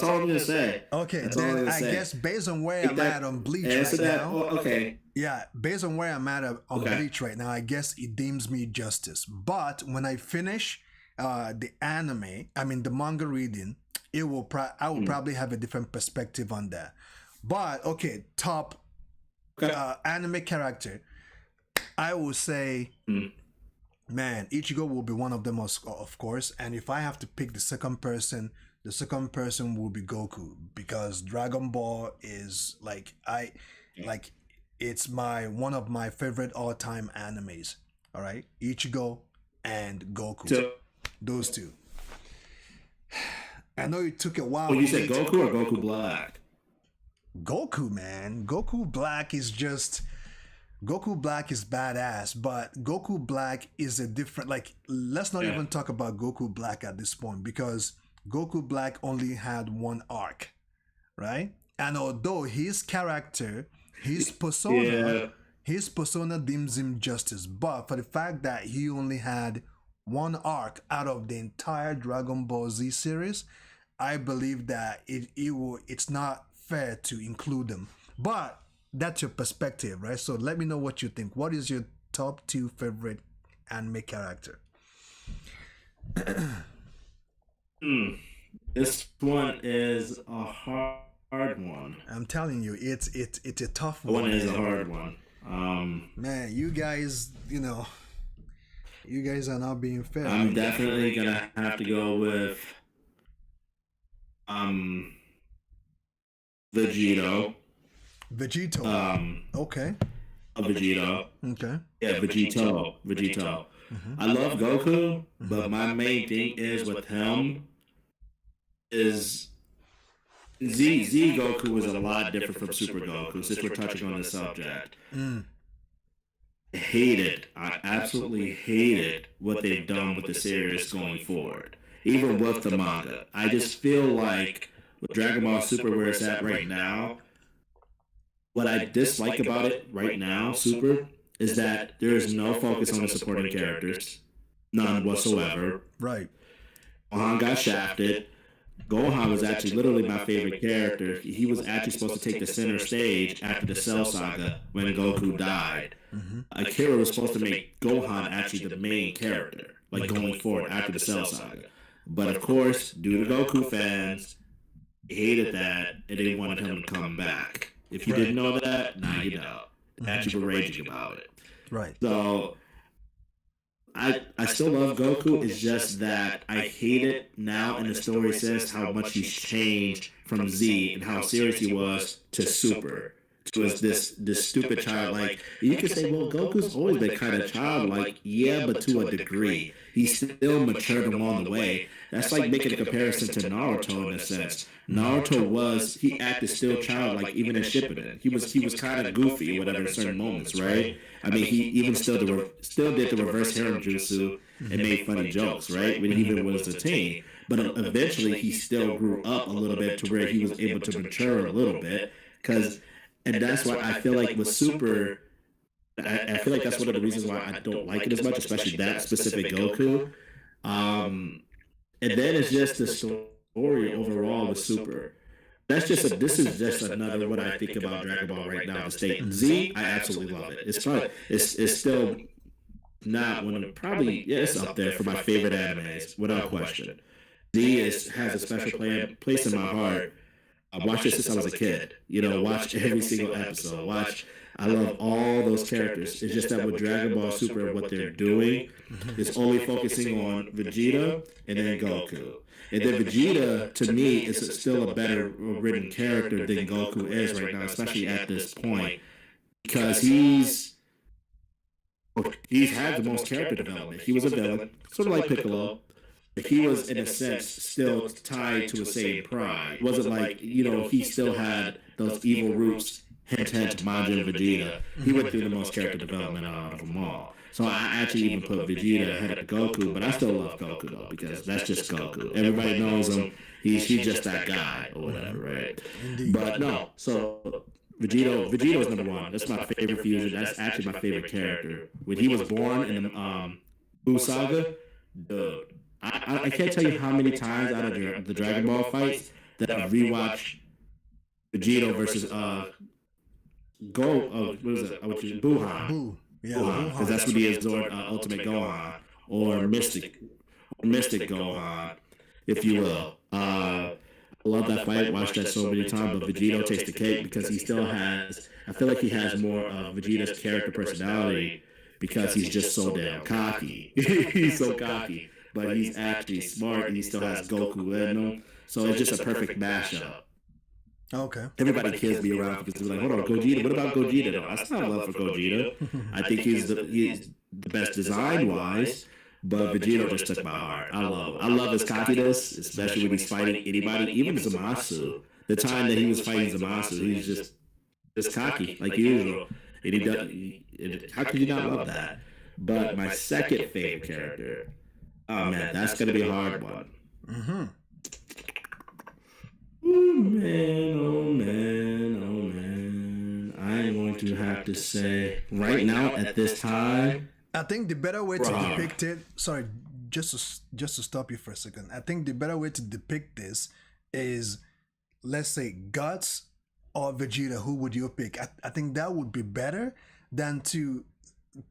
[SPEAKER 1] all I'm gonna say.
[SPEAKER 2] Okay, then I guess based on where I'm at on Bleach right now.
[SPEAKER 1] Okay.
[SPEAKER 2] Yeah, based on where I'm at on Bleach right now, I guess it deems me justice. But when I finish the manga reading, I will probably have a different perspective on that. But okay, top anime character. I will say, man, Ichigo will be one of them, of course. And if I have to pick the second person will be Goku because Dragon Ball is it's one of my favorite all-time animes. All right, Ichigo and Goku, those two. I know it took a while.
[SPEAKER 1] Well, you said Goku or Goku Black?
[SPEAKER 2] Goku, man. Goku Black is badass, but Goku Black is a different, let's not even talk about Goku Black at this point because Goku Black only had one arc, right? And although his character, his persona deems him justice, but for the fact that he only had one arc out of the entire Dragon Ball Z series, I believe that it's not fair to include them. But that's your perspective, right? So let me know what you think. What is your top 2 favorite anime character?
[SPEAKER 1] This one is a hard one.
[SPEAKER 2] I'm telling you, it's a tough
[SPEAKER 1] one. One is a hard one.
[SPEAKER 2] Man, you guys are not being fair.
[SPEAKER 1] I'm definitely gonna have to go with Vegito.
[SPEAKER 2] Okay.
[SPEAKER 1] Vegito.
[SPEAKER 2] Okay.
[SPEAKER 1] Yeah, Vegito. Mm-hmm. I love Goku, but my main thing is with him is Z Goku was a lot different from Super Goku, since we're touching on the subject. I absolutely hated what they've done with the series going forward. Even with the manga. I just feel like with Dragon Ball Super where it's at right now, what I dislike about it right now, Super, is that there is no focus on the supporting characters. None whatsoever.
[SPEAKER 2] Right.
[SPEAKER 1] Gohan got shafted. Gohan was actually literally my favorite character. He was actually supposed to take the center stage after the Cell Saga when Goku died. Akira was supposed to make Gohan actually the main character, going forward after the Cell Saga. But of course, due to Goku fans, hated that and they wanted him to come back. If you didn't know that, now you know. Actually, were raging about it.
[SPEAKER 2] Right.
[SPEAKER 1] So I still love Goku. It's just that I hate it now, and the story says how much he's changed from Z and how serious he was to Super. To this stupid child. You could say, well, Goku's always been kind of childlike. Yeah, but to a degree. He still matured along the way. That's like making a comparison to Naruto in a sense. Naruto he acted still childlike even in Shippuden. He was kind of goofy or whatever in certain moments, right? I mean, he even still did the reverse harem jutsu and made funny jokes, right? When he even was a teen. But eventually he still grew up a little bit to where he was able to mature a little bit. And that's why I feel like with Super, I feel like that's one of the reasons why I don't like it as much, especially that specific Goku. And then it's just the story overall with Super. This is just another what I think about Dragon Ball right now. The state Z, I absolutely love it. It's still not one of the, probably, yeah, it's up there for my favorite animes without question. Z has a special place in my heart. I watched it since I was a kid. Watch every single episode. I love all those characters. It's just that with Dragon Ball Super, what they're doing is only focusing on Vegeta and then Goku. And then Vegeta, to me, is still a better written character than Goku is right now, especially at this point, because he's had the most character development. He was a villain, sort of like Piccolo. But he was, in a sense, still tied to a same pride. It wasn't like, he still had those evil roots, hint, Majin Vegeta. He went through the most character development out of them all. So I actually even put Vegeta ahead of Goku, but I still love Goku, though, because that's just Goku. Everybody knows him. He's just that guy, or whatever, right? But no, so Vegeta is number one. That's my favorite fusion. That's actually my favorite character. When he was born in the Buu Saga, dude, I can't tell you how many times out of the Dragon Ball fights that I've rewatched Vegeta versus Buhan. Yeah, because that's what he is, Ultimate Gohan or Mystic Gohan, if you will. I love that fight. Watched that so many times, but Vegeta takes the cake because he still has. I feel like he has more of Vegeta's character personality because he's just so damn cocky. He's so cocky. But he's actually smart and he still has Goku in him. So it's just a perfect mashup.
[SPEAKER 2] Okay.
[SPEAKER 1] Everybody kills me around because they're like, hold on, Gogeta. What about Gogeta though? I still have love for Gogeta. I think he's the best design wise, but Vegeta just took my heart. I love his cockiness, especially when he's fighting anybody, even Zamasu. The time that he was fighting Zamasu, he's just cocky like usual. And he does. How could you not love that? But my second favorite character. Oh man, that's gonna be a hard one.
[SPEAKER 2] Mm-hmm.
[SPEAKER 1] Oh man. I'm going to have to say right now at this time.
[SPEAKER 2] I think the better way to depict it. Sorry, just to stop you for a second. I think the better way to depict this is, let's say, Guts or Vegeta. Who would you pick? I think that would be better than to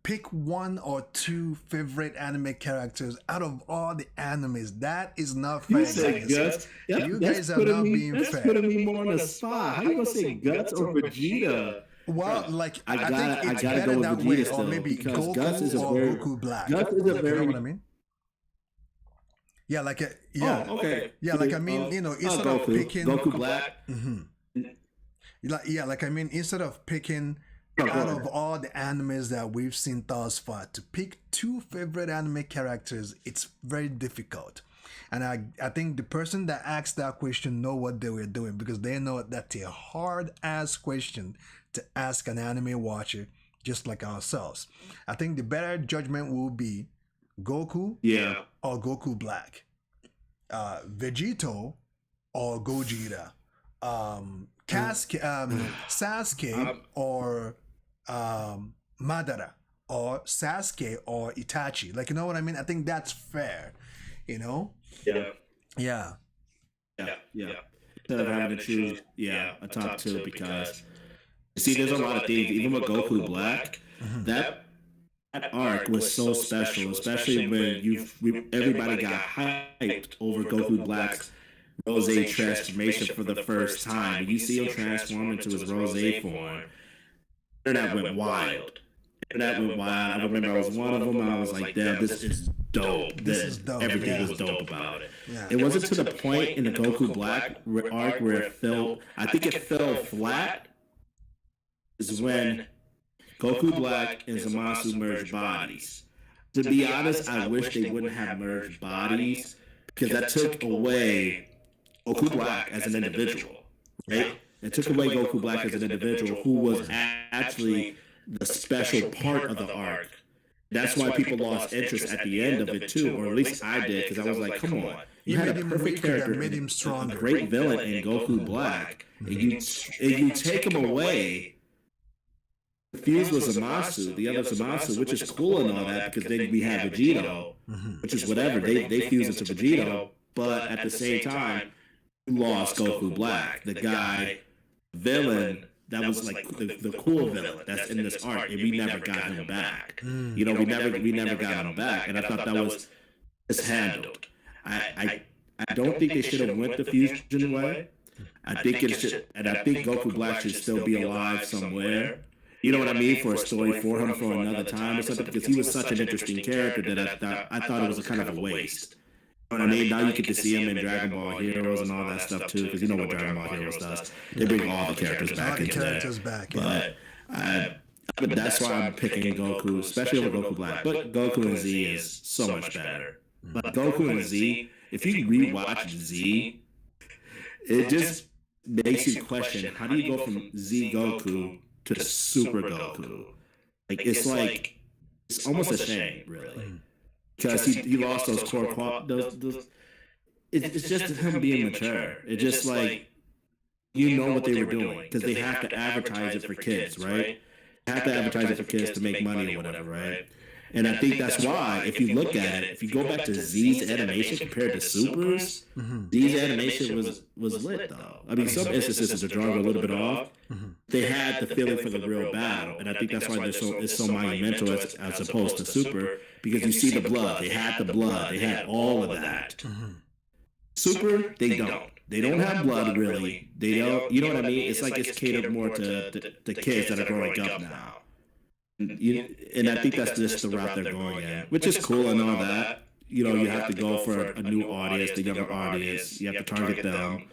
[SPEAKER 2] pick one or two favorite anime characters out of all the animes. That is not fair.
[SPEAKER 1] You said Guts.
[SPEAKER 2] You guys are not being fair.
[SPEAKER 1] That's putting me more on the spot. How you gonna say Guts or Vegeta?
[SPEAKER 2] Well, like I think it's better that way, or maybe Goku or Goku Black.
[SPEAKER 1] Guts is a very.
[SPEAKER 2] You know what I mean? Yeah, like
[SPEAKER 1] Oh, okay.
[SPEAKER 2] Yeah, like I mean, instead of picking
[SPEAKER 1] Goku Black.
[SPEAKER 2] Mm-hmm. Like I mean, instead of picking. Out of all the animes that we've seen thus far, to pick two favorite anime characters, it's very difficult. And I think the person that asked that question know what they were doing, because they know that's a hard-ass question to ask an anime watcher just like ourselves. I think the better judgment will be Goku or Goku Black, Vegito or Gogeta, Sasuke or Madara, or Sasuke or Itachi. Like, you know what I mean? I think that's fair,
[SPEAKER 1] Yeah. Instead of having to choose, a top two, because see, there's a lot of things. Even with Goku Black, that arc was so special, especially when everybody got hyped over Goku Black's Rose transformation for the first time. When you see him transform into his Rose form, internet went wild. I remember I was one of them. I was like, damn, this is dope. Everything was dope about it. Yeah. It wasn't to the point in the Goku Black arc where it fell. I think it fell flat. Is when Goku Black and Zamasu merged bodies. To be honest, I wish they wouldn't have merged bodies, because that took away Goku Black as an individual, right? It took away Goku Black as an individual, who was actually the special part of the arc. That's why people lost interest at the end of it too, or at least I did, because I was like, come on, you had a perfect character,
[SPEAKER 2] made him stronger,
[SPEAKER 1] a great villain in Goku Black, and you take him away. Fused with Zamasu, the other Zamasu, which is cool and all that, because then we have Vegito, which is whatever. They fuse into Vegito, but at the same time, you lost Goku Black, the guy, villain that was like the cool villain that's in this arc, and we never got him back. You know, we never got him back, and I thought that was mishandled. I don't think they should have went the fusion way. I think it should, and I think Goku Black should still be alive somewhere. You know what I mean? For a story for him for another time or something, because he was such an interesting character that I thought it was a kind of a waste. You know what I mean? Now you get to see him in Dragon Ball Heroes and all that stuff too, because you know what Dragon Ball Heroes does. They bring all the characters back into that. But that's why I'm picking Goku, especially over Goku Black. But Goku and Z is so much better. But Goku and Z, if you rewatch Z, it just makes you question, how do you go from Z Goku to Super Goku? Like, it's almost a shame, really. Because he lost those core qualities. It's just him being mature. It's just like, you know what they were doing. Because they have to advertise it for kids, right? They have to advertise it for kids to make money or whatever, right? And I think that's why, if you look at it, if you go back to Z's animation compared to Super's, Z's animation was lit, though. I mean, some instances the drawing were a little bit off. They had the feeling for the real battle, and I think that's why it's so monumental as opposed to Super, because you see the blood. They had the blood. They had all of that. Super, they don't. They don't have blood, really. They don't, you know what I mean? It's like it's catered more to the kids that are growing up now. And I think that's just the route they're going in, which is cool and all that. You know, you have to go for a new audience, the younger audience. You have to target them.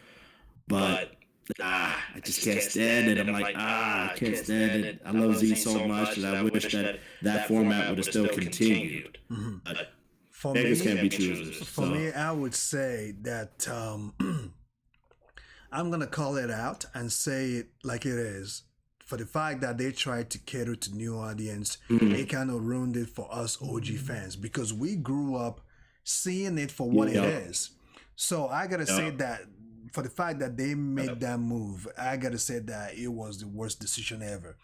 [SPEAKER 1] But, I just can't stand it. I'm like, I can't stand it. I love Z so much that I wish that format would have still continued. But beggars can't be choosers.
[SPEAKER 2] For me, I would say that I'm going to call it out and say it like it is. For the fact that they tried to cater to new audience, it kind of ruined it for us OG fans, because we grew up seeing it for what it is. So I gotta say that for the fact that they made that move, I gotta say that it was the worst decision ever,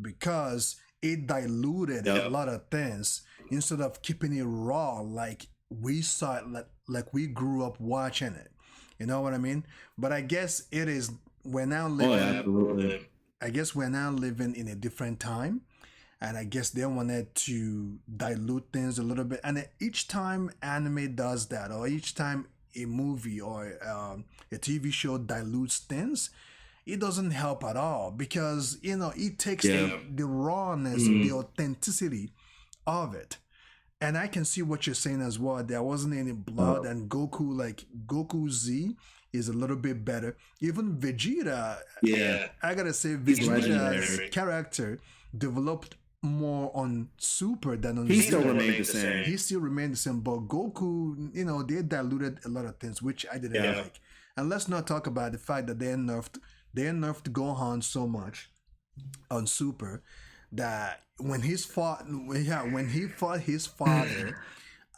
[SPEAKER 2] because it diluted a lot of things instead of keeping it raw like we saw it, like we grew up watching it. You know what I mean? But I guess we're now living. I guess we're now living in a different time, and I guess they wanted to dilute things a little bit. And each time anime does that, or each time a movie or a TV show dilutes things, it doesn't help at all, because, you know, it takes the rawness, the authenticity of it. And I can see what you're saying as well. There wasn't any blood, and Goku Z is a little bit better. Even Vegeta, I gotta say, Vegeta's character developed more on Super than on Z.
[SPEAKER 1] He still remained the same.
[SPEAKER 2] He still remained the same, but Goku, you know, they diluted a lot of things, which I didn't like. And let's not talk about the fact that they nerfed Gohan so much on Super that when he fought his father,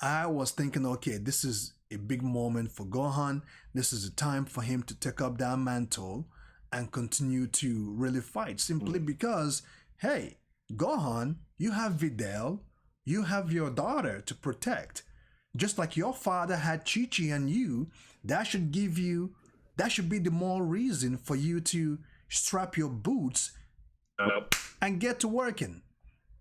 [SPEAKER 2] I was thinking, okay, this is a big moment for Gohan. This is a time for him to take up that mantle and continue to really fight, simply because, hey, Gohan, you have Videl, you have your daughter to protect. Just like your father had Chi-Chi and you, that should be the more reason for you to strap your boots and get to working,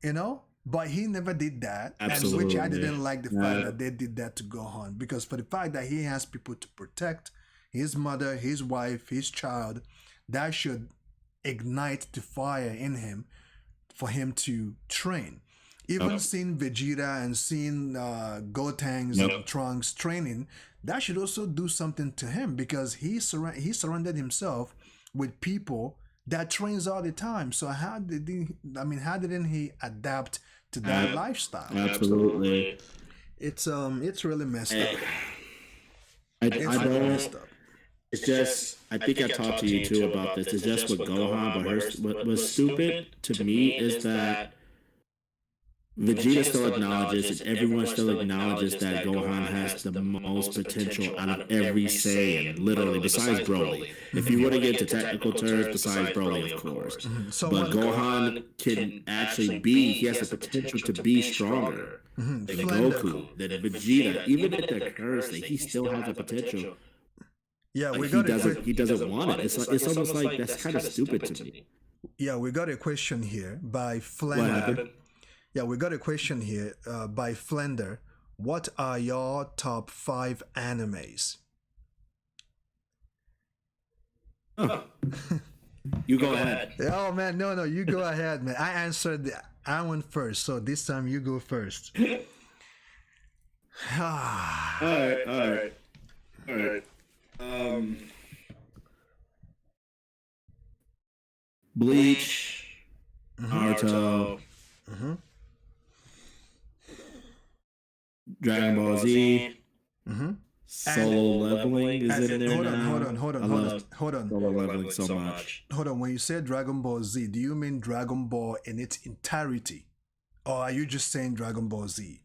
[SPEAKER 2] you know? But he never did that, and which I didn't like the fact that they did that to Gohan, because for the fact that he has people to protect, his mother, his wife, his child, that should ignite the fire in him for him to train. Even seeing Vegeta and seeing Gotenks and Trunks training, that should also do something to him, because he surrounded himself with people that trains all the time. So how didn't he adapt to that lifestyle?
[SPEAKER 1] Absolutely.
[SPEAKER 2] It's really messed up.
[SPEAKER 1] It's just, I think I talked to you too about this. It's just with Gohan, but what was stupid to me is that Vegeta still acknowledges, and everyone still acknowledges that Gohan has the most potential out of every Saiyan, literally, besides Broly. If you want to get to technical terms, besides Broly, of course. But Gohan can actually he has the potential to be stronger. the Goku, the Vegeta, even if they're cursed, he still has a potential.
[SPEAKER 2] Yeah,
[SPEAKER 1] like he doesn't want it. It's almost like that's kind of stupid to me.
[SPEAKER 2] Yeah, we got a question here by Flender. Yeah, we got a question here by Flender. What are your top 5 animes?
[SPEAKER 1] Oh. You go ahead.
[SPEAKER 2] Oh man, no, you go ahead, man. I went first, so this time you go first.
[SPEAKER 1] All right. Bleach, Naruto, Dragon Ball Z, Solo Leveling is in there.
[SPEAKER 2] Hold on.
[SPEAKER 1] Solo Leveling so much.
[SPEAKER 2] Hold on. When you say Dragon Ball Z, do you mean Dragon Ball in its entirety, or are you just saying Dragon Ball Z?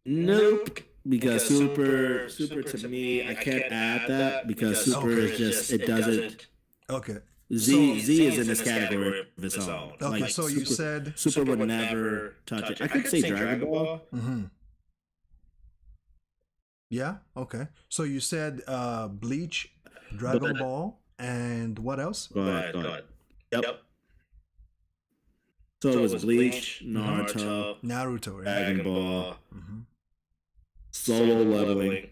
[SPEAKER 1] Nope. Because Super to me, I can't add that because Super is just it doesn't.
[SPEAKER 2] Okay.
[SPEAKER 1] Z is in this category of its own.
[SPEAKER 2] Okay, so you said
[SPEAKER 1] Super would never touch it. I could say Dragon Ball.
[SPEAKER 2] Yeah. Okay. So you said Bleach, Dragon Ball, and what else?
[SPEAKER 1] Go ahead. Yep. So it was Bleach, Naruto,
[SPEAKER 2] right?
[SPEAKER 1] Dragon Ball, Solo Leveling.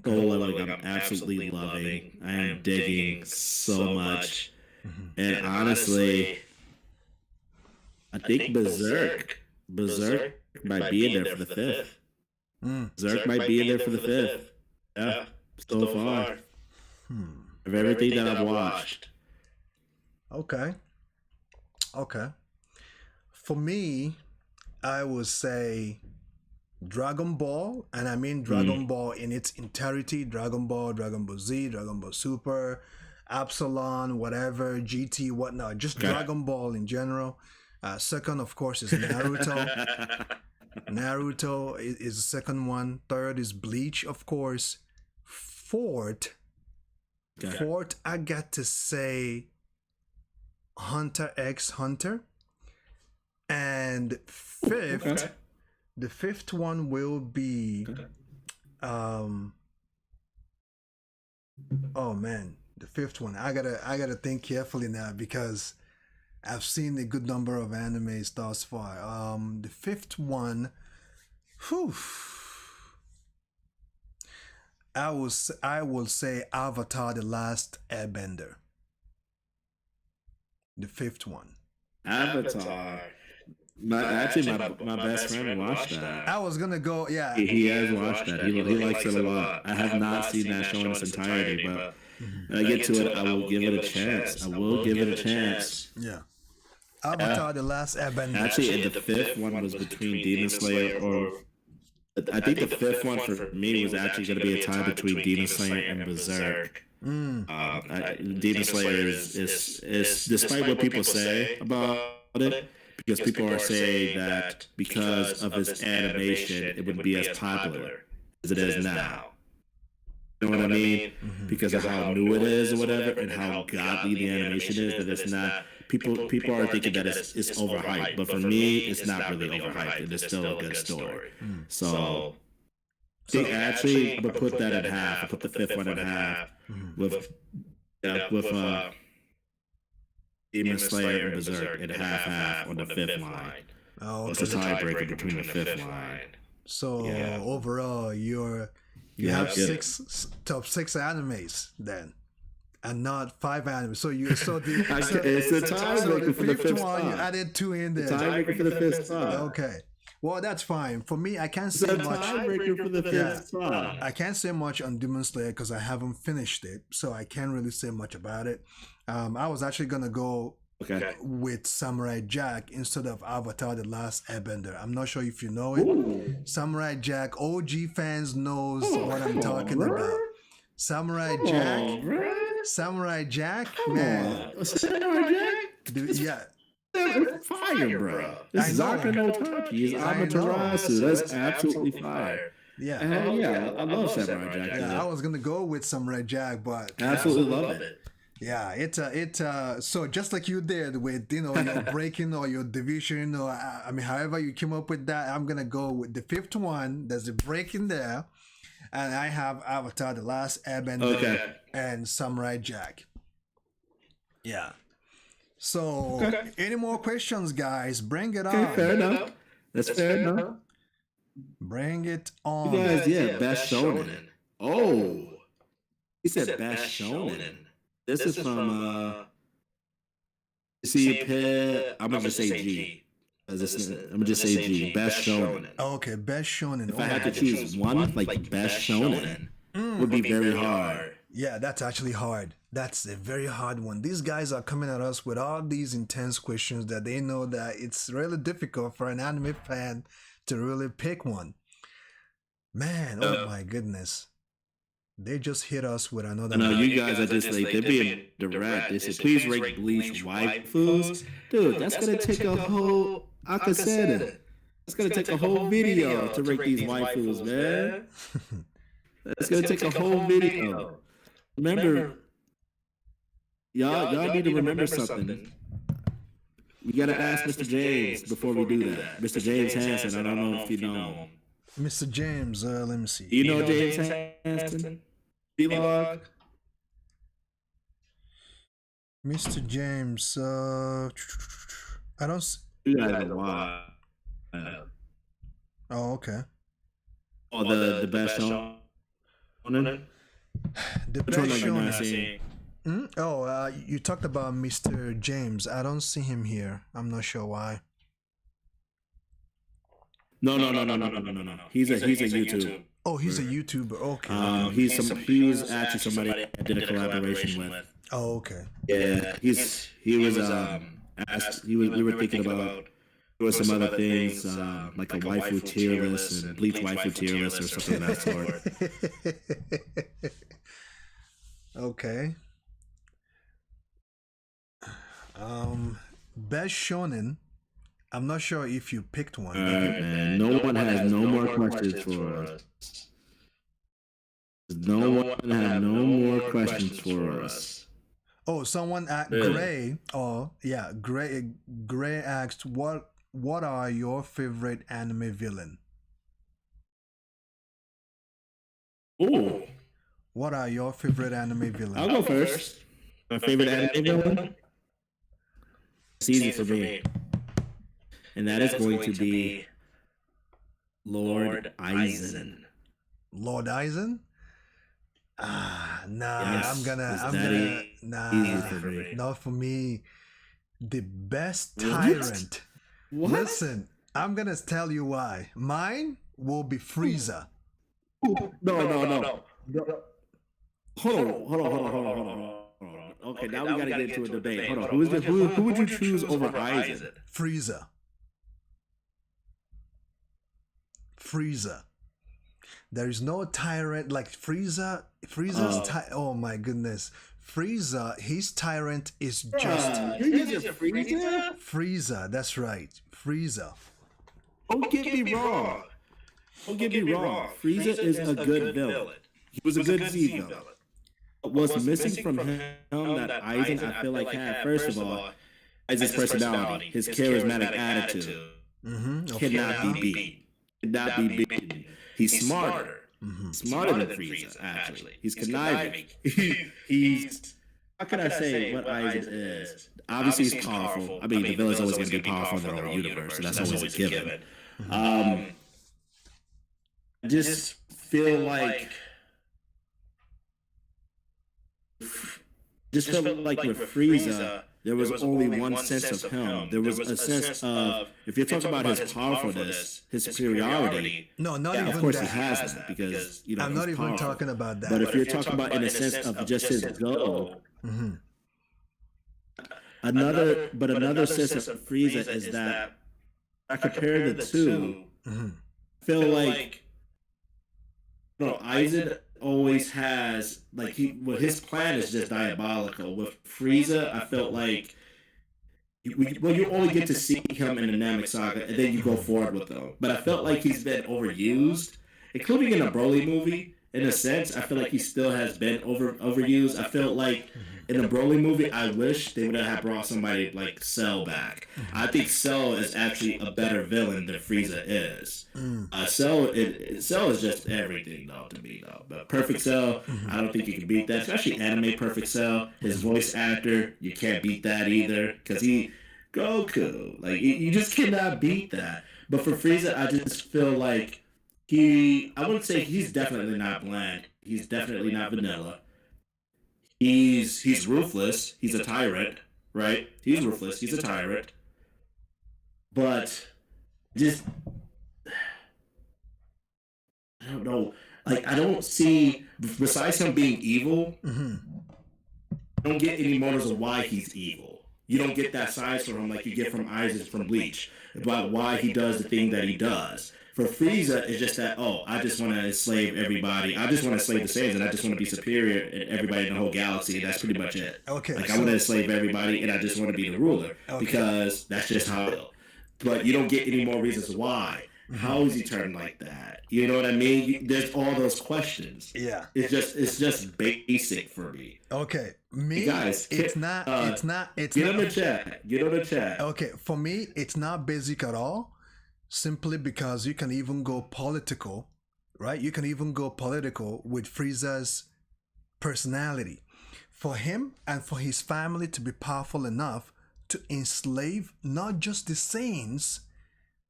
[SPEAKER 1] Solo Leveling I'm absolutely loving. I am digging so much. And honestly, I think Berserk might be in there for the 5th. Berserk might be in there for the 5th. Yeah, so far. Of everything that I've watched.
[SPEAKER 2] Okay. For me, I would say Dragon Ball, and I mean Dragon Ball in its entirety. Dragon Ball Z, Dragon Ball Super, Epsilon, whatever, GT, whatnot. Just Dragon Ball in general. Second, of course, is Naruto. Naruto is the second one. Third is Bleach, of course. Fourth, I got to say Hunter x Hunter. And fifth, the 5th one will be oh man, the 5th one. I gotta think carefully now because I've seen a good number of animes thus far. The 5th one, I will say Avatar: The Last Airbender. The 5th one.
[SPEAKER 1] Avatar. My best friend watched that.
[SPEAKER 2] I was gonna go, yeah.
[SPEAKER 1] He has watched that. He likes it a lot. I have not seen that show in its entirety, but when I get to it, I will give it a chance.
[SPEAKER 2] Yeah. Avatar: The Last Airbender.
[SPEAKER 1] Actually, the 5th one was between Demon Slayer or... I think the 5th one for me was actually going to be a tie between Demon Slayer and Berserk. Demon Slayer is despite what people say about it, because people are saying that because of its animation, it wouldn't be as popular as it is now. You know what I mean? Because of how new it is or whatever, and how godly the animation is, that it's not... People are thinking that it's overhyped, but for me, it's not really overhyped. It is still a good story. So actually, I'm gonna put that at half. I put the 5th one at half with Demon Slayer and Berserk at half on the 5th line.
[SPEAKER 2] Oh,
[SPEAKER 1] it's a tiebreaker between the 5th line.
[SPEAKER 2] So overall, you have top 6 animes then, and not 5 animes. So it's a tiebreaker for the 5th one. You added 2 in there.
[SPEAKER 1] Tiebreaker for the 5th spot.
[SPEAKER 2] Okay. Well, that's fine. For me, I can't say much.
[SPEAKER 1] Tiebreaker for the 5th spot.
[SPEAKER 2] I can't say much on Demon Slayer because I haven't finished it, so I can't really say much about it. I was actually gonna go with Samurai Jack instead of Avatar: The Last Airbender. I'm not sure if you know it. Ooh. Samurai Jack, OG fans knows what I'm talking about. Samurai Jack, man.
[SPEAKER 1] Samurai Jack?
[SPEAKER 2] Dude, yeah.
[SPEAKER 1] Fire, bro. This is Zaka no Taki. It's Amaterasu. That's absolutely fire.
[SPEAKER 2] Yeah.
[SPEAKER 1] I love Samurai Jack.
[SPEAKER 2] Yeah, I was gonna go with Samurai Jack, but
[SPEAKER 1] absolutely love it.
[SPEAKER 2] Yeah, so just like you did with, you know, your breaking or your division, or I mean, however you came up with that, I'm gonna go with the fifth one. There's a breaking there, and I have Avatar: The Last Airbender and Samurai Jack. Yeah. So, any more questions, guys? Bring it on.
[SPEAKER 1] Fair enough. That's fair enough.
[SPEAKER 2] Bring it on.
[SPEAKER 1] You guys, Best Shonen. Oh, he said Best Shonen. This is from, I'm going to just say G. I'm going to just say G. Best Shonen.
[SPEAKER 2] Okay, Best Shonen.
[SPEAKER 1] If I had to choose one, like Best Shonen, would be very hard.
[SPEAKER 2] Yeah, that's actually hard. That's a very hard one. These guys are coming at us with all these intense questions that they know that it's really difficult for an anime fan to really pick one. Man, oh my goodness. They just hit us with another.
[SPEAKER 1] No, you guys are just like, they're being direct. They said, please rate Bleach waifus. Dude, that's going to take a whole, I said it. It's going to take a whole video to rate these waifus, man. It's going to take a whole video. Remember, y'all need to remember something. We got to ask Mr. James before we do that. Mr. James Hansen, I don't know if you know him.
[SPEAKER 2] Mr. James, let me see.
[SPEAKER 1] You know James Hansen? EVlog?
[SPEAKER 2] Mr. James, I don't.
[SPEAKER 1] You guys know why.
[SPEAKER 2] Oh, okay.
[SPEAKER 1] Oh, the best show.
[SPEAKER 2] The best show. Oh, you talked about Mr. James. I don't see him here. I'm not sure why.
[SPEAKER 1] No. He's a YouTube.
[SPEAKER 2] Oh, he's a YouTuber. Okay.
[SPEAKER 1] He was actually somebody I did a collaboration with.
[SPEAKER 2] Oh, okay.
[SPEAKER 1] Yeah, we were thinking about doing some other things, like a waifu tier list and Bleach waifu tier list or something of that sort.
[SPEAKER 2] Okay. Best Shonen. I'm not sure if you picked one.
[SPEAKER 1] Man. No one has no more questions for us. No one has no more questions for us.
[SPEAKER 2] Oh, someone at Gray. Oh, yeah, Gray asked, what are your favorite anime villain?
[SPEAKER 1] Ooh.
[SPEAKER 2] What are your favorite anime villain?
[SPEAKER 1] I'll go first. My favorite anime villain? It's easy for me. And that is going to be Lord Aizen.
[SPEAKER 2] Lord Aizen? Nah,
[SPEAKER 1] yes,
[SPEAKER 2] not for me. The best tyrant.
[SPEAKER 1] What?
[SPEAKER 2] Listen, I'm gonna tell you why. Mine will be Frieza.
[SPEAKER 1] No. Hold on. Okay, now we gotta get into a debate. Hold on. Who would you choose over Aizen?
[SPEAKER 2] Frieza. There is no tyrant like Frieza. Oh my goodness. Frieza, his tyrant is just Frieza. That's right. Frieza.
[SPEAKER 1] Don't get me wrong. Frieza is a good villain. He was a good Z villain. What's missing from him that Aizen, I feel like, had, first of all, is his personality, his charismatic attitude. Cannot be beaten. He's smarter. Smarter than Frieza, actually. He's conniving. He's, how can I say what Aizen is? Obviously, he's powerful. I mean, the villain's always going to be powerful in their own universe, so that's always a given. I just feel like with Frieza, there was only one sense of him. There was a sense of, if you're talking about his powerfulness, his superiority.
[SPEAKER 2] No, not even that.
[SPEAKER 1] Of course he has that because, you know,
[SPEAKER 2] I'm not even talking about that.
[SPEAKER 1] But if you're talking about in a sense of just his goal, another sense of Frieza is that I compare the two. I feel like, Aizen always has, like, his plan is just diabolical. With Frieza, I felt like you only get to see him in the Namek Saga, and then you go forward with him. But I felt like he's been overused, including in the Broly movie. In a sense, I feel like he still has been overused. I felt like in the Broly movie, I wish they would have brought somebody like Cell back. I think Cell is actually a better villain than Frieza is. Cell is just everything though to me though. But Perfect Cell, I don't think you can beat that. Especially anime Perfect Cell. His voice actor, you can't beat that either because he Goku. Like you just cannot beat that. But for Frieza, I just feel like I wouldn't say he's definitely not bland. He's definitely not vanilla. He's ruthless. He's a tyrant, right? He's ruthless. He's a tyrant. But just I don't know. Like I don't see besides him being evil, I don't get any motives of why he's evil. You don't get that side from him like you get from Aizen from Bleach about why he does the thing that he does. For Frieza, it's just that, I just want to enslave everybody. I just want to enslave the Saiyans, and I just want to be superior in everybody in the whole galaxy. That's pretty much it. Okay. Like, I want to enslave everybody, and I just want to be the ruler. Because that's just how I feel. But you don't get any more reasons why. How is he turned like that? You know what I mean? There's all those questions.
[SPEAKER 2] Yeah.
[SPEAKER 1] It's just basic for me.
[SPEAKER 2] Okay. Me, guys, it's not. Get
[SPEAKER 1] on the chat. Get on the chat.
[SPEAKER 2] Okay. For me, it's not basic at all. Simply because you can even go political, right? You can even go political with Frieza's personality. For him and for his family to be powerful enough to enslave not just the Saiyans,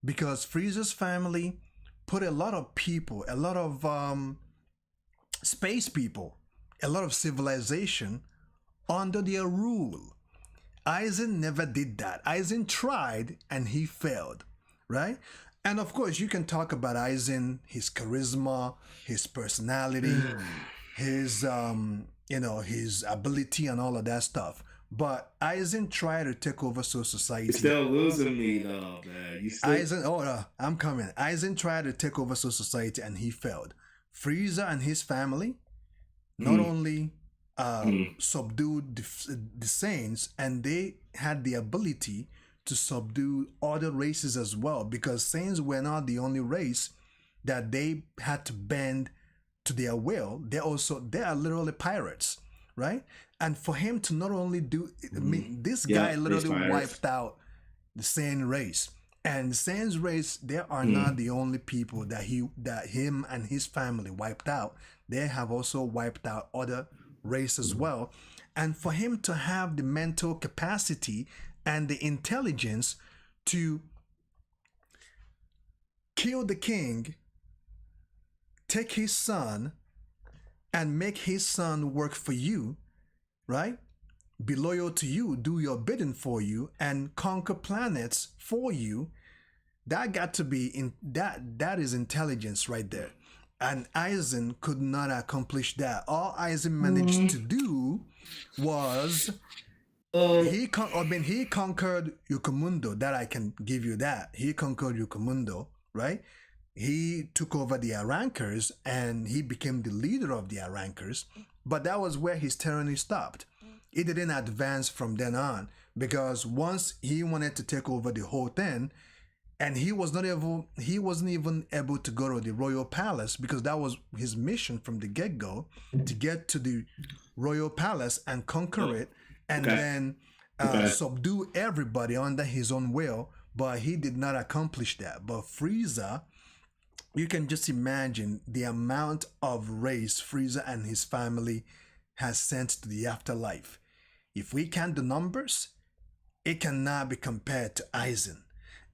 [SPEAKER 2] because Frieza's family put a lot of people, a lot of space people, a lot of civilization under their rule. Aizen never did that. Aizen tried and he failed. Right? And of course, you can talk about Aizen, his charisma, his personality, his his ability and all of that stuff. But Aizen tried to take over society.
[SPEAKER 1] You're still losing me though, man.
[SPEAKER 2] Aizen, I'm coming. Aizen tried to take over society and he failed. Frieza and his family not only subdued the Saiyans, and they had the ability to subdue other races as well, because Saiyans were not the only race that they had to bend to their will. They are literally pirates, right? And for him to not only this guy literally wiped out the Saiyan race. And the Saiyan race, they are not the only people that him and his family wiped out. They have also wiped out other races as well. And for him to have the mental capacity and the intelligence to kill the king, take his son, and make his son work for you, right? Be loyal to you, do your bidding for you, and conquer planets for you. That got to be that is intelligence right there. And Aizen could not accomplish that. All Aizen managed to do was he conquered Yukamundo. That I can give you that. He conquered Yukamundo, right? He took over the Arankers and he became the leader of the Arankers. But that was where his tyranny stopped. It didn't advance from then on, because once he wanted to take over the whole thing, and he wasn't even able to go to the royal palace, because that was his mission from the get-go, to get to the royal palace and conquer it, and then subdue everybody under his own will. But he did not accomplish that. But Frieza, you can just imagine the amount of race Frieza and his family has sent to the afterlife. If we count the numbers, it cannot be compared to Aizen.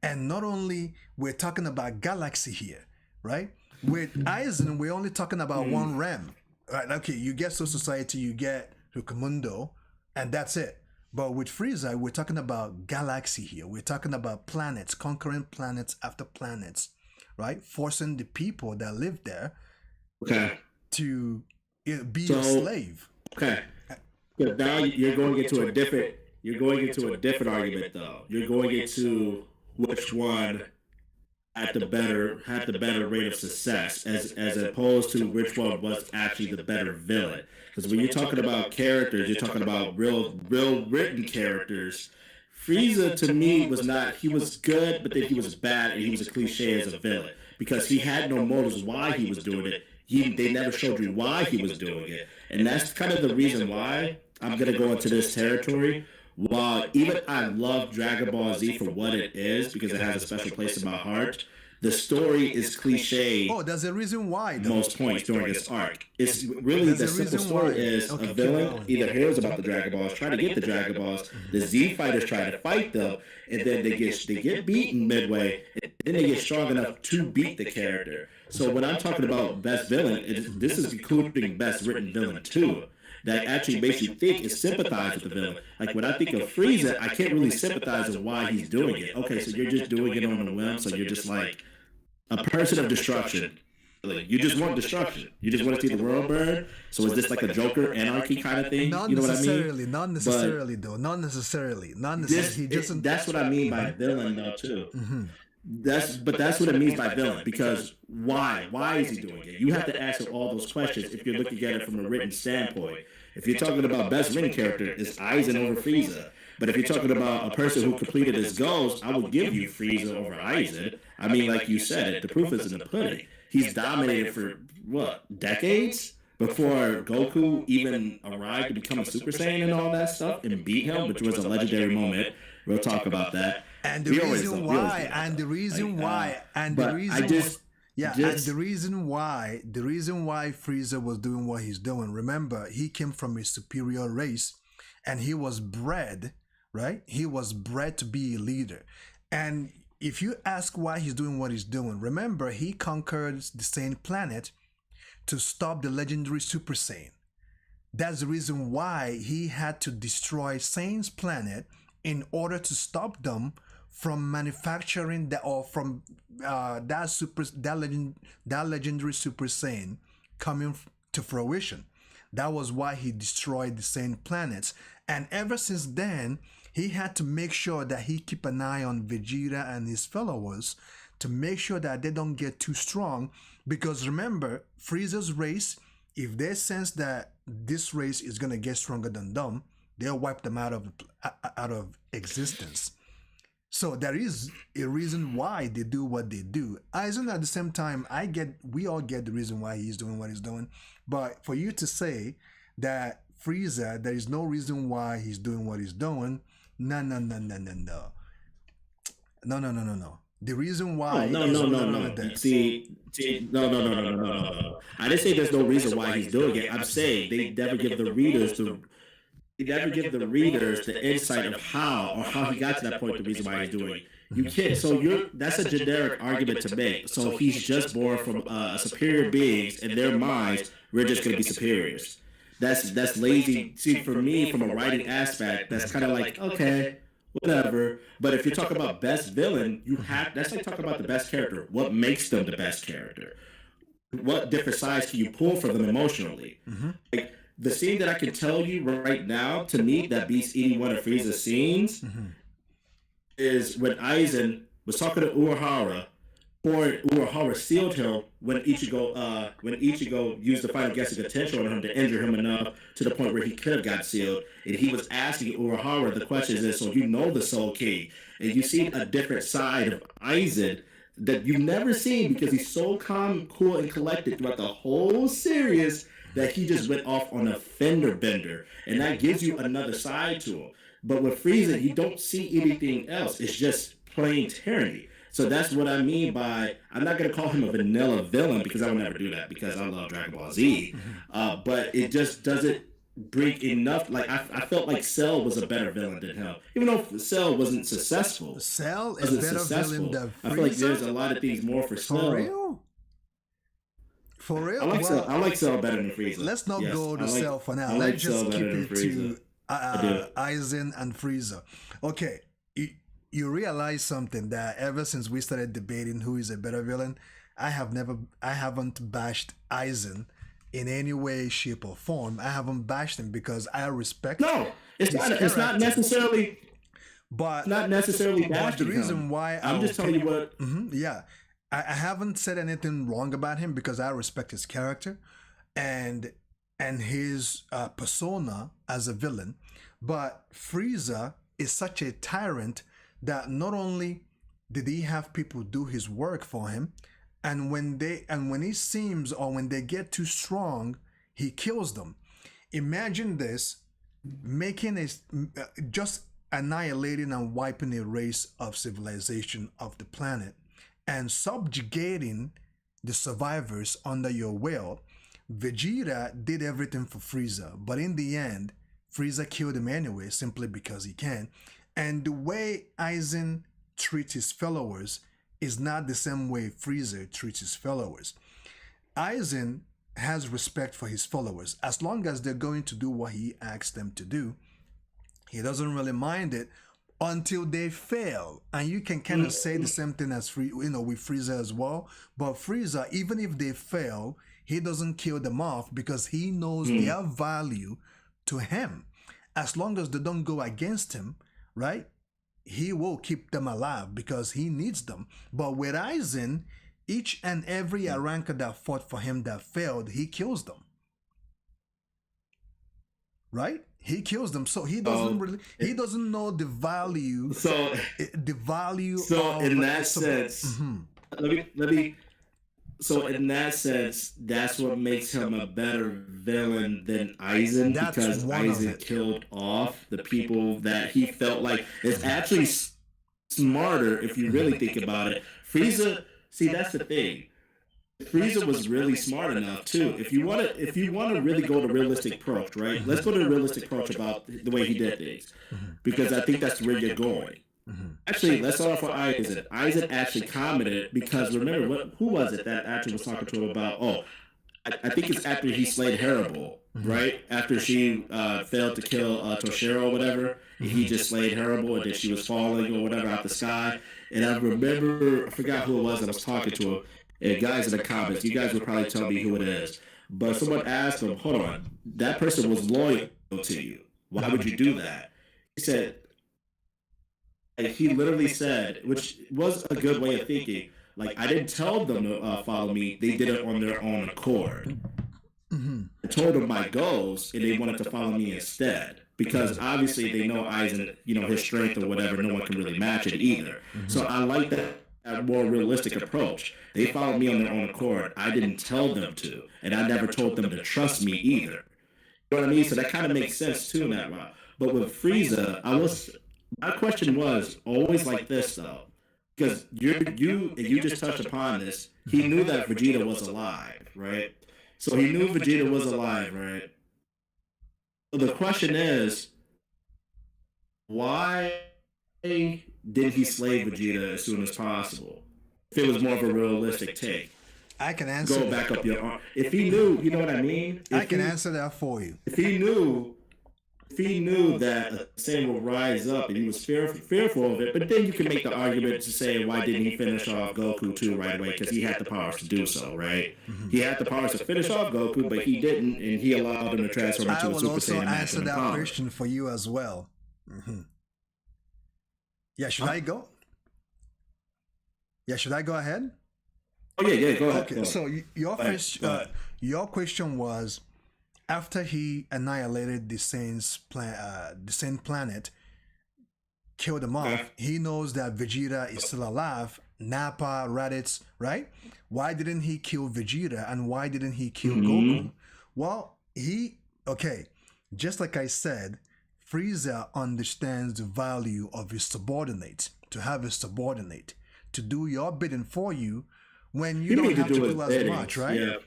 [SPEAKER 2] And not only we're talking about galaxy here, right? With Aizen, we're only talking about one realm. Right? Okay, you get Soul Society, you get Hukamundo, and that's it. But with Frieza, we're talking about galaxy here. We're talking about planets, conquering planets after planets, right? Forcing the people that live there to be a slave.
[SPEAKER 1] Okay. But now you're going into a different argument though. You're going into which one had the better rate of success, as opposed to which one was actually the better villain. Because when you're talking about characters, you're talking about real written characters. Frieza to me was not. He was good, but then he was bad, and he was a cliche as a villain because he had no motives why he was doing it. They never showed you why he was doing it, and that's kind of the reason why I'm gonna go into this territory. While even I love Dragon Ball Z for what it is because it has a special place in my heart, the story is cliche.
[SPEAKER 2] Oh, there's a reason why.
[SPEAKER 1] Most points during this arc. It's really the simple story is a villain either hears about the Dragon Balls, try to get the Dragon Balls, the Z fighters try to fight them, and then they get beaten midway, and then they get strong enough to beat the character. So when I'm talking about best villain, this is including best written villain too. That actually makes you think and sympathize with the villain. Like when I think of Frieza, I can't really sympathize with why he's doing it. Okay, so you're just doing it on a whim, so you're just like a person of destruction. Like, you just want destruction. You just want to see the world burn. So is this like a Joker anarchy kind of thing?
[SPEAKER 2] Not
[SPEAKER 1] you know
[SPEAKER 2] necessarily,
[SPEAKER 1] what I mean?
[SPEAKER 2] not necessarily though. Not necessarily. He doesn't.
[SPEAKER 1] That's what I mean by villain though too. That's what it means by villain, because why is he doing it? You have to ask all those questions if you're looking at it from a written standpoint. If you're talking about best written character, it's Aizen over Frieza. But if you're talking about a person who completed his goals, I would give you Frieza over Aizen. I mean, like you said, the proof is in the pudding. He's dominated for what, decades before Goku even arrived to become a Super Saiyan and all that stuff and beat him, which was a legitimary moment. We'll talk about that.
[SPEAKER 2] And the reason why Frieza was doing what he's doing. Remember, he came from a superior race, and he was bred, right? He was bred to be a leader. And if you ask why he's doing what he's doing, remember, he conquered the Saiyan planet to stop the legendary Super Saiyan. That's the reason why he had to destroy Saiyan's planet in order to stop them from manufacturing that, or from that legendary Super Saiyan coming to fruition. That was why he destroyed the Saiyan planets. And ever since then, he had to make sure that he keep an eye on Vegeta and his followers to make sure that they don't get too strong. Because remember, Frieza's race, if they sense that this race is going to get stronger than them, they'll wipe them out of existence. So there is a reason why they do what they do. Aizen, at the same time, we all get the reason why he's doing what he's doing. But for you to say that Frieza, there is no reason why he's doing what he's doing, no. The reason why...
[SPEAKER 1] No. See, no. I didn't say there's no reason why he's doing it. I'm saying they never give the readers the insight of how he got to that point, the reason why he's doing it. You can't. So that's a generic argument to make. So he's just born from superior beings. In their minds, we're just going to be superiors. That's lazy. See, for me, from a writing aspect, that's kind of like, okay, whatever. But if you're talking about best villain, that's like talking about the best character. What makes them the best character? What different sides can you pull from them emotionally? Like, the scene that I can tell you right now, to me, that beats any one of Frieza's scenes, is when Aizen was talking to Urahara, or Urahara sealed him when Ichigo used the final guessing attention on him to injure him enough to the point where he could have got sealed. And he was asking Urahara the questions, is, so you know the Soul King, and you see a different side of Aizen that you've never seen, because he's so calm, cool, and collected throughout the whole series that he just went off on a fender bender, and that gives you another side to him. But with Frieza, you don't see anything else. It's just plain tyranny. So that's what I mean by, I'm not going to call him a vanilla villain, because I will never do that, because I love Dragon Ball Z. But it just doesn't bring enough. Like, I felt like Cell was a better villain than him, even though Cell wasn't successful.
[SPEAKER 2] Cell is better villain than Frieza?
[SPEAKER 1] I feel like there's a lot of things more for Cell.
[SPEAKER 2] For real? For real?
[SPEAKER 1] I like Cell better than Frieza.
[SPEAKER 2] Let's not go to Cell for now. Let's just keep it to Aizen and Frieza. Okay, you realize something, that ever since we started debating who is a better villain, I haven't bashed Aizen in any way, shape, or form. I haven't bashed him because I respect.
[SPEAKER 1] No, it's not necessarily.
[SPEAKER 2] But
[SPEAKER 1] not necessarily.
[SPEAKER 2] But the reason why
[SPEAKER 1] I'm just telling you what.
[SPEAKER 2] Yeah. I haven't said anything wrong about him because I respect his character and his persona as a villain. But Frieza is such a tyrant that not only did he have people do his work for him, and when he seems, or when they get too strong, he kills them. Imagine this: making a just annihilating and wiping a race of civilization of the planet and subjugating the survivors under your will. Vegeta did everything for Frieza, but in the end, Frieza killed him anyway, simply because he can. And the way Aizen treats his followers is not the same way Frieza treats his followers. Aizen has respect for his followers. As long as they're going to do what he asks them to do, he doesn't really mind it until they fail. And you can kind of say the same thing as with Frieza as well. But Frieza, even if they fail, he doesn't kill them off because he knows their value to him. As long as they don't go against him, right? He will keep them alive because he needs them. But with Aizen, each and every Arrancar that fought for him that failed, he kills them. Right? He kills them. So he doesn't he doesn't know the value.
[SPEAKER 1] So in that sense, in that sense, that's what makes him a better villain than Aizen, because Aizen killed off the people that he felt like is actually smarter if you really think about it. Frieza, see, that's the thing. Frieza was really smart enough too. If you want to really go to realistic approach, right? Let's go to the realistic approach about the way he did things, because I think that's where you're going. Actually, let's start off with Aizen. Aizen actually commented, because remember, who was it that actually was talking to him about? Oh, I think it's after he slayed Hannibal, right? After she failed to kill Toshiro or whatever, he just slayed Hannibal, and then she was falling or whatever out the sky. And I remember, I forgot who it was that was talking to him. And guys in the comments, you guys would probably tell me who it is. But someone asked him, hold on, that person was loyal to you. Why would you do that? He said, and he literally said, which was a good way of thinking, like, I didn't tell them to follow me. They did it on their own accord. I told them my goals, and they wanted to follow me instead. Because obviously they know Aizen, his strength or whatever, no one can really match it either. So I like that more realistic approach. They followed me on their own accord. I didn't tell them to, and I never told them to trust me either. You know what I mean? So that kind of makes sense too in that route. But with Frieza, my question was always like this though, because you just touched upon this. He knew that Vegeta was alive, right? So he knew Vegeta was alive, right? So the question is, why did he slay Vegeta as soon as possible? If it was more of a realistic take.
[SPEAKER 2] I can answer
[SPEAKER 1] Go back up your arm. If he knew, you know what I mean?
[SPEAKER 2] I can answer that for you.
[SPEAKER 1] If he knew that Saiyan will rise up and he was fearful of it, but then you can make the argument to say, why didn't he finish off Goku too right away? Because he had the powers to do so, right? He had the powers to finish off Goku, but he didn't, and he allowed him to transform into a Super Saiyan.
[SPEAKER 2] I will also answer that question for you as well. Yeah, should I go? Yeah, should I go ahead?
[SPEAKER 1] Oh yeah, go ahead.
[SPEAKER 2] Okay,
[SPEAKER 1] go
[SPEAKER 2] so your question was, after he annihilated the Saiyan planet, killed them off, he knows that Vegeta is still alive. Nappa, Raditz, right? Why didn't he kill Vegeta, and why didn't he kill Goku? Well, just like I said, Frieza understands the value of his subordinate, to have a subordinate, to do your bidding for you when you don't have to do as much, right? Yeah.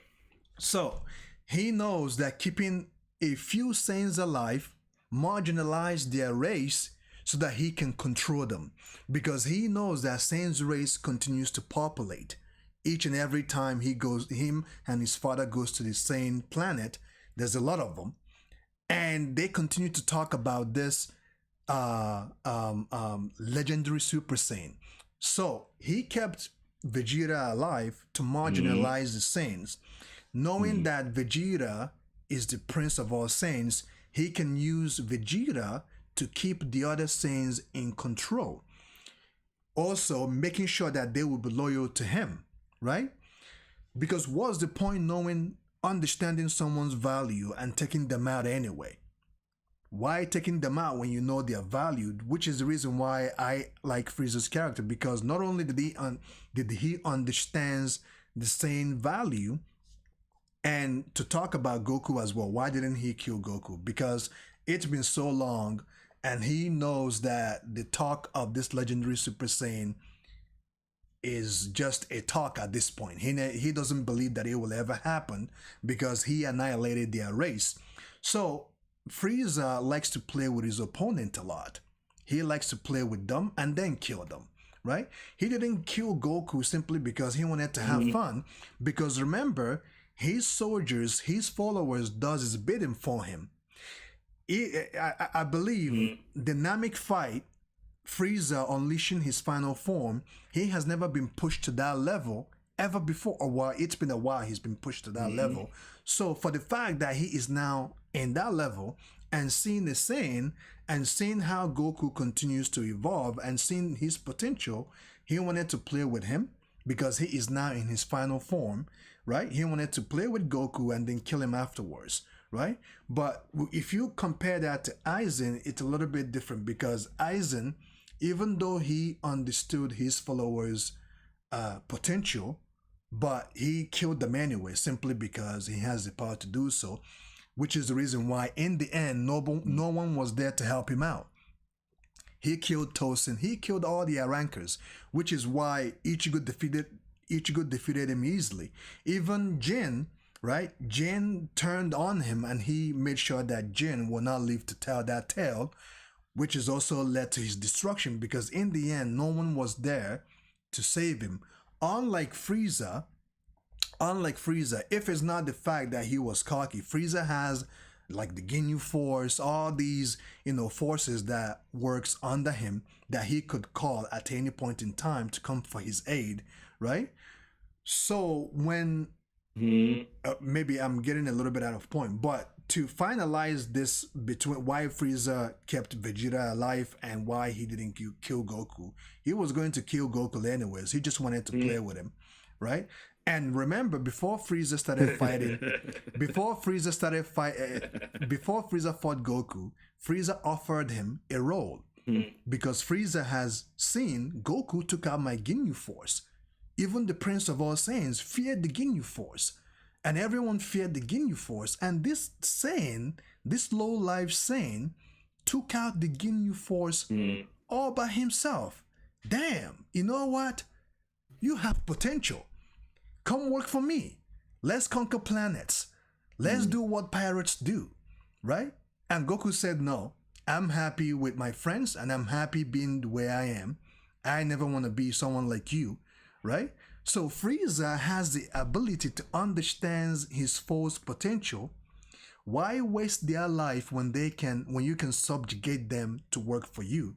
[SPEAKER 2] So he knows that keeping a few Saiyans alive marginalize their race so that he can control them, because he knows that Saiyan's race continues to populate. Each and every time him and his father goes to the Saiyan planet, there's a lot of them. And they continue to talk about this legendary Super Saiyan. So he kept Vegeta alive to marginalize the Saiyans. Knowing that Vegeta is the prince of all Saiyans, he can use Vegeta to keep the other Saiyans in control. Also, making sure that they will be loyal to him, right? Because what's the point understanding someone's value and taking them out anyway? Why taking them out when you know they are valued? Which is the reason why I like Frieza's character, because not only did he understands the same value, and to talk about Goku as well. Why didn't he kill Goku? Because It's been so long, and he knows that the talk of this legendary Super Saiyan is just a talk at this point. He doesn't believe that it will ever happen because he annihilated their race. So Frieza likes to play with his opponent a lot. He likes to play with them and then kill them, right? He didn't kill Goku simply because he wanted to have fun. Because remember, his soldiers, his followers does his bidding for him. I believe the Namek fight, Frieza unleashing his final form, he has never been pushed to that level ever before. Or while it's been a while he's been pushed to that level. So for the fact that he is now in that level and seeing the Saiyan and seeing how Goku continues to evolve and seeing his potential, he wanted to play with him because he is now in his final form, right? He wanted to play with Goku and then kill him afterwards, right? But if you compare that to Aizen, it's a little bit different because Aizen, even though he understood his followers' potential, but he killed them anyway simply because he has the power to do so, which is the reason why in the end no one was there to help him out. He killed Tosin, he killed all the rankers, which is why Ichigo defeated him easily. Even Jin, right? Jin turned on him and he made sure that Jin will not live to tell that tale, which has also led to his destruction because in the end no one was there to save him. Unlike Frieza, if it's not the fact that he was cocky, Frieza has like the Ginyu Force, all these, forces that works under him that he could call at any point in time to come for his aid, right? So when, maybe I'm getting a little bit out of point, but to finalize this between why Frieza kept Vegeta alive and why he didn't kill Goku, he was going to kill Goku anyways. He just wanted to play with him, right? And remember, before Frieza started fighting, before Frieza fought Goku, Frieza offered him a role because Frieza has seen Goku took out my Ginyu Force. Even the Prince of All Saiyans feared the Ginyu Force, and everyone feared the Ginyu Force. And this Saiyan, this low-life Saiyan, took out the Ginyu Force all by himself. Damn, you know what? You have potential. Come work for me. Let's conquer planets. Let's do what pirates do, right? And Goku said, no, I'm happy with my friends and I'm happy being the way I am. I never want to be someone like you, right? So Frieza has the ability to understand his foe's potential. Why waste their life when you can subjugate them to work for you?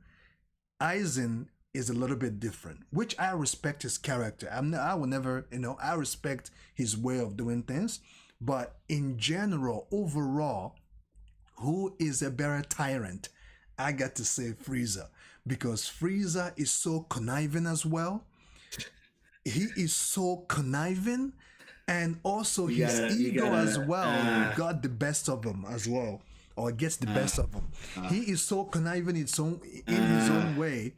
[SPEAKER 2] Aizen is a little bit different, which I respect his character. I will never, I respect his way of doing things. But in general, overall, who is a better tyrant? I got to say Frieza, because Frieza is so conniving as well. He is so conniving, and also his ego as well got the best of him as well, or gets the best of him. He is so conniving in his own way.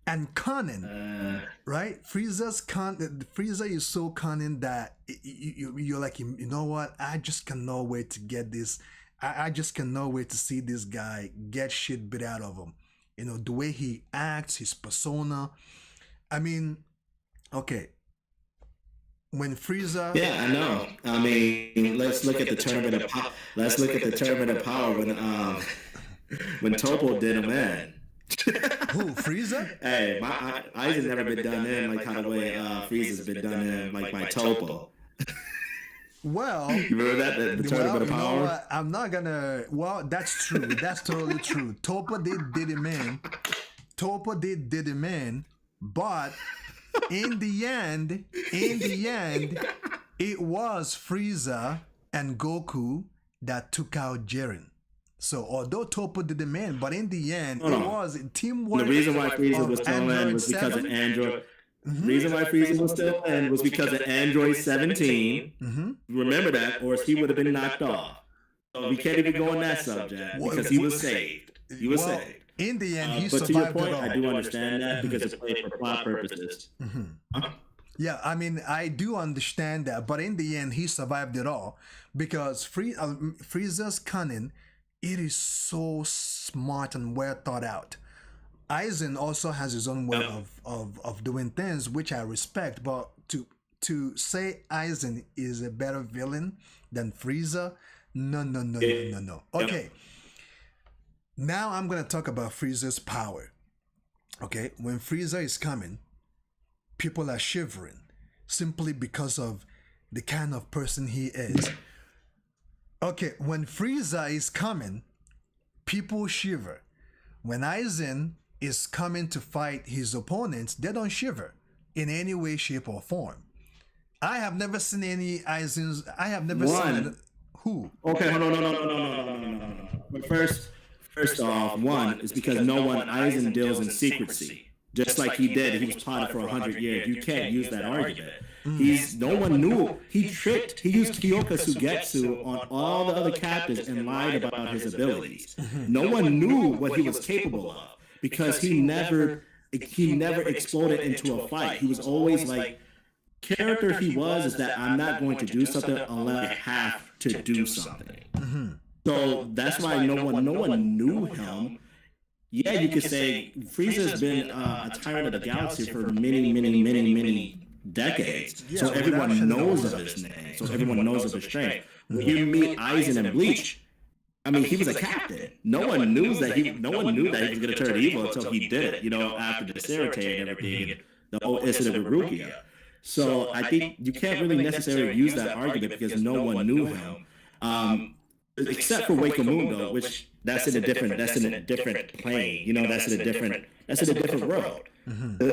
[SPEAKER 2] And cunning, right? Frieza is so cunning that you're like, you know what? I just cannot wait to get this. I just cannot wait to see this guy get shit bit out of him. The way he acts, his persona. I mean, okay. When Frieza,
[SPEAKER 1] yeah, I know. I mean, let's look at the tournament of power. Let's look at the tournament of power when Topo did him in.
[SPEAKER 2] Who, Frieza?
[SPEAKER 1] Hey, Aizen's never been done in like how the way Frieza's been done in like by Topo.
[SPEAKER 2] Well,
[SPEAKER 1] you remember that the tournament of power?
[SPEAKER 2] You know what? I'm not gonna. Well, that's true. That's totally true. Topo did him in. Topo did him in, but in the end, it was Frieza and Goku that took out Jiren. So although Topo did the man, but in the end, it was teamwork.
[SPEAKER 1] The reason why Frieza was still in was because of Android. The reason why Frieza was still in was because of Android 17. Remember that, or he would have been knocked off. So we can't even go on that subject because he was saved. He was saved.
[SPEAKER 2] In the end, he
[SPEAKER 1] survived. But to your point, I do
[SPEAKER 2] understand
[SPEAKER 1] that because it's played for plot purposes.
[SPEAKER 2] Yeah, I mean, I do understand that, but in the end, he survived it all because Frieza's cunning it is so smart and well thought out. Aizen also has his own way of doing things, which I respect. But to say Aizen is a better villain than Frieza, no. Okay, now I'm gonna talk about Frieza's power. Okay, when Frieza is coming, people are shivering simply because of the kind of person he is. Okay, when Frieza is coming, people shiver. When Aizen is coming to fight his opponents, they don't shiver in any way, shape, or form. I have never seen any Aizen's. I have never seen who.
[SPEAKER 1] Okay, no. But first off, one is because no one Aizen deals in secrecy, just like he did. He was plotted for 100 years. You can't use that argument. No one knew. He used Kyoka Sugetsu on all the other captives and lied about his abilities. No one knew what he was capable of because he never exploded into a fight. He was always like, character he was is that I'm not going to do something unless I have to do something. So that's why no one knew him. Yeah, you could say Frieza's been a tyrant of the galaxy for many decades. Yeah, so everyone knows of his name. So everyone knows of his strength. When you meet Aizen and Bleach, I mean, he was a captain. No one knew that he was going to turn evil until he did it. After the Serite and everything, the whole incident with Rukia. So I think you can't really necessarily use that argument because no one knew him, except for Wakamundo, which that's in a different plane. That's in a different world.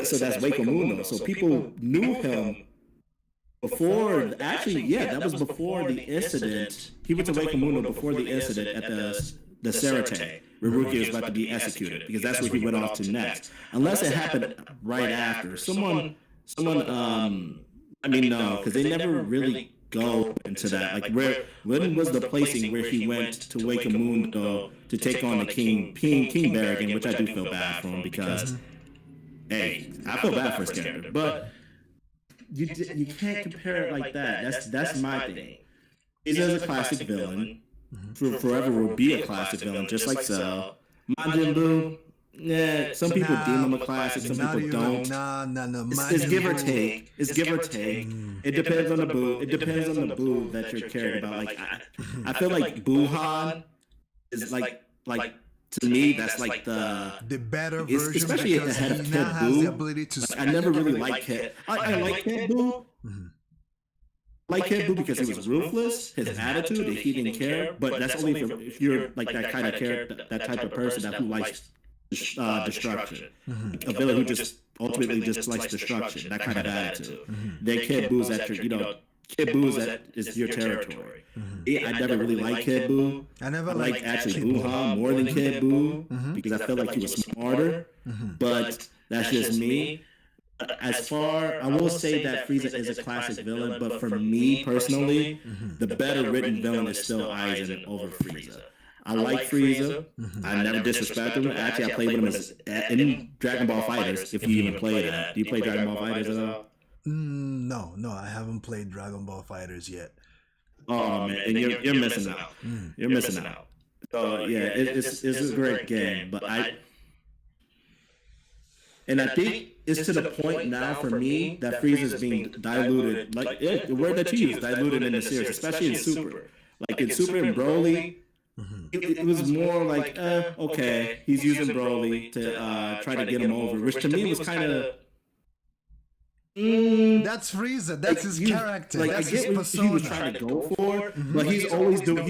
[SPEAKER 1] So that's Wakamundo. So people knew him before. Actually, yeah, that was before the incident. He went to Wakamundo before the incident at the Serite, where Rukia was about to be executed, because that's where he went off to next. Unless it happened right after. Someone, no, because they never really go into that. Like, when was the placing where he went to Wakamundo to take on the King Barrigan, which I do feel bad for him because, hey, I feel bad for his character, but you can't compare it like that. That's my thing. He's a classic villain. Forever will be a classic villain, just like Cell. Majin Buu. Yeah, some people deem him a classic, some people don't.
[SPEAKER 2] No.
[SPEAKER 1] It's give or take. It depends on the Buu. It depends on the Buu that you're caring about. Like, I feel like Buhan is like to me that's like the
[SPEAKER 2] better version,
[SPEAKER 1] especially at the head of Kid Buu. I never really liked Kid. I like Kid Buu. Like Kid Buu because he was ruthless, his attitude, he didn't care. But that's only if you're like that kind of character, that type of person who likes destruction. A villain who just ultimately just likes destruction, that kind of attitude. Then Kid Buu's Kid Buu's is your territory. I never really liked Kid Buu. I liked actually Buhan more than Kid Buu because I felt like he was smarter. But that's just me. As far, I will say that Frieza is a classic villain, but for me personally, the better written villain is still Aizen over Frieza. I like Frieza. I never disrespect him. Actually, I played with him in Dragon Ball FighterZ, if you even play that. Do you play Dragon Ball FighterZ at all?
[SPEAKER 2] No, I haven't played Dragon Ball FighterZ yet.
[SPEAKER 1] Oh man, and you're missing out. You're missing out. So yeah, it's a great game, but I think it's to the point now for me that Frieza's being diluted. Like the word that you use, diluted in the series, especially in Super. Like in Super and Broly, it was more like, okay, he's using Broly to try to get him over, which to me was kind of.
[SPEAKER 2] That's Frieza. That's his character.
[SPEAKER 1] Like,
[SPEAKER 2] that's
[SPEAKER 1] I get
[SPEAKER 2] his
[SPEAKER 1] what he was trying to go for, but he's always doing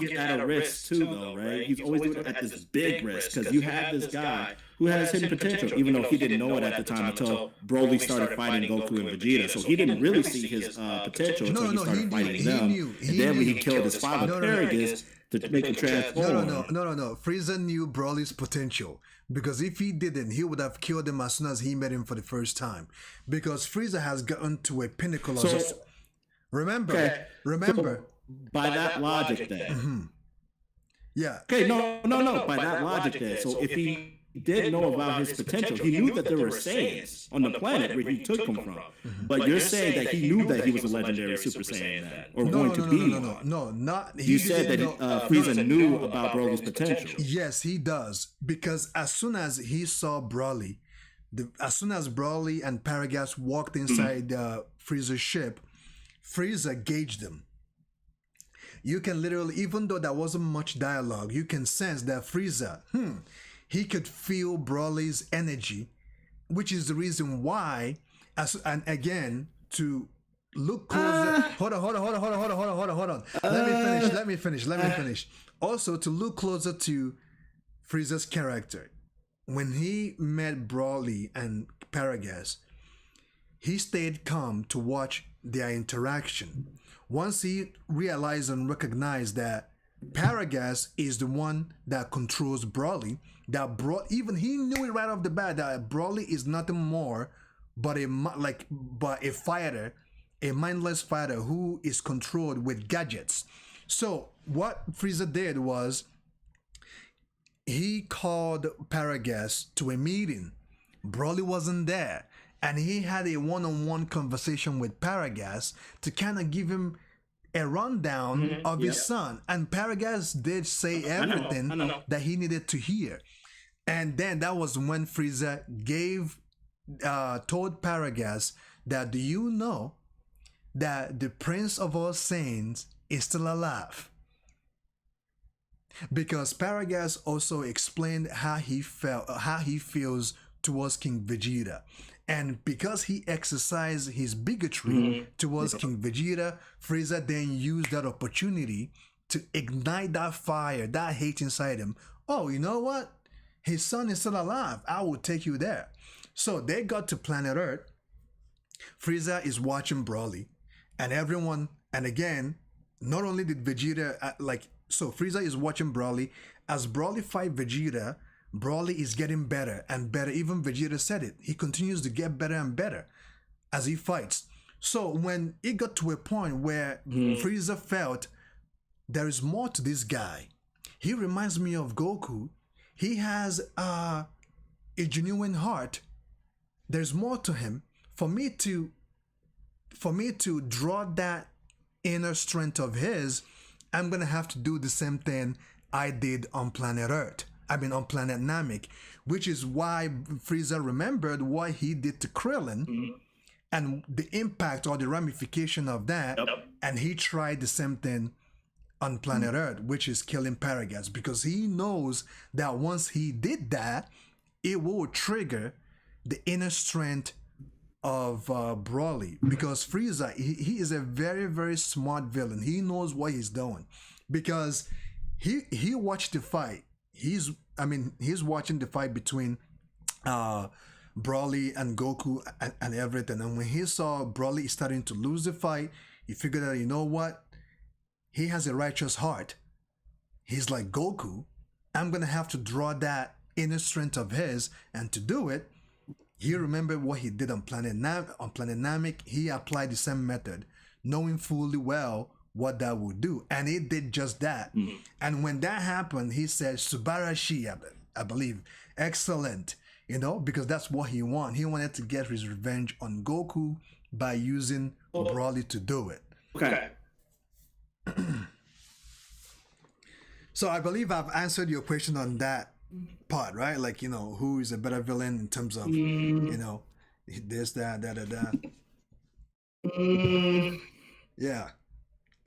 [SPEAKER 1] it at a risk too, though, right? He's always doing it at this big risk because you have this guy who has hidden potential, even though he didn't know it at the time until Broly started fighting Goku and Vegeta. So he didn't really see his potential until he started fighting them. And then when he killed his father, Paragus, to make him transform.
[SPEAKER 2] No. Frieza knew Broly's potential. Because if he didn't, he would have killed him as soon as he met him for the first time. Because Frieza has gotten to a pinnacle of his... Remember.
[SPEAKER 1] So, by that logic then.
[SPEAKER 2] Yeah.
[SPEAKER 1] Okay, no. By that logic then. So if he did know about his potential. He knew that there were Saiyans on the planet where he took him from. But you're saying that he knew that he was a legendary Super Saiyan then, or going to be.
[SPEAKER 2] No, not.
[SPEAKER 1] You said that Frieza knew about Broly's potential.
[SPEAKER 2] Yes, he does, because as soon as he saw Broly, as soon as Broly and Paragas walked inside Frieza's ship, Frieza gauged them. You can literally, even though there wasn't much dialogue, you can sense that Frieza, he could feel Broly's energy, which is the reason why, and again, to look closer. Hold on. Let me finish. Also, to look closer to Frieza's character, when he met Broly and Paragas, he stayed calm to watch their interaction. Once he realized and recognized that Paragas is the one that controls Broly, even he knew it right off the bat that Broly is nothing more but a fighter, a mindless fighter who is controlled with gadgets. So what Frieza did was he called Paragas to a meeting. Broly wasn't there, and he had a one-on-one conversation with Paragas to kind of give him a rundown of his son. And Paragas did say everything that he needed to hear. And then that was when Frieza told Paragas that, do you know that the Prince of all Saiyans is still alive? Because Paragas also explained how he feels towards King Vegeta. And because he exercised his bigotry towards King Vegeta, Frieza then used that opportunity to ignite that fire, that hate inside him. Oh, you know what? His son is still alive. I will take you there. So they got to planet Earth. Frieza is watching Broly. And everyone, and again, not only did Vegeta, so Frieza is watching Broly. As Broly fight Vegeta, Broly is getting better and better. Even Vegeta said it. He continues to get better and better as he fights. So when it got to a point where Frieza felt there is more to this guy, he reminds me of Goku. He has a genuine heart. There's more to him. For me to draw that inner strength of his, I'm gonna have to do the same thing I did on planet Earth. On planet Namek, which is why Frieza remembered what he did to Krillin and the impact or the ramification of that, and he tried the same thing on planet Earth, which is killing Paragas, because he knows that once he did that, it will trigger the inner strength of Broly, because Frieza, he is a very, very smart villain. He knows what he's doing, because he watched the fight. He's watching the fight between Broly and Goku and everything. And when he saw Broly starting to lose the fight, he figured out, you know what? He has a righteous heart. He's like Goku. I'm going to have to draw that inner strength of his. And to do it, he remembered what he did on planet Namek. He applied the same method, knowing fully well what that would do, and it did just that. And when that happened, he said Subarashi, I believe, excellent, because that's what he wanted. He wanted to get his revenge on Goku by using Broly to do it.
[SPEAKER 1] Okay.
[SPEAKER 2] So I believe I've answered your question on that part, right? Who is a better villain in terms of this, that. Yeah.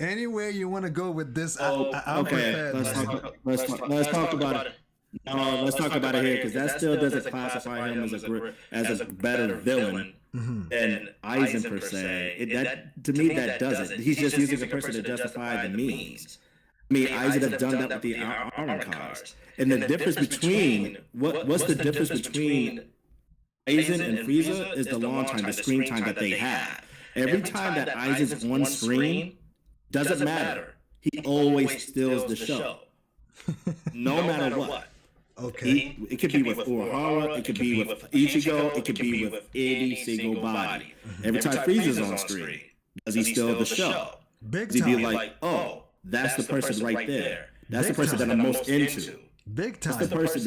[SPEAKER 2] Anywhere you want to go with this, I'm
[SPEAKER 1] okay. Let's talk about it. No, let's talk about it here, because that still doesn't classify him as a better villain than Aizen per se. To me, that doesn't. He's just using a person to justify the means. Aizen have done that with the armor cars. And the difference between what's the difference between Aizen and Frieza is the screen time that they have. Every time that Aizen's on screen, doesn't matter. He always steals the show. No matter what.
[SPEAKER 2] Okay.
[SPEAKER 1] It could be with Urahara, it could be with Ichigo, it could be with any single body. Every time Frieza's on screen, does he steal the show?
[SPEAKER 2] Big
[SPEAKER 1] Does he
[SPEAKER 2] time.
[SPEAKER 1] be like, oh, that's the person right there. That's the person that I'm most into.
[SPEAKER 2] Big time.
[SPEAKER 1] That's the person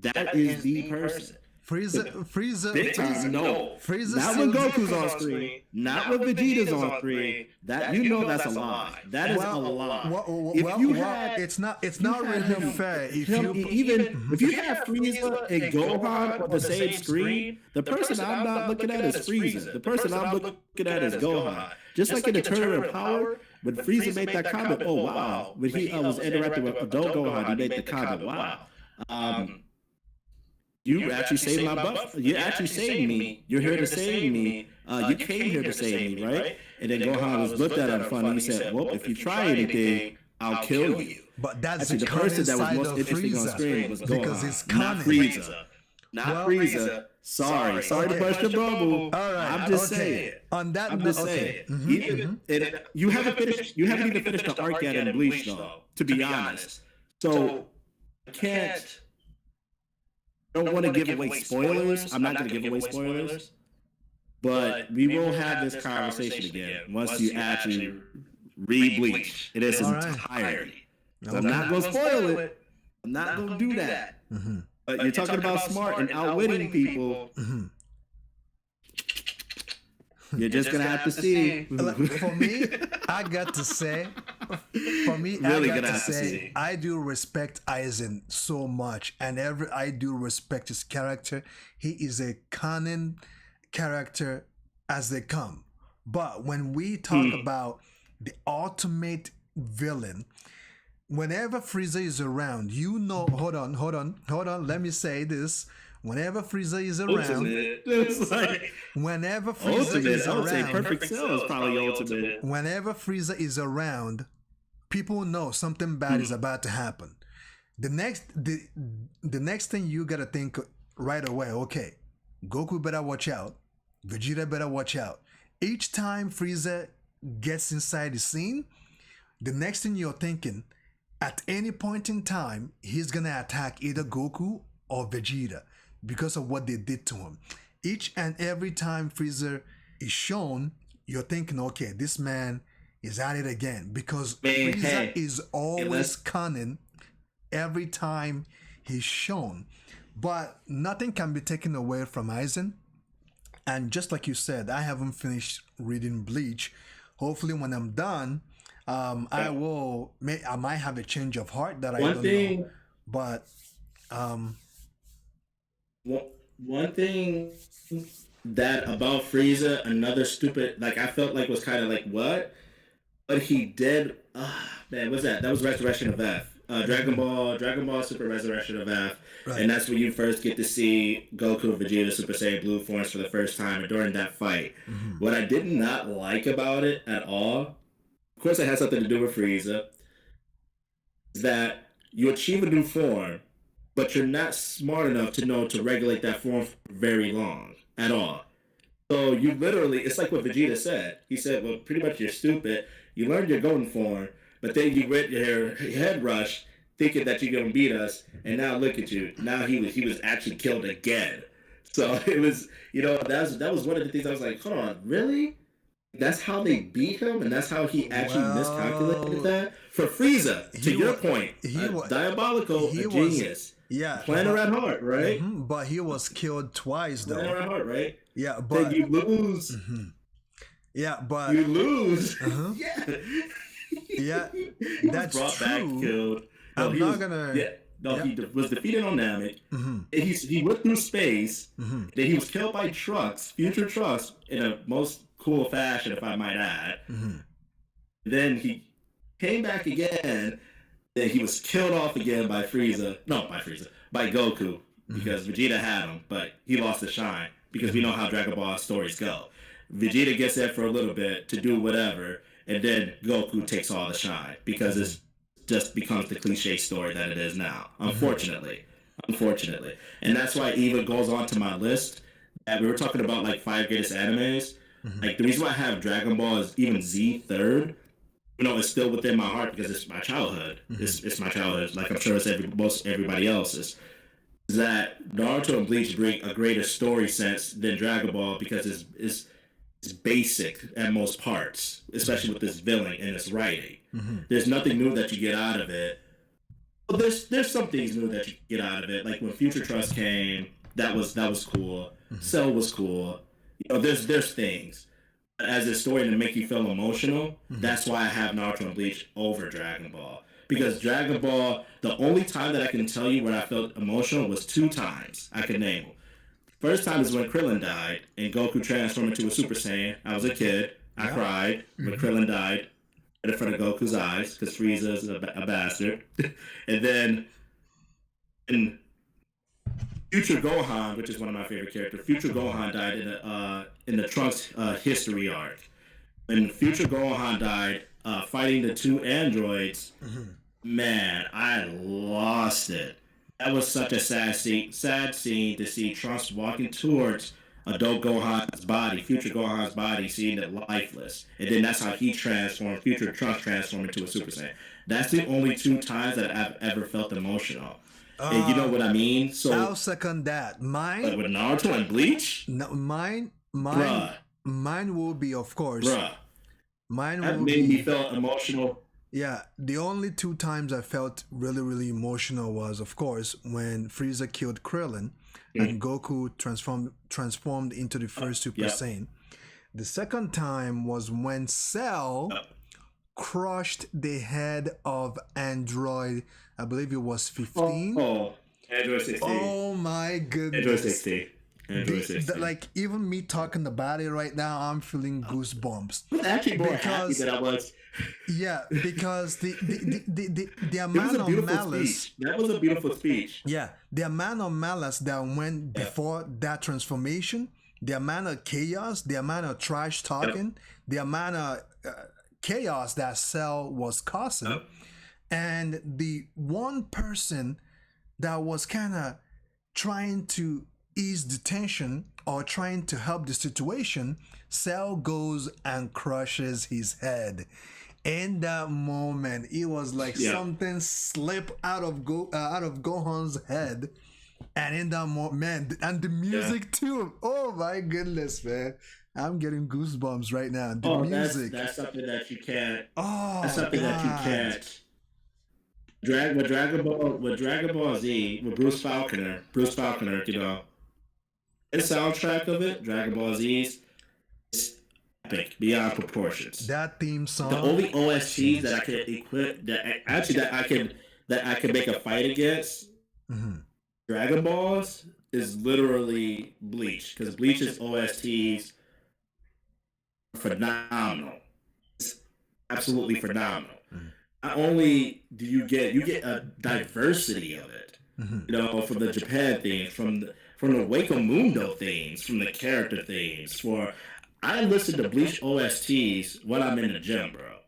[SPEAKER 1] that is the person.
[SPEAKER 2] Frieza.
[SPEAKER 1] Big time, no.
[SPEAKER 2] Frieza.
[SPEAKER 1] Not when Goku's on screen. Not when Vegeta's on screen. That that's a lie. That is a lie.
[SPEAKER 2] It's not really fair. If
[SPEAKER 1] you have Frieza and Gohan on the same screen, the person I'm not looking at is Frieza. The person I'm looking at is Gohan. Just like in the Tournament of Power, when Frieza made that comment, oh wow, when he was interacting with adult Gohan, he made the comment, wow. You actually saved my butt. You actually saved me. You're here to save me. You came here to save me, right? And then Gohan was looked at him funny. He said, well, if you try anything, I'll kill you.
[SPEAKER 2] But that's
[SPEAKER 1] the person that was most interesting on screen was Gohan, because it's not Frieza. Not Frieza. Sorry to burst your bubble. All right, I'm just saying.
[SPEAKER 2] On that,
[SPEAKER 1] I'm just saying. You haven't even finished the arc yet in Bleach, though. To be honest, so I can't. Don't want to give away spoilers. I'm not going to give away spoilers, but we will have this conversation again once you actually read Bleach in its entirety. So I'm not going to spoil it. I'm not going to do that. But you're talking about smart and outwitting people. You're just going to have to see.
[SPEAKER 2] For me, I got to say, I do respect Aizen so much. And I do respect his character. He is a canon character as they come. But when we talk about the ultimate villain, whenever Frieza is around, hold on, let me say this. Whenever Frieza is around,
[SPEAKER 1] I would say Perfect Cell is probably ultimate.
[SPEAKER 2] Whenever Frieza is around, people know something bad is about to happen. The next thing you gotta think right away, okay, Goku better watch out, Vegeta better watch out. Each time Frieza gets inside the scene, the next thing you're thinking, at any point in time, he's gonna attack either Goku or Vegeta because of what they did to him. Each and every time Frieza is shown, you're thinking, okay, this man is at it again, because Frieza is always cunning every time he's shown. But nothing can be taken away from Aizen. And just like you said, I haven't finished reading Bleach. Hopefully when I'm done, I might have a change of heart that I don't know. But
[SPEAKER 1] one thing that about Frieza, another stupid, like I felt like was kind of like what he did. Man, what's that? That was Resurrection of F. Dragon Ball Super Resurrection of F. Right. And that's when you first get to see Goku and Vegeta Super Saiyan Blue forms for the first time during that fight. What I did not like about it at all, of course it has something to do with Frieza, is that you achieve a new form, but you're not smart enough to know to regulate that form for very long at all. So you literally, it's like what Vegeta said. He said, well, pretty much you're stupid. You learned your golden form, but then you went your head rush thinking that you're going to beat us, and now look at you. Now he was actually killed again. So it was, that was one of the things I was like, hold on, really? That's how they beat him, and that's how he actually miscalculated that? For Frieza, to your point, diabolical, genius.
[SPEAKER 2] Yeah,
[SPEAKER 1] planner at heart, right?
[SPEAKER 2] But he was killed twice, though.
[SPEAKER 1] Planner at heart, right?
[SPEAKER 2] Yeah, but
[SPEAKER 1] then you lose.
[SPEAKER 2] Yeah, but
[SPEAKER 1] you lose.
[SPEAKER 2] Yeah, that's
[SPEAKER 1] brought
[SPEAKER 2] true.
[SPEAKER 1] Back, killed. No,
[SPEAKER 2] I'm not gonna.
[SPEAKER 1] He was defeated on Namek. He went through space. Then he was killed by trucks, future trucks, in a most cool fashion, if I might add. Then he came back again. Then he was killed off again by Frieza. No, by Goku, because Vegeta had him, but he lost his shine, because we know how Dragon Ball stories go. Vegeta gets there for a little bit to do whatever, and then Goku takes all the shine, because it just becomes the cliche story that it is now, unfortunately. And that's why Eva goes on to my list. That we were talking about like 5 greatest animes. Like the reason why I have Dragon Ball is even Z third. It's still within my heart because it's my childhood. It's my childhood. Like I'm sure it's most everybody else's. Is that Naruto and Bleach bring a greater story sense than Dragon Ball, because it's basic at most parts, especially with this villain and its writing. There's nothing new that you get out of it. Well, there's some things new that you get out of it. Like when Future Trust came, that was cool. Cell was cool. There's things. As a story to make you feel emotional, that's why I have Naruto and Bleach over Dragon Ball. Because Dragon Ball, the only time that I can tell you where I felt emotional was 2 times. I can name them. First time is when Krillin died and Goku transformed into a Super Saiyan. I was a kid. I cried when Krillin died right in front of Goku's eyes because Frieza is a bastard. And then in Future Gohan, which is one of my favorite characters, Future Gohan died in the Trunks history arc. When Future Gohan died fighting the 2 androids, man, I lost it. That was such a sad scene to see Trunks walking towards adult Gohan's body, Future Gohan's body, seeing it lifeless. And then that's how he transformed, Future Trunks transformed into a Super Saiyan. That's the only 2 times that I've ever felt emotional. And you know what I mean? So
[SPEAKER 2] I'll second that. Mine.
[SPEAKER 1] But with Naruto and Bleach?
[SPEAKER 2] No, mine will be, of course. Mine
[SPEAKER 1] that
[SPEAKER 2] will
[SPEAKER 1] made me feel emotional.
[SPEAKER 2] Yeah, the only 2 times I felt really, really emotional was, of course, when Frieza killed Krillin and Goku transformed into the first Super Saiyan. The second time was when Cell crushed the head of Android, I believe it was 15.
[SPEAKER 1] Android 16.
[SPEAKER 2] Oh my goodness.
[SPEAKER 1] Android 16.
[SPEAKER 2] Like, even me talking about it right now, I'm feeling goosebumps.
[SPEAKER 1] I'm actually more happy than I was.
[SPEAKER 2] Yeah, because the amount of malice.
[SPEAKER 1] Speech. That was a beautiful speech.
[SPEAKER 2] Yeah, the amount of malice that went before that transformation, the amount of chaos, the amount of trash talking, the amount of chaos that Cell was causing, and the one person that was kind of trying to ease the tension or trying to help the situation, Cell goes and crushes his head. In that moment, it was like something slipped out of Gohan's head, and in that moment, man, and the music too. Oh my goodness, man! I'm getting goosebumps right now. The music.
[SPEAKER 1] That's something that you can't. That's something that you can't. With Dragon Ball Z, with Bruce Falconer, you know, the soundtrack of it, Dragon Ball Z's, is epic beyond proportions.
[SPEAKER 2] That theme song.
[SPEAKER 1] The only OSTs that I could equip, that I could make a fight against, Dragon Balls, is literally Bleach, because Bleach's OSTs are phenomenal. It's absolutely phenomenal. Not only do you get a diversity of it, you know, from the Japan themes, from the Wako Mundo themes, from the character themes. I listen to Bleach OSTs when I'm in the gym, bro.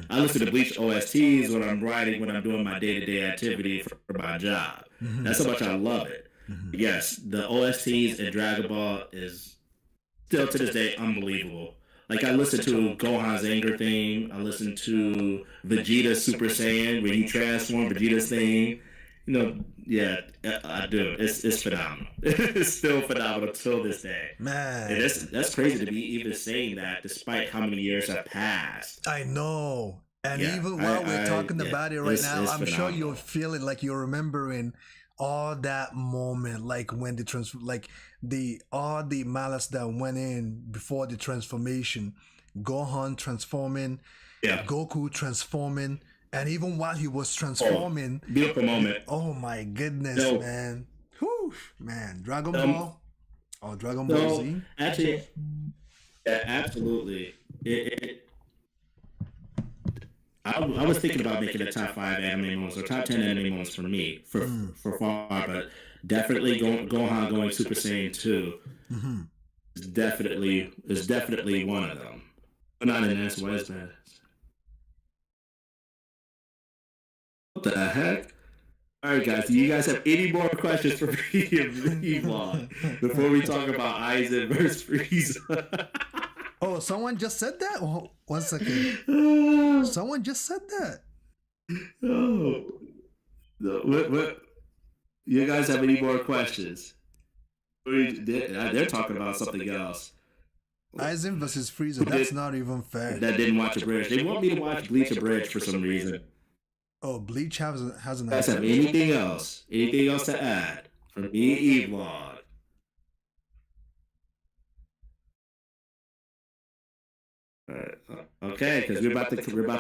[SPEAKER 1] I listen to Bleach OSTs when I'm writing, when I'm doing my day-to-day activity for my job. That's how much I love it. Yes, the OSTs in Dragon Ball is still to this day unbelievable. Like, I listen to Gohan's anger theme. I listen to Vegeta's Super Saiyan when he transformed, Vegeta's theme. You know, yeah, I do. It's phenomenal. It's still phenomenal till this day.
[SPEAKER 2] Man.
[SPEAKER 1] And that's crazy to be even saying that despite how many years have passed.
[SPEAKER 2] I know. And even while we're talking about it right now, I'm sure you're feeling like you're remembering all that moment, like when all the malice that went in before the transformation, Gohan transforming, Goku transforming, and even while he was transforming,
[SPEAKER 1] beautiful moment.
[SPEAKER 2] Oh my goodness, man! Whew, man, Dragon Ball or Dragon Ball Z?
[SPEAKER 1] Actually, yeah, absolutely. I was thinking about making a top 5 anime moments or top 10 anime moments for me for far, but definitely Gohan going Super Saiyan 2 is definitely one of them. But not in this way, man. What the heck? All right, guys. Do you guys have any more questions for me in EVlog before we talk about Aizen versus Frieza?
[SPEAKER 2] Oh, someone just said that? Oh, 1 second. Someone just said that.
[SPEAKER 1] Oh. What? You guys have any more questions? They're talking about something else.
[SPEAKER 2] Aizen versus Frieza. That's not even fair.
[SPEAKER 1] That didn't watch Abridged. They want me to watch Bleach Abridged for some reason.
[SPEAKER 2] Oh, Bleach has an
[SPEAKER 1] Guys,
[SPEAKER 2] answer.
[SPEAKER 1] have anything else? Anything else to add from EVlog? Okay, because we're about to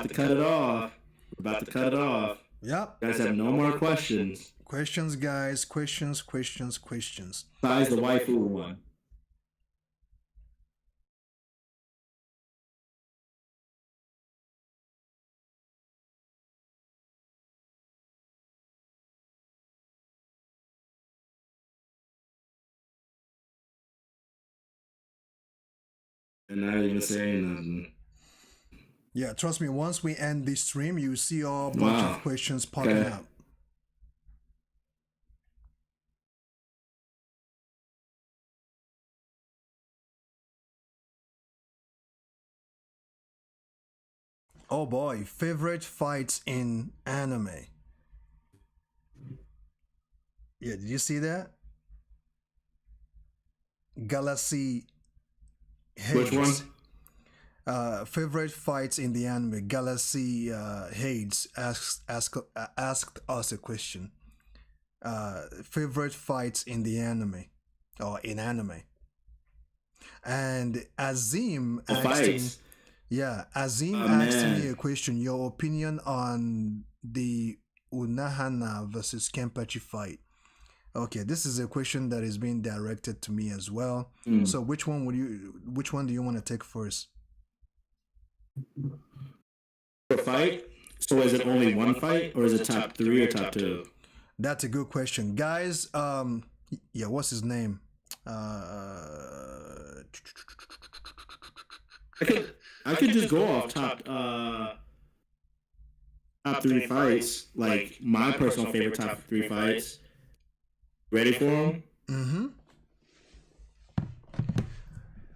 [SPEAKER 1] cut it off. We're about to cut it off.
[SPEAKER 2] Yep.
[SPEAKER 1] You guys have no more questions.
[SPEAKER 2] Questions, guys. Questions.
[SPEAKER 1] Besides the waifu one. And not even saying nothing.
[SPEAKER 2] Yeah, trust me, once we end this stream, you see a bunch of questions popping up. Oh boy, favorite fights in anime. Yeah, did you see that? Galaxy Hades.
[SPEAKER 1] Which one?
[SPEAKER 2] Favorite fights in the anime. Galaxy Hades asked us a question. Favorite fights in the anime, or in anime. And Azim asked me, Azim asked me a question. Your opinion on the Unohana versus Kenpachi fight. Okay, this is a question that is being directed to me as well. So which one do you want to take first?
[SPEAKER 1] A fight? So is it only one fight, or is it top 3 or top 2?
[SPEAKER 2] That's a good question, guys. What's his name?
[SPEAKER 1] I could just go off top 3 fights, like my personal favorite top 3 fights. Ready for them?
[SPEAKER 2] Mm-hmm.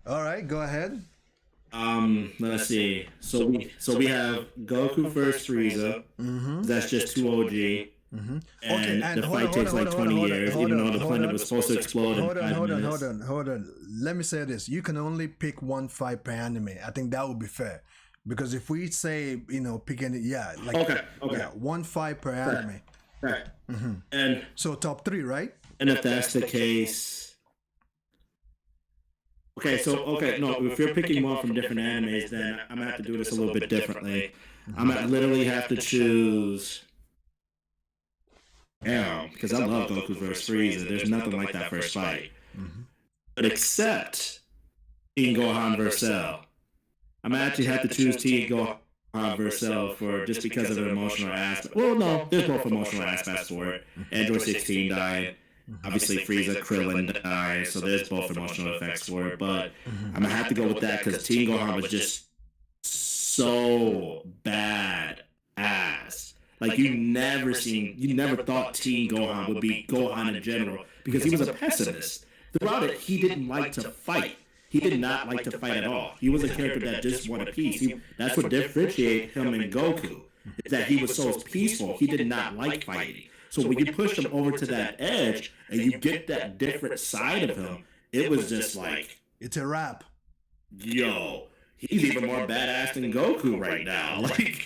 [SPEAKER 2] All right, go ahead.
[SPEAKER 1] Let's see. So we have Goku versus Frieza.
[SPEAKER 2] Mm-hmm.
[SPEAKER 1] That's just 2 OG.
[SPEAKER 2] Mm-hmm.
[SPEAKER 1] And the fight takes like 20 years, even though the planet was supposed to explode in 5 minutes.
[SPEAKER 2] Hold on. Let me say this. You can only pick one fight per anime. I think that would be fair. Because if we say, picking it,
[SPEAKER 1] okay.
[SPEAKER 2] one fight per anime.
[SPEAKER 1] Right.
[SPEAKER 2] Mm-hmm.
[SPEAKER 1] And
[SPEAKER 2] so top 3, right?
[SPEAKER 1] And if that's the case, if you're picking one from different animes, then I'm gonna have to do this a little bit differently. I'm gonna literally have to choose. Because I love Goku versus Frieza. There's nothing like that first fight.
[SPEAKER 2] Mm-hmm.
[SPEAKER 1] But except Teen Gohan versus Cell. I'm gonna actually have to choose Teen Gohan versus Cell just because of the emotional aspect. Well, no, there's both emotional aspects for it. Android 16 died. Obviously, Frieza, Krillin died, so there's both emotional effects for it. But I'm gonna have to go with that because Teen Gohan was just so bad ass. Like you never thought Teen Gohan would be Gohan in general because he was a pessimist. Throughout it, he didn't like to fight. He did not like to fight at all. He was a character that just wanted peace. That's what differentiated him and Goku, is that he was so peaceful. He did not like fighting. So when you push him over to that edge and you get that different side of him, it was just like...
[SPEAKER 2] It's a wrap.
[SPEAKER 1] Yo, he's even more badass than Goku right now. Like,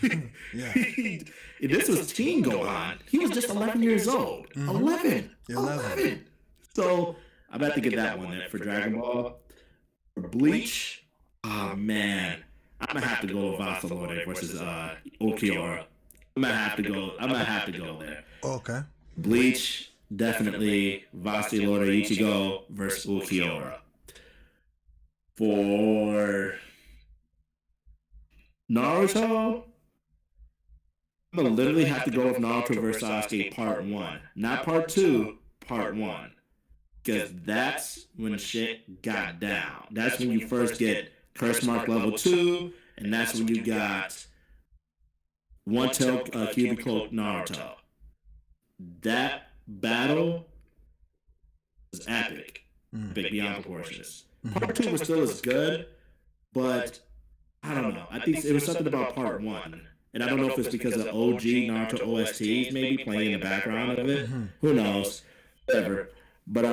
[SPEAKER 1] this was Teen Gohan. He was just 11 years old. Mm-hmm. 11. So I'm about to get that one in for Dragon Ball. For Bleach, oh man, I'm gonna have to go with Vasalore versus Ulquiorra. I'm gonna have to go there.
[SPEAKER 2] Okay.
[SPEAKER 1] Bleach, definitely Vasalore Ichigo versus Ulquiorra. For Naruto, I'm gonna literally have to go with Naruto versus Sasuke Part 1. Not Part 2, Part 1. Because that's when shit got down. That's when you first get Curse Mark level 2, and that's when you got One Tail Kyuubi Cloak Naruto. That battle was epic. Epic beyond proportions. Part 2 was still as good, but I don't know. I think it was something about Part 1. And I don't know if it's because of OG Naruto OSTs maybe playing in the background of it. Who knows? Whatever. But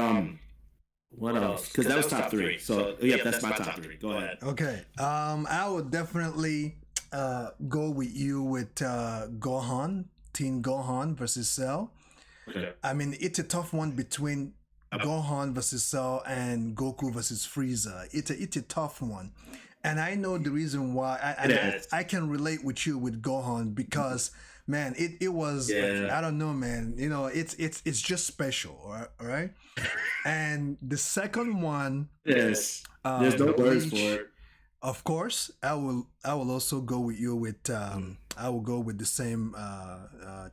[SPEAKER 1] what else? Because that was top 3. So that's my top 3. Go ahead.
[SPEAKER 2] Okay. I would definitely go with you with Gohan Teen Gohan versus Cell.
[SPEAKER 1] Okay.
[SPEAKER 2] I mean, it's a tough one between Gohan versus Cell and Goku versus Frieza. It's a tough one, and I know the reason why. I can relate with you with Gohan because man, it was like, I don't know, man. You know, it's just special, all right? And the second one,
[SPEAKER 1] yes, there's no words for it.
[SPEAKER 2] Of course, I will also go with you with I will go with the same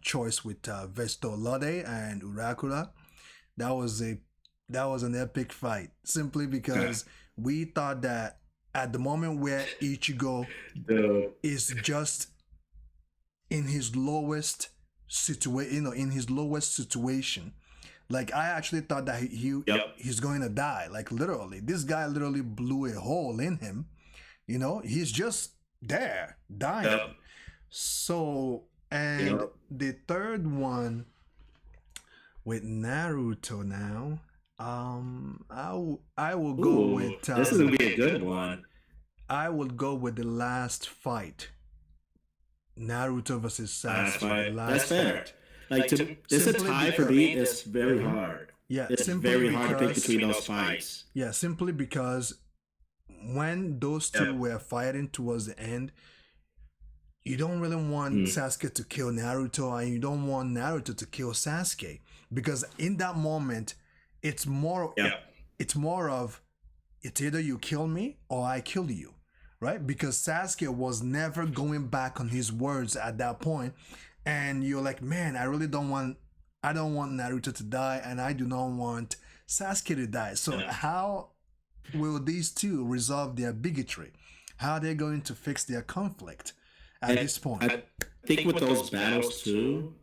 [SPEAKER 2] choice with Vesto Lode and Urakura. That was an epic fight simply because we thought that at the moment where Ichigo is just in his lowest situation, like I actually thought that he's going to die. Like literally, this guy literally blew a hole in him. You know, he's just there dying. Yep. So, and the third one with Naruto now, I will go with.
[SPEAKER 1] This is gonna be a good one.
[SPEAKER 2] I will go with the last fight. Naruto versus Sasuke.
[SPEAKER 1] That's fair. Like it's a tie for me. It's very hard.
[SPEAKER 2] Yeah,
[SPEAKER 1] it's very hard to pick between those fights.
[SPEAKER 2] Yeah, simply because when those two were fighting towards the end, you don't really want Sasuke to kill Naruto, and you don't want Naruto to kill Sasuke, because in that moment, it's more of it's either you kill me or I kill you, right? Because Sasuke was never going back on his words at that point, and you're like, man, I don't want Naruto to die, and I do not want Sasuke to die. So how will these two resolve their bigotry? How are they going to fix their conflict at this point?
[SPEAKER 1] I think with those battles too,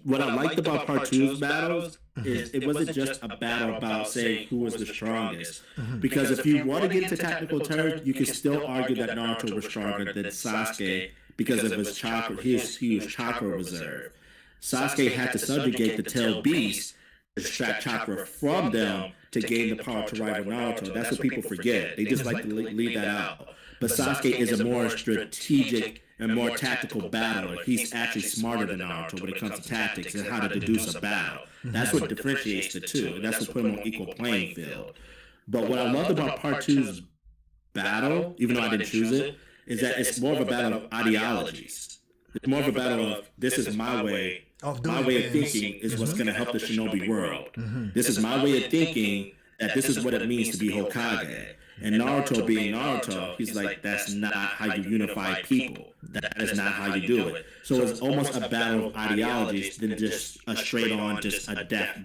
[SPEAKER 1] what I liked about Part 2's battles is it wasn't just a battle about saying who was the strongest. Because if you want to get into technical terms, you can still argue that Naruto was stronger than Sasuke because of his chakra, his huge chakra reserve. Sasuke had to subjugate the tail beast, extract chakra from them to gain the power to rival Naruto. That's what people forget. They just like to leave that out. But Sasuke is a more strategic and more tactical battler. He's actually smarter than Naruto when it comes to tactics and how to deduce a battle. That's what differentiates the two, and that's what put them on equal playing field. But what I loved about Part 2's battle, even though I didn't choose it, is that it's more of a battle of ideologies. It's more of a battle of, this is my way. My way of thinking is what's going to help the shinobi world. This is my way of thinking that this is what it means to be Hokage. And Naruto being Naruto, he's like, that's not how you unify people. That is not how you do it. So it's almost a battle of ideologies than just a straight on, just a death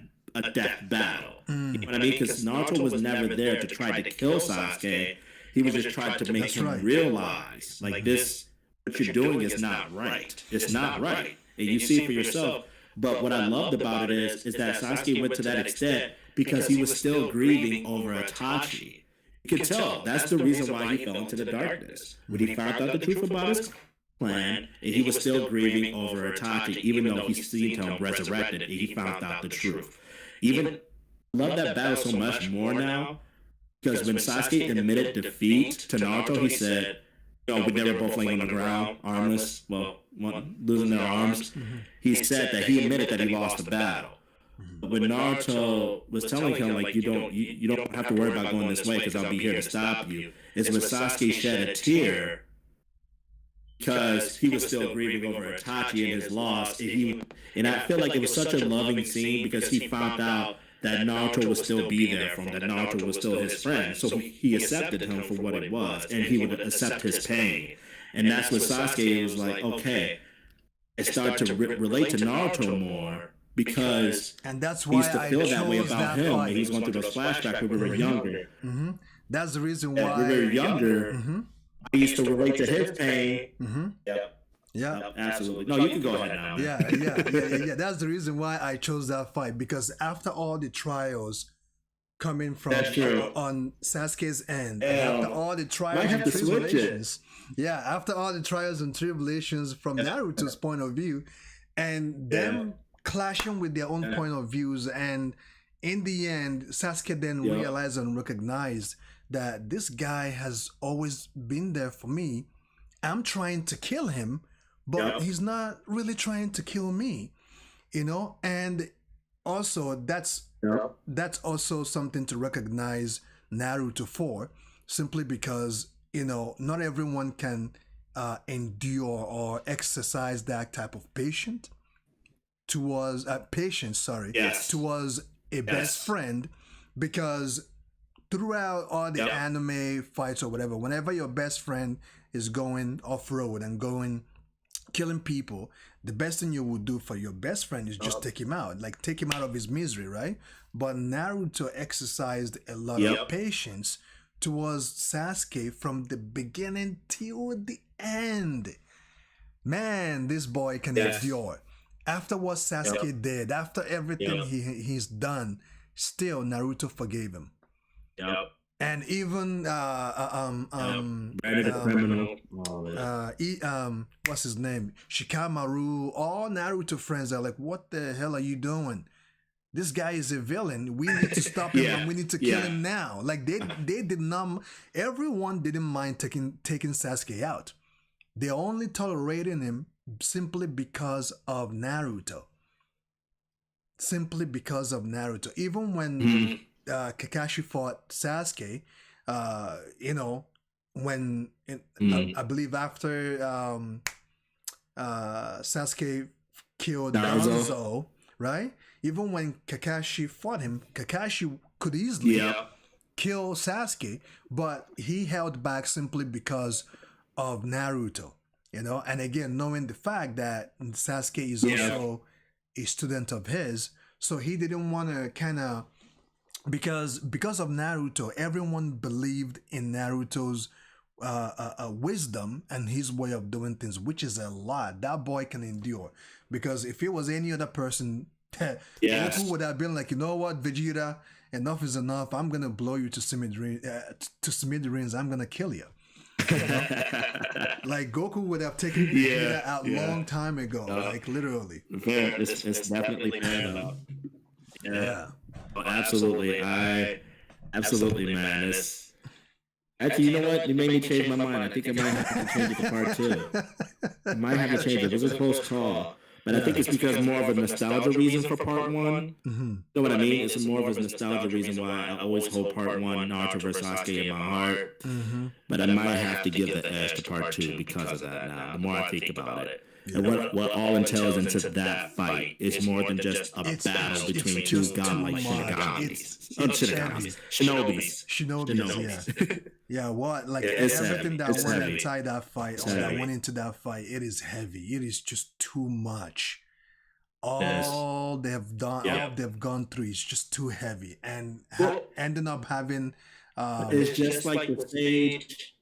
[SPEAKER 1] battle. You know what I mean? Because Naruto was never there to try to kill Sasuke. He was just trying to make him realize, like, this, what you're doing is not right. It's not right. And you see it for yourself. But what I loved about it is that Sasuke went to that extent because he was still grieving over Itachi. You could tell that's the reason why he fell into the darkness. When he found out the truth about his clan, and he was still grieving over Itachi, even though he seen him resurrected and he found out the truth. Even love that battle so much more now, because when Sasuke admitted defeat to Naruto, he said, when they were both laying on the ground, armless, losing their arms, he said that he admitted that he lost the battle. But when Naruto was telling him, like, you don't have to worry about going this way because I'll be here to stop you, is when Sasuke shed a tear because he was still grieving over Itachi and his loss. And I feel like it was such a loving scene because he found out that Naruto would still be there for him, that Naruto was still his friend. So he accepted him for what it was, and he would accept his pain. And that's when Sasuke was like, okay, I started to relate to Naruto more because
[SPEAKER 2] and that's why
[SPEAKER 1] he used to feel that way about him when he was going through those flashbacks when we were younger.
[SPEAKER 2] That's the reason why
[SPEAKER 1] when we were younger, I used to relate to his pain.
[SPEAKER 2] Yeah,
[SPEAKER 1] absolutely. No, you can go ahead now.
[SPEAKER 2] Yeah. That's the reason why I chose that fight, because after all the trials coming from on Sasuke's end, and after all the trials and tribulations, after all the trials and tribulations from Naruto's point of view, and them clashing with their own point of views, and in the end, Sasuke then realized and recognized that this guy has always been there for me. I'm trying to kill him, but he's not really trying to kill me, you know. And also that's also something to recognize Naruto for, simply because, you know, not everyone can endure or exercise that type of patience towards towards a best friend, because throughout all the anime fights or whatever, whenever your best friend is going off road and going killing people, the best thing you would do for your best friend is just take him out, like take him out of his misery, right? But Naruto exercised a lot of patience towards Sasuke from the beginning till the end. Man, this boy can endure. After what Sasuke did, after everything he's done, still Naruto forgave him. And even what's his name? Shikamaru, all Naruto friends are like, what the hell are you doing? This guy is a villain. We need to stop him and we need to kill him now. Like they did not, everyone didn't mind taking Sasuke out. They're only tolerating him simply because of Naruto. Simply because of Naruto. Even when Kakashi fought Sasuke, you know, when I believe after Sasuke killed Danzo, right? Even when Kakashi fought him, Kakashi could easily kill Sasuke, but he held back simply because of Naruto, you know. And again, knowing the fact that Sasuke is also a student of his, so he didn't want to kind of, because of Naruto, everyone believed in Naruto's wisdom and his way of doing things, which is a lot. That boy can endure, because if it was any other person, Goku would have been like, you know what, Vegeta, enough is enough. I'm gonna blow you to smithereens. I'm gonna kill you. You know? Like Goku would have taken Vegeta out long time ago, like literally.
[SPEAKER 1] It's definitely fair though. Oh, absolutely. Absolutely, man. It's actually, you know what? You made me change my mind. I think I might have to change it to part 2. I might have to change it. It was a close call. But I think it's because more of a nostalgia reason for part 1. You know what I mean? It's more of a nostalgia reason why I always hold part 1, Naruto vs. Sasuke, in my heart. But I might have to give the edge to part 2 because of that now, the more I think about it. And what all entails into that fight is more than just a battle between two godlike shinobis.
[SPEAKER 2] Yeah, what? Like everything that went inside that fight, all that went into that fight, it is heavy. It is just too much. All they've done, all they've gone through is just too heavy. And ending up having...
[SPEAKER 1] it's just like the sage...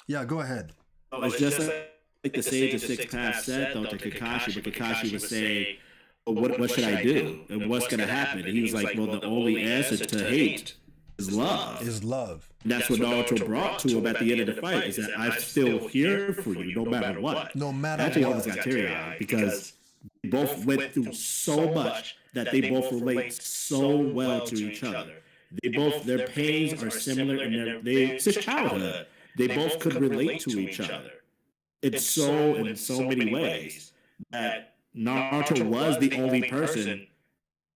[SPEAKER 2] Yeah, go ahead.
[SPEAKER 1] It's just like the sage of 6 paths said, though, to Kakashi, but Kakashi would say, what should I do? And what's going to happen? And he was like, well, the only answer to hate is love. And that's what Naruto brought to him at the end of the fight, is that I'm still here for you, no matter what.
[SPEAKER 2] No matter
[SPEAKER 1] what. Actually,
[SPEAKER 2] what.
[SPEAKER 1] almost got teary-eyed, because they both went through so much that they both relate so well to each other. Their pains are similar, and since childhood, they both could relate to each other. It's so, in so many ways, that Naruto was the only person,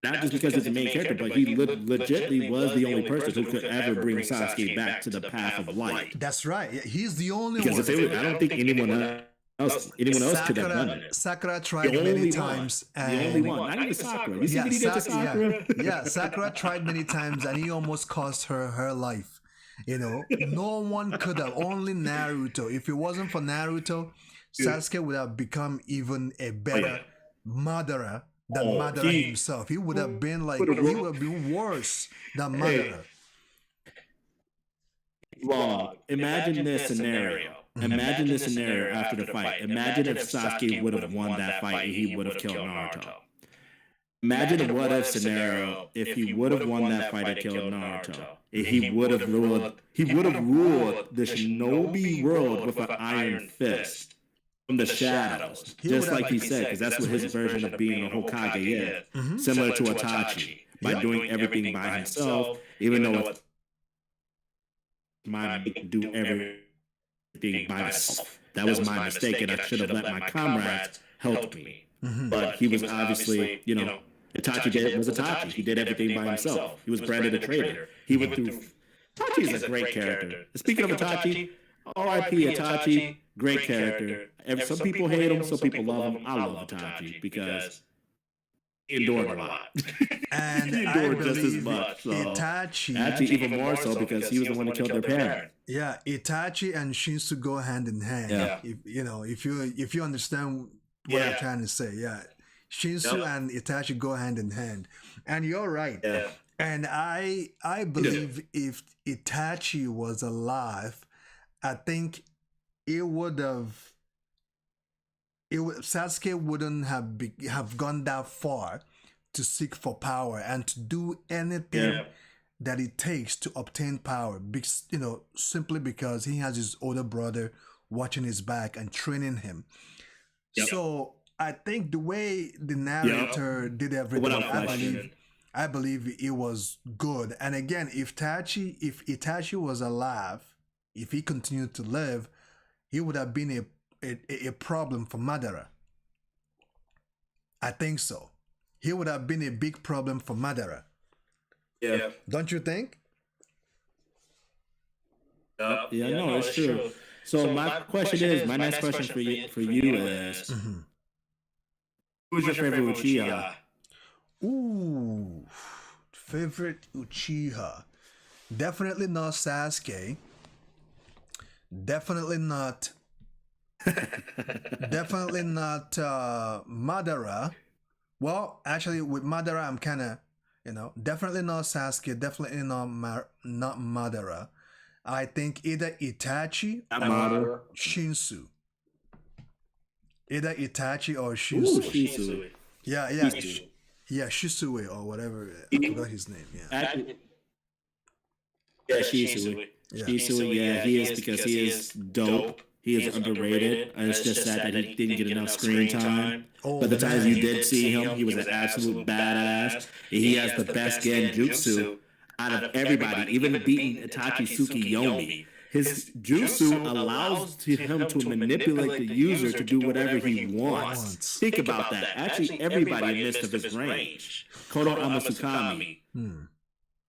[SPEAKER 1] not just because he's the main character, but he legitimately was the only person who could ever bring Sasuke back to the path of light.
[SPEAKER 2] That's right. He's the only one.
[SPEAKER 1] Because I don't think anyone else could have done it.
[SPEAKER 2] Sakura tried many times.
[SPEAKER 1] The only one. Not even Sakura. You see what he did to Sakura?
[SPEAKER 2] Yeah, Sakura tried many times, and he almost cost her life. You know, no one could have, only Naruto. If it wasn't for Naruto, Sasuke would have become even a better Madara than Madara himself. He would have been like, he would have been worse than Madara.
[SPEAKER 1] Imagine this scenario. Imagine this scenario after the fight. Imagine if Sasuke would have won that fight and he would have killed Naruto. Imagine a what-if scenario if he would have won that fight and killed Naruto. If he would have ruled the shinobi world with an iron fist from the shadows, just like he said, because that's what his version of being a Hokage is, similar to Itachi, by doing everything by himself, even though it's mind to do everything by himself. that was my mistake, and I should have let my comrades help me. But he was obviously, Itachi was Itachi. He did everything by himself. He was branded a traitor. He went through. Itachi is a great character. Speaking of Itachi, R.I.P. Itachi, great character. Some people hate him, some people love him. I love Itachi because he endured a lot.
[SPEAKER 2] And
[SPEAKER 1] he endured just as much. So. Itachi, actually, even more so because he was the one who killed their parent.
[SPEAKER 2] Yeah, Itachi and Shinsu go hand in hand. Yeah. If you understand what I'm trying to say, yeah. Shinsu and Itachi go hand in hand. And you're right. Yeah. And I believe if Itachi was alive, I think Sasuke wouldn't have gone that far to seek for power and to do anything that it takes to obtain power. Simply because he has his older brother watching his back and training him. Yep. So I think the way the narrator did everything, I believe it was good. And again, if Itachi was alive, if he continued to live, he would have been a problem for Madara. I think so. He would have been a big problem for Madara. Yeah. Don't you think?
[SPEAKER 1] No, it's true. So my next question for you is, who's your favorite Uchiha?
[SPEAKER 2] Ooh, favorite Uchiha. Definitely not Sasuke. Definitely not Madara. Well, actually, with Madara, I'm kind of, definitely not Sasuke. Definitely not Madara. I think either Itachi or Shinsu. Either Itachi or Shinsu.
[SPEAKER 1] Ooh, Shinsu.
[SPEAKER 2] Yeah. Yeah, Shisui or whatever. I forgot his name.
[SPEAKER 1] Shisui. Shisui, he is because he is dope. He is underrated. And it's just sad that he didn't get enough screen time. But the times you did see him, he was an absolute badass. He has the best genjutsu out of everybody, even beating Itachi Tsukiyomi. His jutsu allows him to manipulate the user to do whatever he wants. Think about that. Actually, everybody missed of his range. Kodo Amasukami.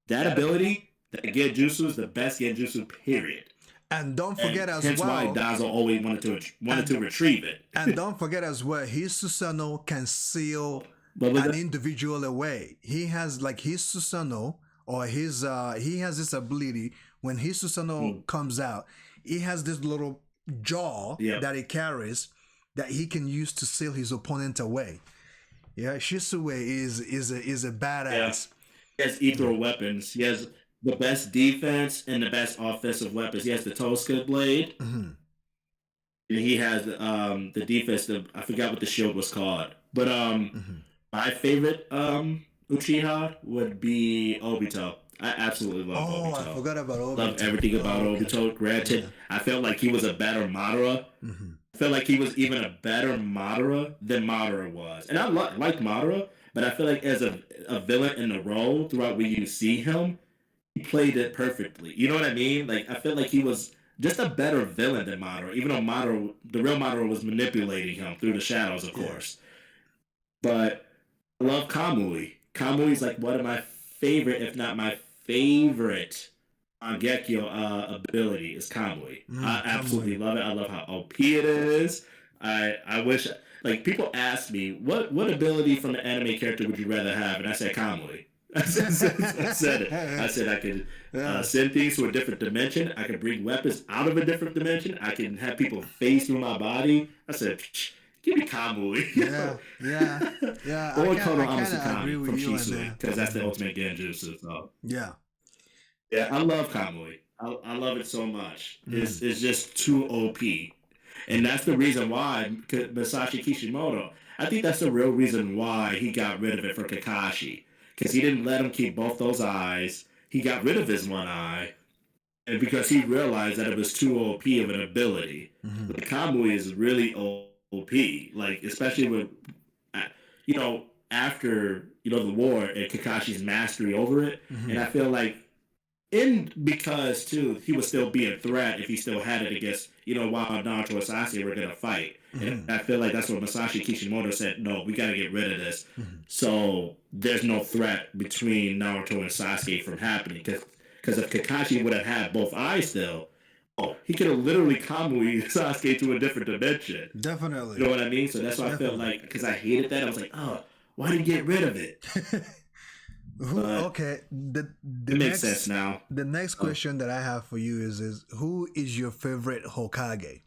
[SPEAKER 1] That ability, that genjutsu is the best genjutsu, period.
[SPEAKER 2] And don't forget
[SPEAKER 1] hence why Dazo always wanted to retrieve it.
[SPEAKER 2] And don't forget as well, his Susanoo can seal an individual away. He has his Susanoo, or he has this ability. When his Susanoo comes out, he has this little jaw that he carries that he can use to seal his opponent away. Yeah, Shisui is a badass.
[SPEAKER 1] He has ethereal weapons. He has the best defense and the best offensive weapons. He has the Tosca blade. And he has the defense. I forgot what the shield was called. But my favorite Uchiha would be Obito. I absolutely love Obito.
[SPEAKER 2] I forgot about Obito.
[SPEAKER 1] Love everything about Obito. Granted, I felt like he was a better Madara. I felt like he was even a better Madara than Madara was. And I like Madara, but I feel like as a villain in the role, throughout when you see him, he played it perfectly. You know what I mean? Like, I feel like he was just a better villain than Madara, even though the real Madara was manipulating him through the shadows, of course. But I love Kamui. Kamui's like one of my favorite, if not my favorite Mangekyo ability is Kamui. I absolutely love it. I love how OP it is. I wish, people ask me, what ability from the anime character would you rather have? And I said Kamui. I said it. I said I could send things to a different dimension. I could bring weapons out of a different dimension. I can have people phase through my body. I said, give me Kamui.
[SPEAKER 2] Yeah.
[SPEAKER 1] Or Kono Amasukami from Shisui, because that's the ultimate genjutsu. So. Yeah, I love Kamui. I love it so much. It's just too OP. And that's the reason why Masashi Kishimoto, I think that's the real reason why he got rid of it for Kakashi. Because he didn't let him keep both those eyes. He got rid of his one eye. And because he realized that it was too OP of an ability. But Kamui is really OP. Especially with, after, the war and Kakashi's mastery over it. And I feel like and because too, he would still be a threat if he still had it against, while Naruto and Sasuke were gonna fight. And I feel like that's what Masashi Kishimoto said. No, we gotta get rid of this. So there's no threat between Naruto and Sasuke from happening. Because if Kakashi would have had both eyes still, he could have literally Kamui Sasuke to a different dimension.
[SPEAKER 2] Definitely.
[SPEAKER 1] You know what I mean? So that's why I felt like, because I hated that, I was like, oh, why did you get rid of it?
[SPEAKER 2] Okay,
[SPEAKER 1] it makes sense now.
[SPEAKER 2] The next question that I have for you is who is your favorite Hokage?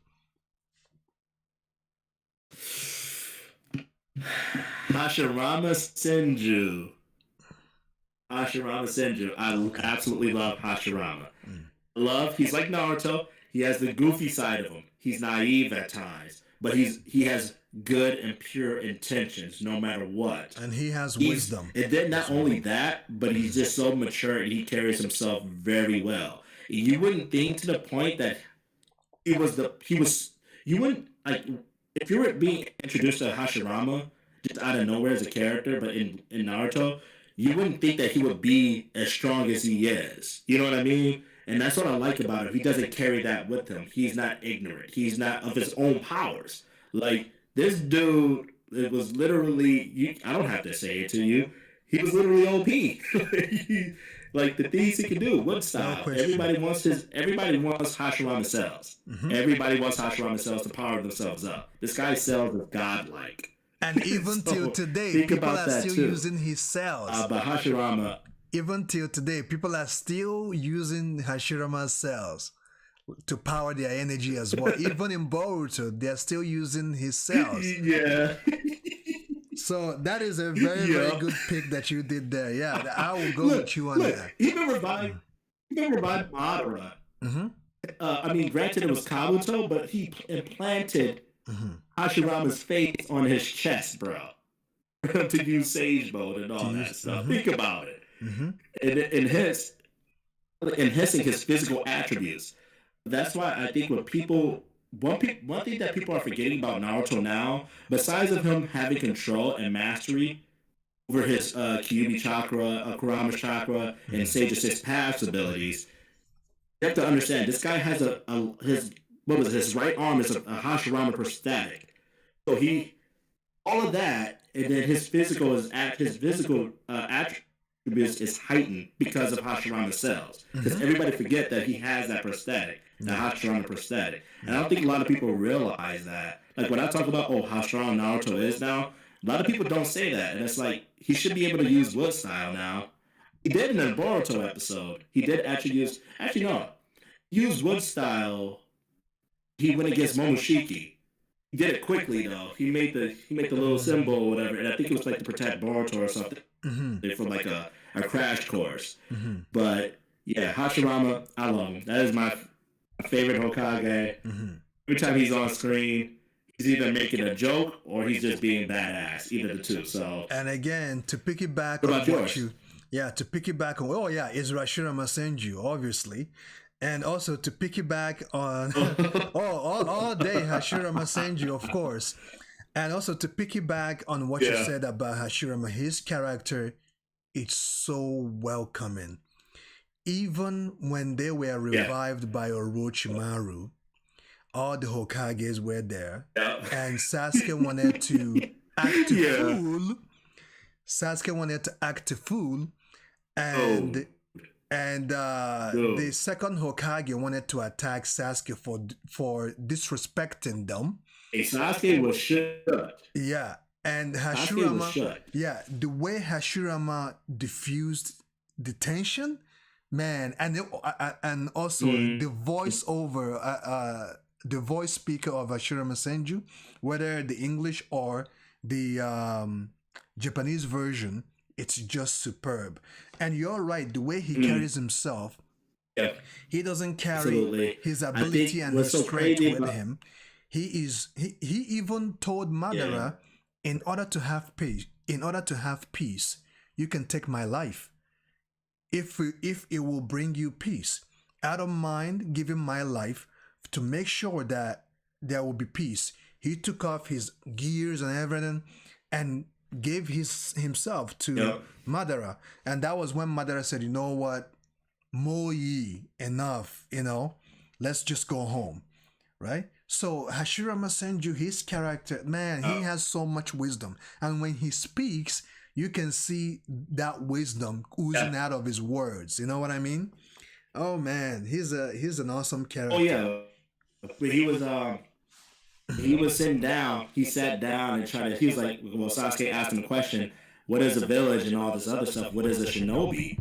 [SPEAKER 1] Hashirama Senju. I absolutely love Hashirama. He's like Naruto. He has the goofy side of him. He's naive at times, but he has good and pure intentions no matter what.
[SPEAKER 2] And he has wisdom.
[SPEAKER 1] And then not only that, but he's just so mature and he carries himself very well. You wouldn't think to the point that you wouldn't, like, if you were being introduced to Hashirama just out of nowhere as a character, but in Naruto, you wouldn't think that he would be as strong as he is. You know what I mean? And that's what I like about him. He doesn't carry that with him. He's not ignorant. He's not of his own powers. Like, this dude, it was literally, I don't have to say it to you, he was literally OP. Like, the things he can do, wood style. Everybody wants Hashirama cells. Everybody wants Hashirama cells to power themselves up. This guy's cells are godlike.
[SPEAKER 2] And even till today, people are still using his cells.
[SPEAKER 1] But Hashirama...
[SPEAKER 2] Even till today, people are still using Hashirama's cells to power their energy as well. Even in Boruto, they're still using his cells.
[SPEAKER 1] Yeah.
[SPEAKER 2] So that is a very, very good pick that you did there. Yeah, I will go with you on that.
[SPEAKER 1] Even revived Madara. I mean, granted it was Kabuto, but he implanted Hashirama's face on his chest, bro. To use Sage Mode and all that stuff. Think about it. Enhancing his physical attributes. That's why I think one thing that people are forgetting about Naruto now, besides of him having control and mastery over his Kyuubi chakra, Kurama chakra, and Sage of Six Paths abilities, you have to understand this guy has his right arm is a Hashirama prosthetic. So all of that, and then his physical attributes is heightened because of Hashirama cells. Because everybody forget that he has that prosthetic, the Hashirama prosthetic. And I don't think a lot of people realize that. Like, when I talk about, how strong Naruto is now, a lot of people don't say that. And it's like, he should be able to use wood style now. He did in the Boruto episode. He did use wood style. He went against Momoshiki. He did it quickly though. He made the little symbol or whatever, and I think it was like to protect Boruto or something. From like a crash course. But yeah, Hashirama, I love him. That is my favorite Hokage. Every time he's on screen, he's either making a joke or he's just being badass. Either the two. So.
[SPEAKER 2] And again, to piggyback
[SPEAKER 1] on
[SPEAKER 2] what you, to piggyback on, is Hashirama Senju, obviously. And also to piggyback on all day Hashirama Senju, of course. And also to piggyback on what you said about Hashirama, his character, it's so welcoming. Even when they were revived by Orochimaru, all the Hokages were there. And Sasuke wanted to act a fool. Sasuke wanted to act a fool. And the second Hokage wanted to attack Sasuke for disrespecting them.
[SPEAKER 1] Sasuke was shut.
[SPEAKER 2] Yeah, and Hashirama. Yeah, the way Hashirama diffused the tension, man, and also the voiceover, the voice speaker of Hashirama Senju, whether the English or the Japanese version, it's just superb. And you're right, the way he carries himself. Yeah, he doesn't carry his ability and his strength with him. He even told Madara, in order to have peace, you can take my life. If it will bring you peace, I don't mind giving my life to make sure that there will be peace. He took off his gears and everything and gave himself to Madara. And that was when Madara said, you know what, Moyi, enough, let's just go home, right? So Hashirama Senju, his character, man, he has so much wisdom. And when he speaks, you can see that wisdom oozing out of his words. You know what I mean? Oh man, he's an awesome character.
[SPEAKER 1] Oh yeah. But he was sitting down, he sat down and tried to, he was like, well, Sasuke asked him a question, what is a village and all this other stuff? What is a shinobi?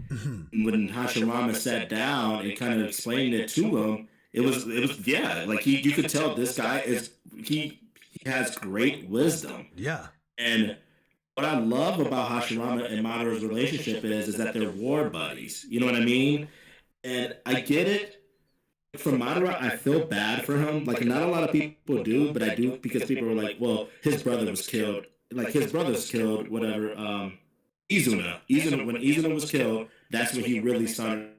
[SPEAKER 1] When Hashirama sat down and kind of explained it to him, it was yeah, like you could tell this guy he has great wisdom.
[SPEAKER 2] Yeah.
[SPEAKER 1] And what I love about Hashirama and Madara's relationship is that they're war buddies. You know what I mean? And I get it. For Madara, I feel bad for him. Like, not a lot of people do, but I do, because people were like, well, his brother was killed. Like, his brother's killed, whatever. Izuna. When Izuna was killed, that's when he really started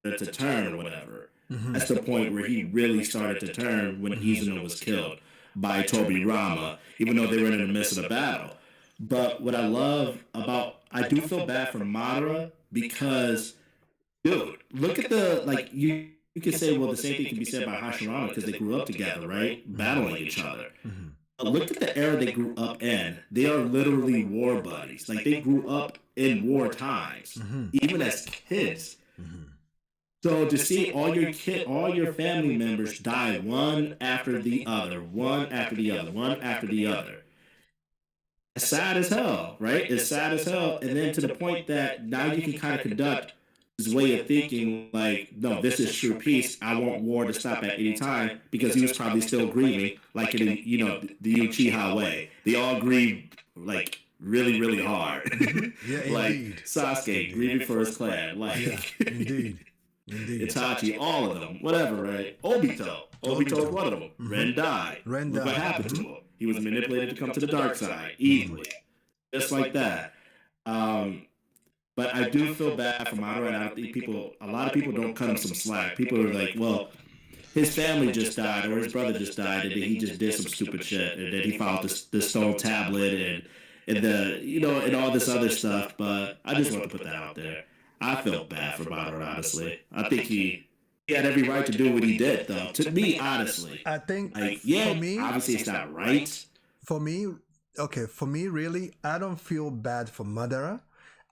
[SPEAKER 1] to turn or whatever. That's the point where he really started to turn, when Izuna was killed by Tobirama, even though they were in the midst of the battle. But what I love about, I do feel bad for Madara, because, dude, look at the, like, you could say, well, the same thing can be said about Hashirama, because they grew up together, right? Battling each other. Look at the era they grew up in. They are literally war buddies. Like, they grew up in war times, even as kids. So to see all your family members die one after the other, one after the other, one after the other. It's sad as hell, right? It's sad as hell. And then to the point that now you can kind of conduct his way of thinking, like, no, this is true peace. I want war to stop at any time, because he was probably still grieving, like in, the Uchiha way. They all grieve, like, really, really hard.
[SPEAKER 2] Yeah,
[SPEAKER 1] like
[SPEAKER 2] indeed.
[SPEAKER 1] Sasuke grieving for his clan, like
[SPEAKER 2] indeed.
[SPEAKER 1] Itachi, all of them, whatever, right? Obito was one of them. Ren died. Look what happened to him. He was manipulated to come to the dark side easily, just like that. But I do feel bad for Madara, and I think a lot of people don't cut him some slack. People are like, well, his family just died, or his brother just died, and then he just did some stupid shit, and then he found the stone tablet and and all this other stuff. But I just want to put that out there. I felt bad for Madara, honestly. I think he had every right to do what he did, though. To me, honestly,
[SPEAKER 2] I think,
[SPEAKER 1] for me, obviously it's not right.
[SPEAKER 2] For me, really, I don't feel bad for Madara.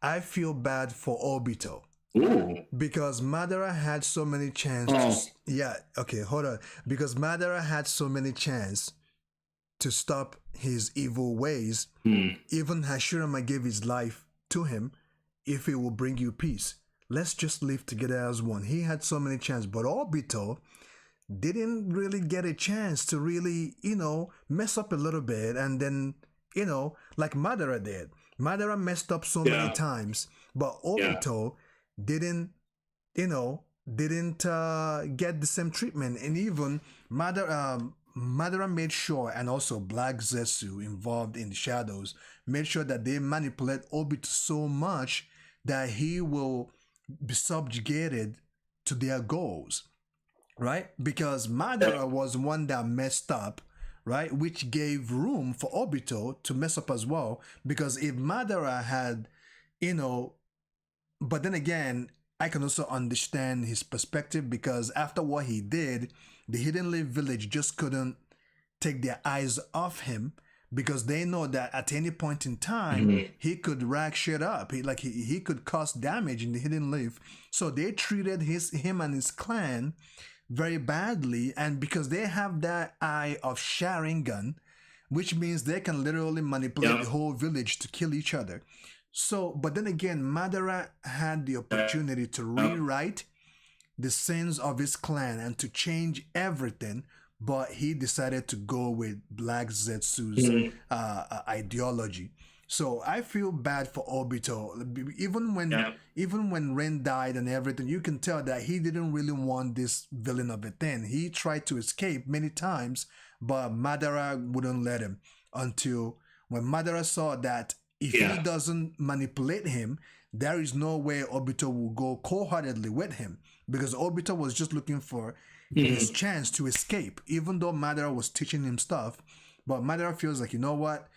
[SPEAKER 2] I feel bad for Obito.
[SPEAKER 1] Ooh.
[SPEAKER 2] Because Madara had so many chances. Hold on. Because Madara had so many chances to stop his evil ways. Even Hashirama gave his life to him, if it will bring you peace. Let's just live together as one. He had so many chances. But Obito didn't really get a chance to really, mess up a little bit. And then, like Madara did. Madara messed up so many times, but Obito didn't get the same treatment. And even Madara made sure, and also Black Zetsu involved in the shadows, made sure that they manipulate Obito so much that he will be subjugated to their goals, right? Because Madara was one that messed up, right? Which gave room for Obito to mess up as well. Because if Madara had, but then again, I can also understand his perspective, because after what he did, the Hidden Leaf Village just couldn't take their eyes off him, because they know that at any point in time, he could rack shit up. He could cause damage in the Hidden Leaf. So they treated him and his clan very badly, and because they have that eye of Sharingan, which means they can literally manipulate the whole village to kill each other. So, but then again, Madara had the opportunity to rewrite the sins of his clan and to change everything, but he decided to go with Black Zetsu's ideology. So I feel bad for Obito. Even when Ren died and everything, you can tell that he didn't really want this villain of a thing. He tried to escape many times, but Madara wouldn't let him, until when Madara saw that if he doesn't manipulate him, there is no way Obito will go cold-heartedly with him, because Obito was just looking for his chance to escape, even though Madara was teaching him stuff. But Madara feels like, you know what?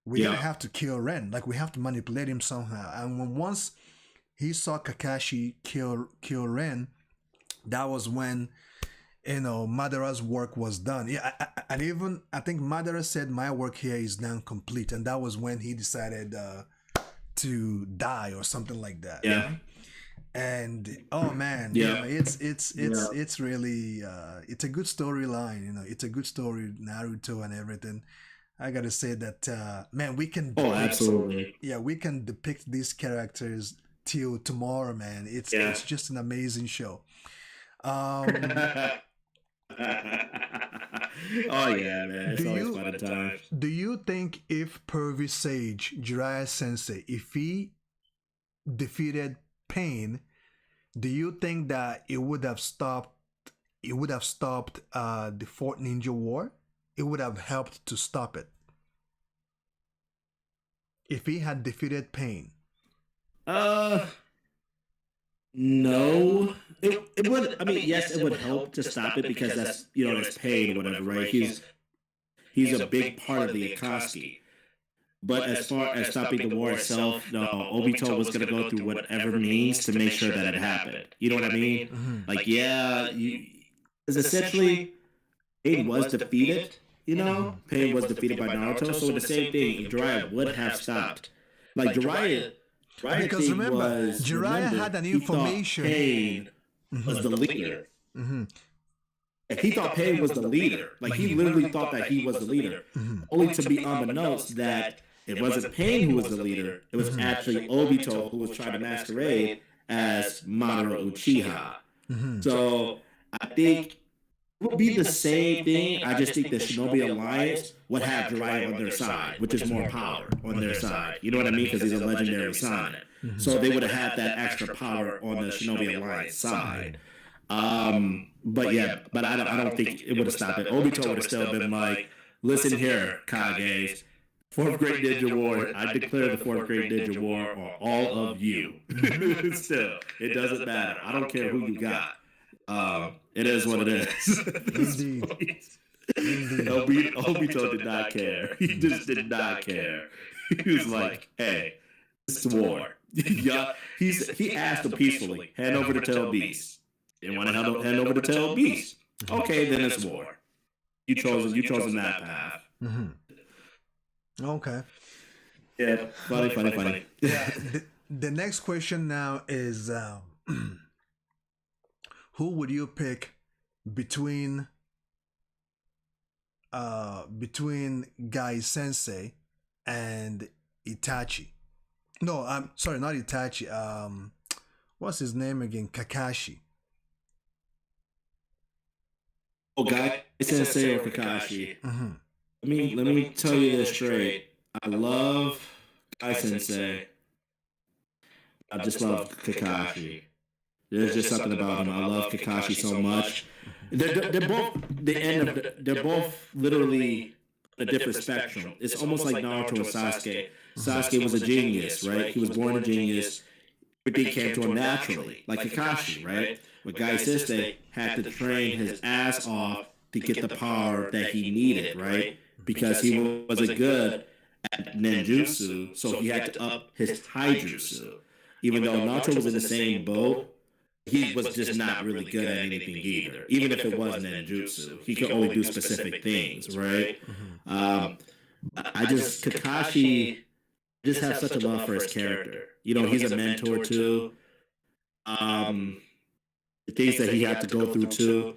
[SPEAKER 2] We're gonna have to kill Ren. Like, we have to manipulate him somehow. And once he saw Kakashi kill Ren, that was when Madara's work was done. Yeah, and even I think Madara said my work here is now complete, and that was when he decided to die or something like that.
[SPEAKER 1] Yeah.
[SPEAKER 2] And oh man,
[SPEAKER 1] yeah,
[SPEAKER 2] it's really it's a good storyline. It's a good story, Naruto and everything. I gotta say that man, we can
[SPEAKER 1] absolutely,
[SPEAKER 2] we can depict these characters till tomorrow, man. It's just an amazing show.
[SPEAKER 1] Oh yeah, man! It's always fun at times.
[SPEAKER 2] Do you think if Pervy Sage, Jiraiya Sensei, if he defeated Pain, do you think that it would have stopped? It would have stopped the Fourth Ninja War. It would have helped to stop it if he had defeated Pain.
[SPEAKER 1] No, it would. I mean, yes, it would help to stop it because that's there's Pain or whatever, right? He's a big part of the Akatsuki. But as far as stopping the war itself, no, Obito was going to go through whatever means to make sure that it happened. You know what I mean? Mm-hmm. Like, because essentially, Pain was defeated. Pain was defeated by Naruto. So the same thing, Jiraiya would have stopped. Like Jiraiya
[SPEAKER 2] because remember, Jiraiya had an information.
[SPEAKER 1] Pain was the leader. Mm-hmm. He thought Pain was the leader. Like he literally thought that he was the leader. Mm-hmm. Only to be unbeknownst that it wasn't Pain who was the leader. It was actually Obito who was trying to masquerade as Madara Uchiha. Mm-hmm. So I think it would be the same thing. I just think the Shinobi Alliance would have Jiraiya on their side, which is more power on their side. You know what I mean? Because he's a legendary Sonic. Mm-hmm. So they would have had that extra power on the Shinobi Alliance side. But I don't think it would have stopped it. Obito would have still been like, listen here, Kages. Fourth Great Ninja War, I declare the Fourth Great Ninja War on all of you. Still, it doesn't matter. I don't care who you got. It is what it is.
[SPEAKER 2] Indeed.
[SPEAKER 1] Obito did not care. He just did not care. He was like, hey, it's war. He asked him peacefully, hand over to Tail Beast. Didn't want to hand over to Tail Beast. Okay, then it's war. You chosen that path.
[SPEAKER 2] Mm-hmm. Okay.
[SPEAKER 1] Yeah, funny.
[SPEAKER 2] Yeah. The next question now is, who would you pick between Gai Sensei and Itachi? No, I'm sorry, not Itachi. What's his name again? Kakashi.
[SPEAKER 1] Oh, Gai Sensei or Kakashi? Mm-hmm. Let me tell you this straight. I love Gai Sensei. I just love Kakashi. There's just something about him. I love Kakashi so much. They're both they're both literally a different spectrum. It's almost like Naruto and Sasuke. Sasuke was a genius, right? He was born a genius. Everything came to him naturally, like Kakashi, right? But Gai Sensei had to train his ass off to get the power that he needed, right? Because he wasn't good at ninjutsu, so he had to up his taijutsu. Even though Naruto was in the same boat, he was just not really good at anything either. Even if it was ninjutsu, he could only do specific things, right? Kakashi just has such a love for his character. He's a mentor too. The things that he had to go through too.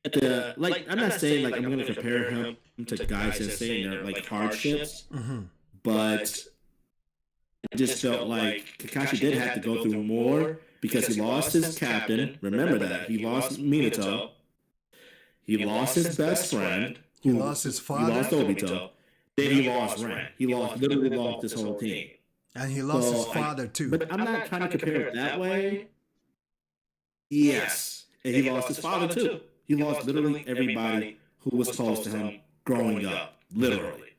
[SPEAKER 1] I'm not saying like I'm going to compare him to Gai Sensei and their hardships, but I just felt like Kakashi did have to go through more because he lost his captain. Remember that. He lost Minato. He lost his best friend.
[SPEAKER 2] He lost his father.
[SPEAKER 1] He lost Obito. Then he lost Ren. He literally lost this whole team.
[SPEAKER 2] And he lost his father too.
[SPEAKER 1] But I'm not trying to compare it that way. Yes. And he lost his father too. He lost literally everybody who was close to him growing up. Literally.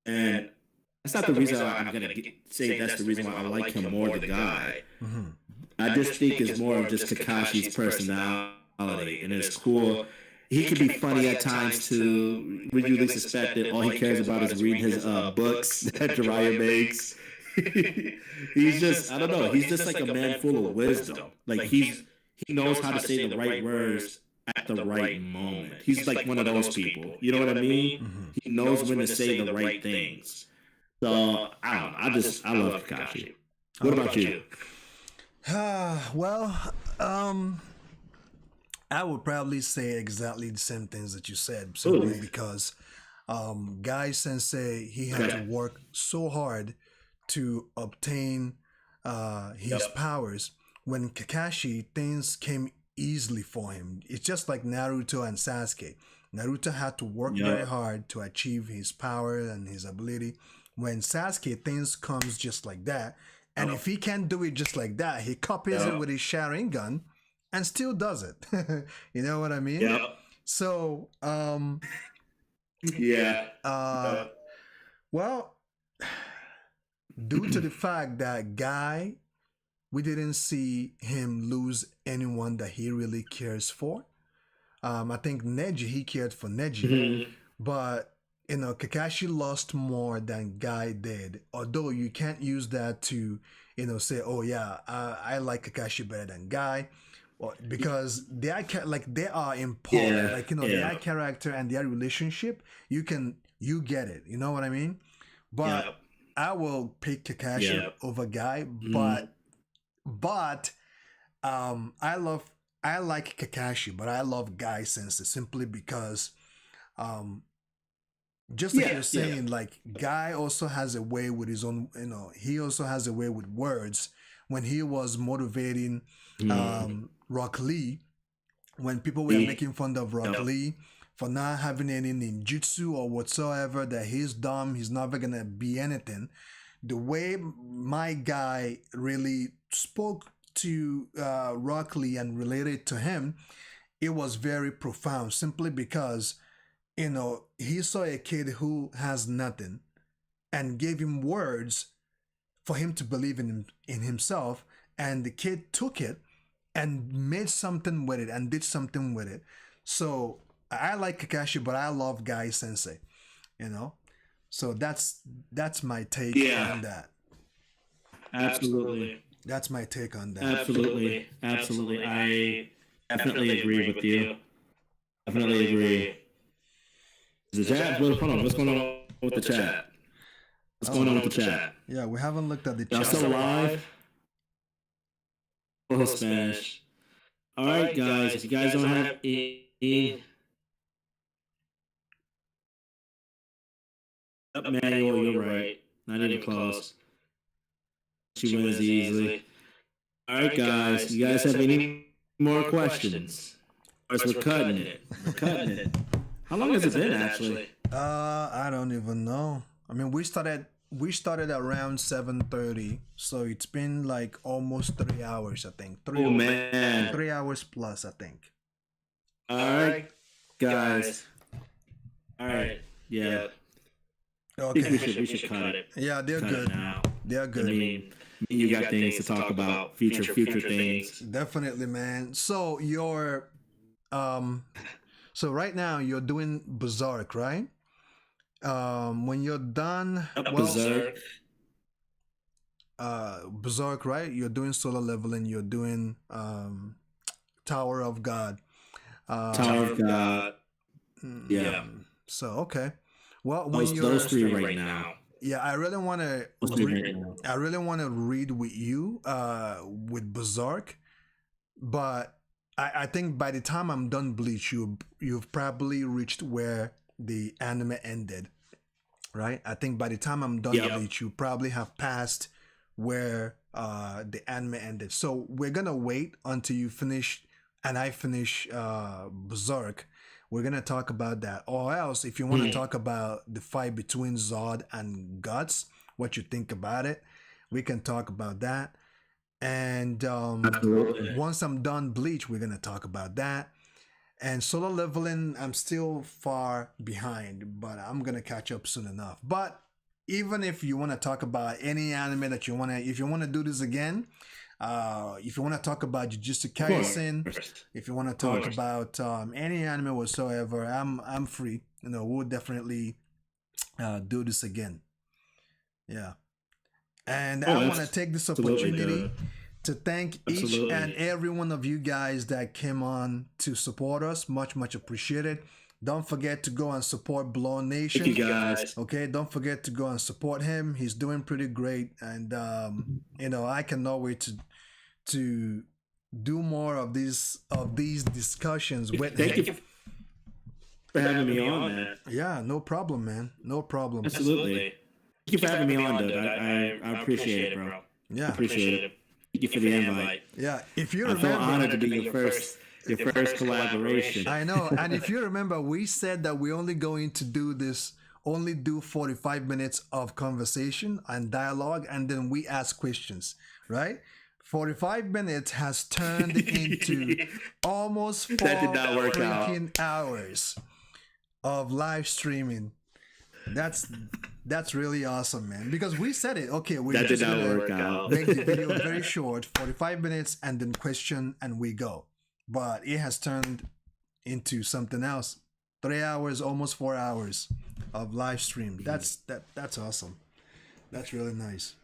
[SPEAKER 1] And that's not the reason I'm going to say that's the reason why I like him more than Guy. I just think it's more of just Kakashi's personality, and it's cool. He can be funny at times too, when you least suspect it. All he cares about is reading his books that Jiraiya makes. He's just, I don't know. He's just like a man full of wisdom. Like he knows how to say the right words at the right moment. He's like one of those people. You know what I mean?
[SPEAKER 2] Mm-hmm.
[SPEAKER 1] He knows when to say the right things. So I don't know. I love Kakashi. What about you?
[SPEAKER 2] Well, I would probably say exactly the same things that you said, simply because Guy Sensei, he had to work so hard to obtain his powers. When Kakashi, things came easily for him. It's just like Naruto and Sasuke. Naruto had to work very hard to achieve his power and his ability. When Sasuke, things comes just like that. And if he can't do it just like that, he copies it with his Sharingan and still does it. You know what I mean?
[SPEAKER 1] Yeah.
[SPEAKER 2] So, well, due to the fact that Guy, we didn't see him lose anyone that he really cares for. I think Neji, he cared for Neji, but Kakashi lost more than Guy did. Although you can't use that to, say, oh yeah, I like Kakashi better than Guy. Well, because they are important. Their character and their relationship, you get it. You know what I mean? But I will pick Kakashi over Guy. But I like Kakashi, but I love Guy Sensei simply because just like you're saying, like Guy also has a way with his own, he also has a way with words. When he was motivating Rock Lee, when people were making fun of Rock Lee for not having any ninjutsu or whatsoever, that he's dumb, he's never gonna be anything. The way my guy really spoke to Rock Lee and related to him, it was very profound, simply because he saw a kid who has nothing and gave him words for him to believe in himself, and the kid took it and made something with it and did something with it. So I like Kakashi, but I love Guy Sensei, so that's my take on that.
[SPEAKER 1] Absolutely.
[SPEAKER 2] That's my take on that.
[SPEAKER 1] Absolutely. I definitely agree with you. Definitely agree. The chat? Hold on. What's going on with the chat? What's going on with the chat?
[SPEAKER 2] Yeah, we haven't looked at the chat.
[SPEAKER 1] Y'all still live? Oh, Spanish. All right, guys. If you guys don't have Myō'ō, you're right. Not even close. She wins easily. All right, guys. You guys have any more questions? Or we're cutting it. How long has it been, actually?
[SPEAKER 2] I don't even know. I mean, we started around 7:30, so it's been like almost 3 hours, I think. 3 hours plus, I think.
[SPEAKER 1] All right, guys. All right. Yeah.
[SPEAKER 2] Okay.
[SPEAKER 1] I think we should cut it.
[SPEAKER 2] Yeah, they're good. They're good.
[SPEAKER 1] I mean, you got things to talk about, future things.
[SPEAKER 2] Definitely, man. So so right now you're doing Berserk, right? When you're done, Berserk, right? You're doing solar leveling. You're doing Tower of God.
[SPEAKER 1] Tower of God. Yeah.
[SPEAKER 2] So okay. Well, when
[SPEAKER 1] those three right now.
[SPEAKER 2] Yeah, I really want to. I really want to read with you, with Berserk, but I think by the time I'm done Bleach, you've probably reached where the anime ended, right? I think by the time I'm done Bleach, you probably have passed where the anime ended. So we're gonna wait until you finish and I finish Berserk. We're gonna talk about that, or else if you want to talk about the fight between Zod and Guts, what you think about it, we can talk about that. And once I'm done Bleach, we're gonna talk about that. And solo leveling, I'm still far behind, but I'm gonna catch up soon enough. But even if you want to talk about any anime that if you want to do this again, if you want to talk about Jujutsu Kaisen, if you want to talk about any anime whatsoever, I'm free. We'll definitely do this again. Yeah. And I want to take this opportunity to thank each and every one of you guys that came on to support us. Much appreciated. Don't forget to go and support Bluur Nation.
[SPEAKER 1] Thank you guys.
[SPEAKER 2] Okay, don't forget to go and support him. He's doing pretty great, and you know, I cannot wait to do more of these discussions with him.
[SPEAKER 1] Thank you for having me on, man.
[SPEAKER 2] Yeah, no problem, man. No problem.
[SPEAKER 1] Absolutely. Thank you for having me on, dude. I appreciate it, bro.
[SPEAKER 2] Yeah,
[SPEAKER 1] appreciate it. Thank you for the invite.
[SPEAKER 2] Yeah, if you
[SPEAKER 1] remember, I feel honored to be your first collaboration.
[SPEAKER 2] I know, and if you remember, we said that we're only going to do 45 minutes of conversation and dialogue, and then we ask questions, right? 45 minutes has turned into almost 4 freaking hours of live streaming. That's really awesome, man. Because we said it. Okay, we
[SPEAKER 1] that did not work out.
[SPEAKER 2] Make the video very short, 45 minutes, and then question, and we go. But it has turned into something else. 3 hours, almost 4 hours of live stream. That's awesome. That's really nice.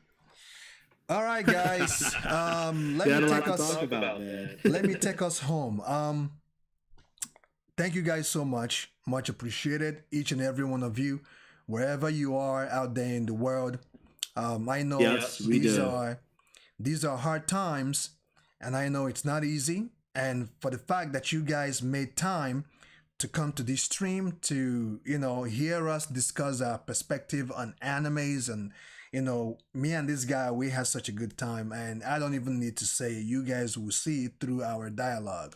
[SPEAKER 2] All right, guys. Let me take us home. Thank you guys so much. Much appreciated, each and every one of you, wherever you are out there in the world. I know these are hard times, and I know it's not easy. And for the fact that you guys made time to come to this stream to, you know, hear us discuss our perspective on animes, and, you know, me and this guy, we had such a good time, and I don't even need to say, you guys will see it through our dialogue.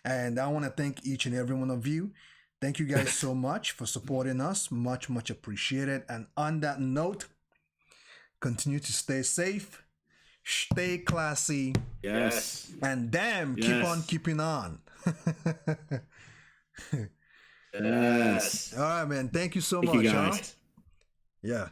[SPEAKER 2] And I want to thank each and every one of you. Thank you guys so much for supporting us. Much appreciated. And on that note, continue to stay safe, stay classy.
[SPEAKER 1] Yes.
[SPEAKER 2] And damn, keep on keeping on.
[SPEAKER 1] Yes.
[SPEAKER 2] All right, man. Thank you so much.
[SPEAKER 1] You guys.
[SPEAKER 2] Yeah.